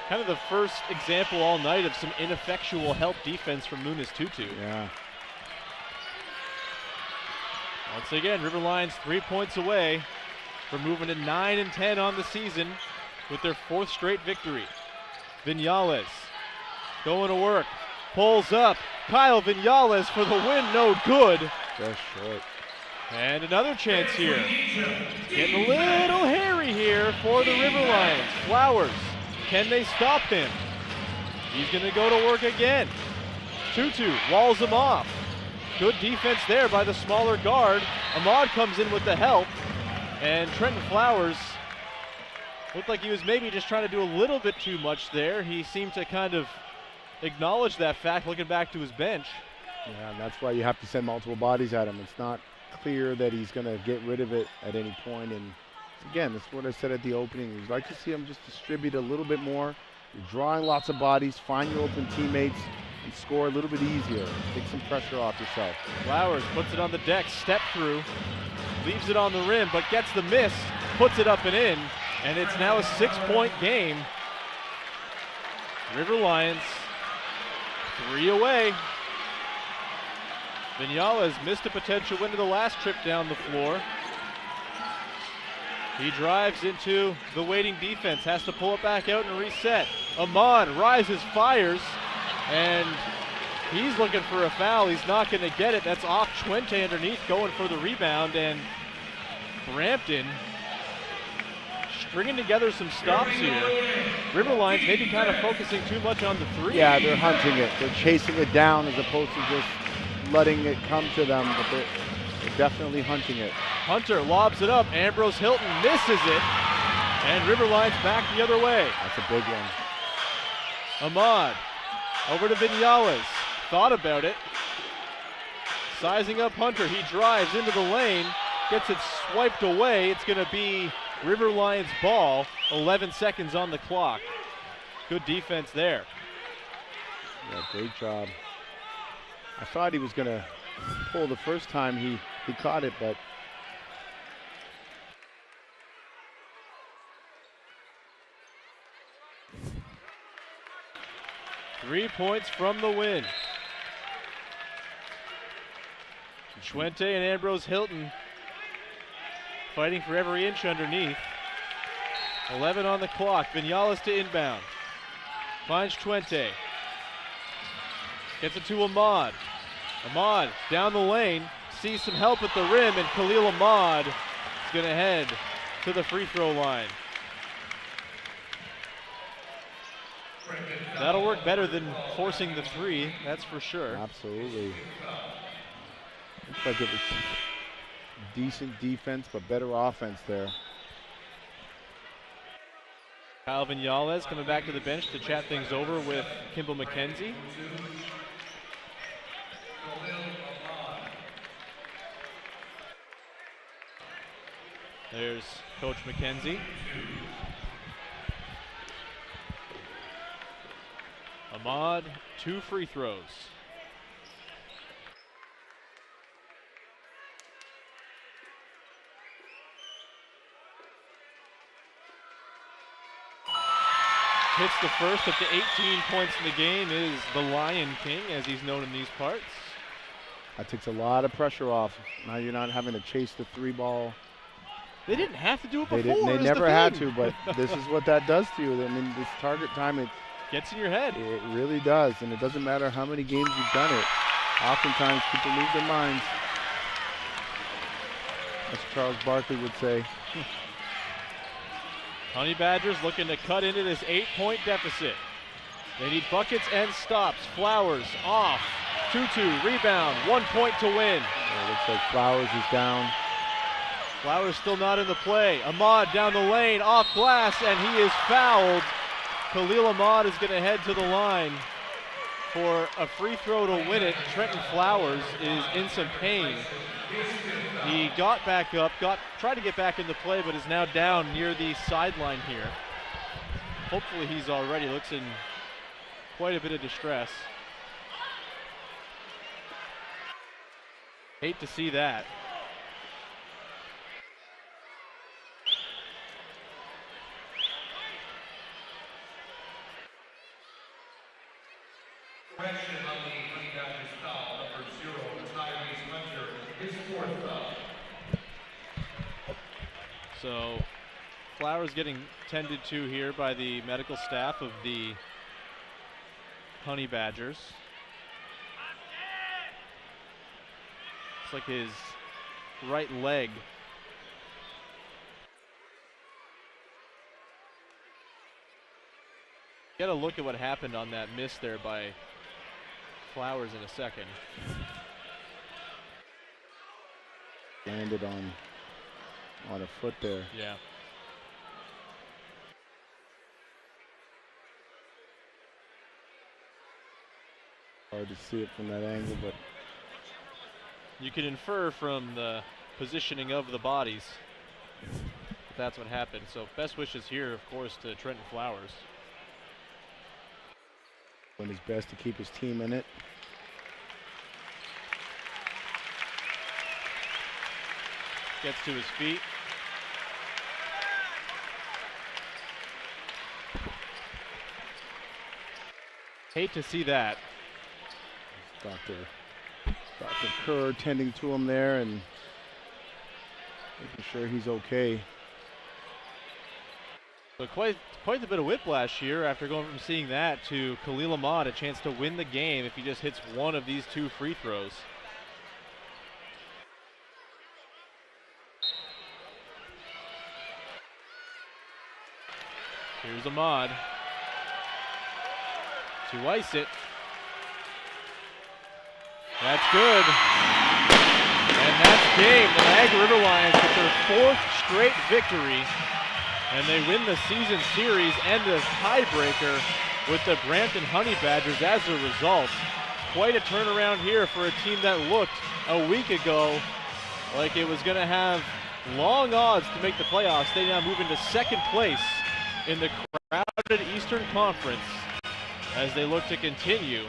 kind of the first example all night of some ineffectual help defense from Munis Tutu. Yeah. Once again, River Lions 3 points away from moving to 9-10 on the season with their 4th straight victory. Vinales going to work, pulls up. Kyle Vinales for the win, no good. Just short. And another chance here. Getting a little hairy here for the River Lions. Flowers, can they stop him? He's going to go to work again. Tutu walls him off. Good defense there by the smaller guard. Ahmad comes in with the help. And Trenton Flowers looked like he was maybe just trying to do a little bit too much there. He seemed to kind of acknowledge that fact looking back to his bench. Yeah, and that's why you have to send multiple bodies at him. It's not clear that he's going to get rid of it at any point. And again, that's what I said at the opening. You'd like to see him just distribute a little bit more. You're drawing lots of bodies, find your open teammates, and score a little bit easier. Take some pressure off yourself. Flowers puts it on the deck, step through, leaves it on the rim, but gets the miss, puts it up and in, and it's now a 6-point game. River Lions 3 away. Vinales missed a potential win to the last trip down the floor. He drives into the waiting defense, has to pull it back out and reset. Ahmad rises, fires, and he's looking for a foul. He's not going to get it. That's off Twente underneath, going for the rebound, and Brampton stringing together some stops here. River Lions maybe kind of focusing too much on the three. Yeah, they're hunting it. They're chasing it down as opposed to just letting it come to them, but they're definitely hunting it. Hunter lobs it up. Ambrose Hilton misses it, and River Lions back the other way. That's a big one. Ahmad over to Vinales. Thought about it. Sizing up Hunter. He drives into the lane, gets it swiped away. It's going to be River Lions ball. 11 seconds on the clock. Good defense there. Yeah, great job. I thought he was going to pull the first time he caught it, but 3 points from the win. Chuente and Ambrose Hilton fighting for every inch underneath. 11 on the clock. Vinales to inbound. Finds Chuente. Gets it to Ahmad. Ahmad down the lane. Sees some help at the rim, and Khalil Ahmad is going to head to the free throw line. That'll work better than forcing the three, that's for sure. Absolutely. Looks like it was decent defense, but better offense there. Kyle Vinales coming back to the bench to chat things over with Kimball McKenzie. There's Coach McKenzie. Ahmad, 2 free throws. Hits the first, up to 18 points in the game, is the Lion King, as he's known in these parts. That takes a lot of pressure off. Now you're not having to chase the 3 ball. They didn't have to do it before. They never had to, but this is what that does to you. I mean, this target time, it gets in your head. It really does, and it doesn't matter how many games you've done it. Oftentimes people lose their minds. As Charles Barkley would say. Honey Badgers looking to cut into this 8-point deficit. They need buckets and stops. Flowers off. 2-2, rebound, 1 point to win. It looks like Flowers is down. Flowers still not in the play. Ahmad down the lane, off glass, and he is fouled. Khalil Ahmad is going to head to the line for a free throw to win it. Trenton Flowers is in some pain. He got back up, tried to get back into play, but is now down near the sideline here. Hopefully he's all right. He looks in quite a bit of distress. Hate to see that. So Flowers getting tended to here by the medical staff of the Honey Badgers. It's like his right leg. Get a look at what happened on that miss there by Flowers in a second. Landed on a foot there. Yeah. Hard to see it from that angle, but you can infer from the positioning of the bodies that that's what happened. So best wishes here, of course, to Trenton Flowers. Doing his best to keep his team in it. Gets to his feet. Hate to see that. Dr. Kerr tending to him there and making sure he's okay. So quite a bit of whiplash here after going from seeing that to Khalil Ahmad, a chance to win the game if he just hits one of these 2 free throws. Here's Ahmad to ice it. That's good. And that's game. The Niagara River Lions get their 4th straight victory, and they win the season series and the tiebreaker with the Brampton Honey Badgers as a result. Quite a turnaround here for a team that looked a week ago like it was going to have long odds to make the playoffs. They now move into 2nd place in the crowded Eastern Conference as they look to continue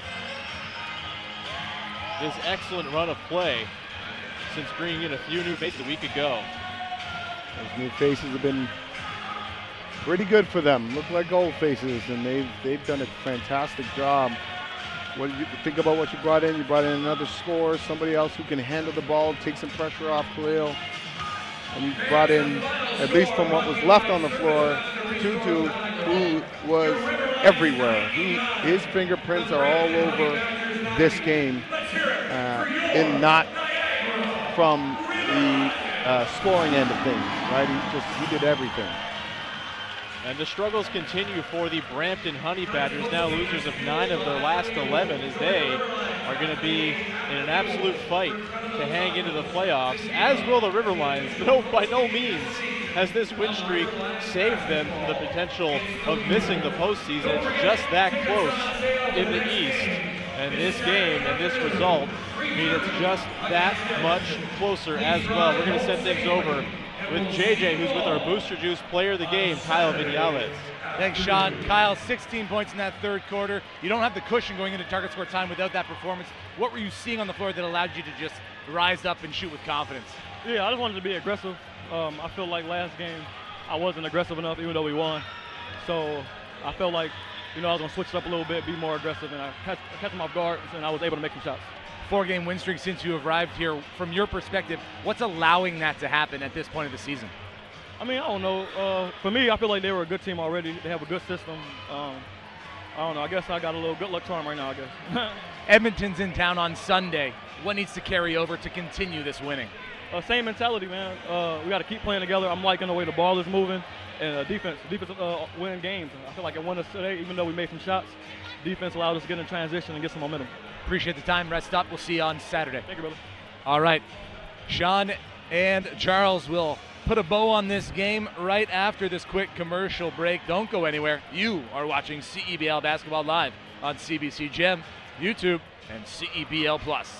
this excellent run of play since bringing in a few new faces a week ago. Those new faces have been pretty good for them. Look like old faces, and they've done a fantastic job What you think about what you brought in? You brought in another scorer, somebody else who can handle the ball, take some pressure off Khalil. And you brought in, at least from what was left on the floor, Tutu, who was everywhere. His fingerprints are all over this game, and not from the scoring end of things, right? He did everything. And the struggles continue for the Brampton Honey Badgers, now losers of 9 of their last 11, as they are going to be in an absolute fight to hang into the playoffs, as will the River Lions. No, by no means has this win streak saved them from the potential of missing the postseason. It's just that close in the East. And this game and this result mean it's just that much closer as well. We're going to send things over with JJ, who's with our Booster Juice player of the game, Kyle Vinales. Thanks, Sean. Kyle, 16 points in that third quarter. You don't have the cushion going into target score time without that performance. What were you seeing on the floor that allowed you to just rise up and shoot with confidence? Yeah, I just wanted to be aggressive. I feel like last game I wasn't aggressive enough, even though we won. So I felt like, I was going to switch it up a little bit, be more aggressive, and I kept them off guard, and I was able to make some shots. 4-game win streak since you arrived here. From your perspective, what's allowing that to happen at this point of the season? I mean, I don't know. For me, I feel like they were a good team already. They have a good system. I don't know. I guess I got a little good luck charm right now, I guess. Edmonton's in town on Sunday. What needs to carry over to continue this winning? Same mentality, man. We got to keep playing together. I'm liking the way the ball is moving. And defense win games. I feel like it won us today, even though we made some shots. Defense allowed us to get in transition and get some momentum. Appreciate the time. Rest up. We'll see you on Saturday. Thank you, brother. All right. Sean and Charles will put a bow on this game right after this quick commercial break. Don't go anywhere. You are watching CEBL Basketball Live on CBC Gem, YouTube, and CEBL Plus.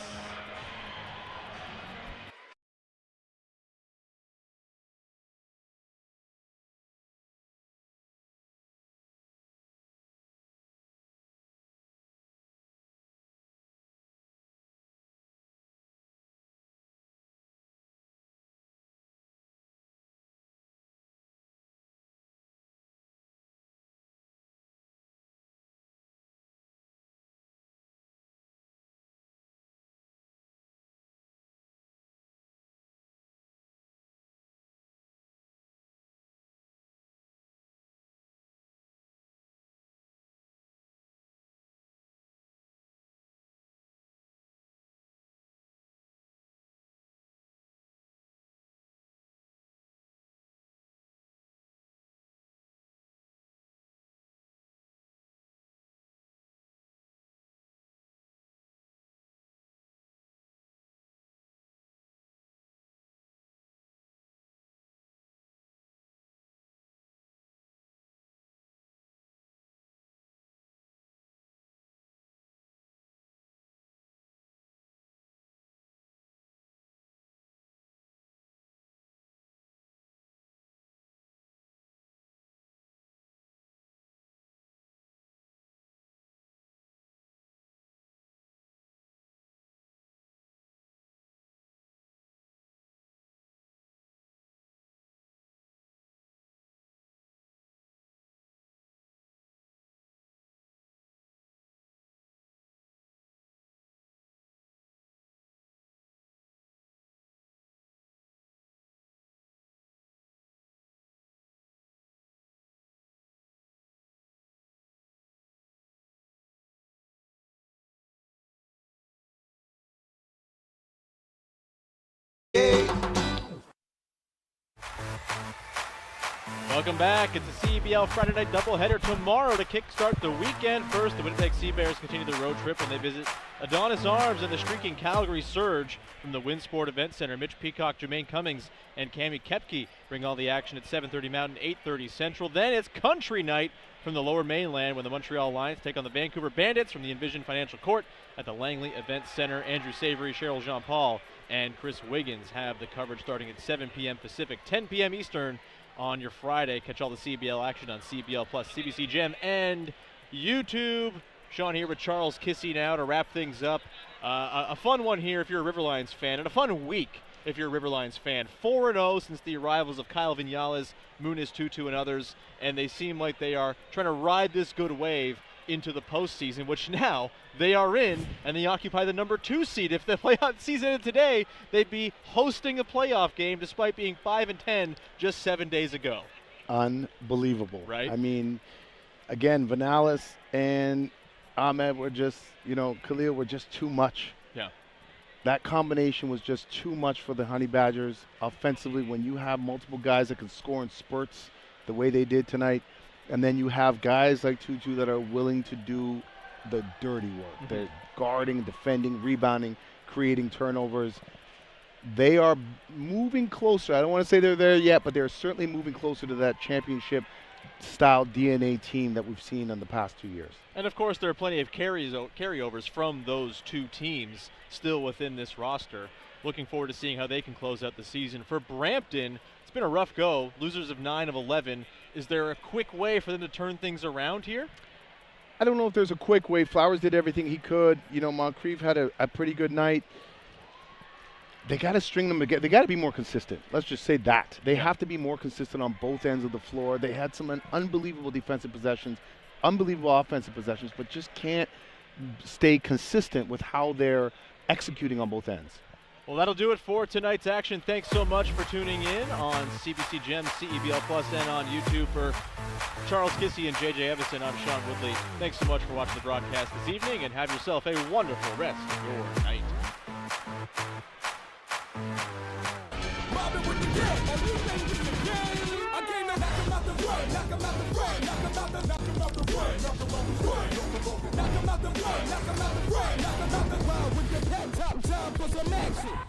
Welcome back. It's a CEBL Friday night doubleheader tomorrow to kickstart the weekend. First, the Winnipeg Sea Bears continue their road trip when they visit Adonis Arms and the streaking Calgary Surge from the Winsport Event Center. Mitch Peacock, Jermaine Cummings, and Cami Kepke bring all the action at 7:30 Mountain, 8:30 Central. Then it's country night from the Lower Mainland when the Montreal Lions take on the Vancouver Bandits from the Envision Financial Court at the Langley Event Center. Andrew Savory, Cheryl Jean-Paul, and Chris Wiggins have the coverage starting at 7 p.m. Pacific, 10 p.m. Eastern on your Friday. Catch all the CBL action on CBL Plus, CBC Gem, and YouTube. Sean here with Charles Kissy now to wrap things up. A fun one here if you're a River Lions fan, and a fun week if you're a River Lions fan. 4-0 since the arrivals of Kyle Vinales, Muniz Tutu, and others, and they seem like they are trying to ride this good wave into the postseason, which now they are in, and they occupy the number 2 seed. If the playoff season ended today, they'd be hosting a playoff game despite being 5-10 just 7 days ago. Unbelievable. Right. I mean, again, Vanales and Ahmed were just, Khalil were just too much. Yeah. That combination was just too much for the Honey Badgers offensively. When you have multiple guys that can score in spurts the way they did tonight, and then you have guys like Tutu that are willing to do the dirty work. They're guarding, defending, rebounding, creating turnovers. They are moving closer. I don't want to say they're there yet, but they're certainly moving closer to that championship-style DNA team that we've seen in the past 2 years. And, of course, there are plenty of carryovers from those 2 teams still within this roster. Looking forward to seeing how they can close out the season. For Brampton, it's been a rough go. Losers of 9 of 11. Is there a quick way for them to turn things around here? I don't know if there's a quick way. Flowers did everything he could. Moncrief had a pretty good night. They got to string them together. They got to be more consistent. Let's just say that. They have to be more consistent on both ends of the floor. They had some unbelievable defensive possessions, unbelievable offensive possessions, but just can't stay consistent with how they're executing on both ends. Well, that'll do it for tonight's action. Thanks so much for tuning in on CBC Gem, CEBL Plus, and on YouTube. For Charles Kissy and JJ Evison, I'm Sean Woodley. Thanks so much for watching the broadcast this evening, and have yourself a wonderful rest of your night. Knock 'em out the way, knock 'em out the way, knock 'em out the way. With your head top down for some action.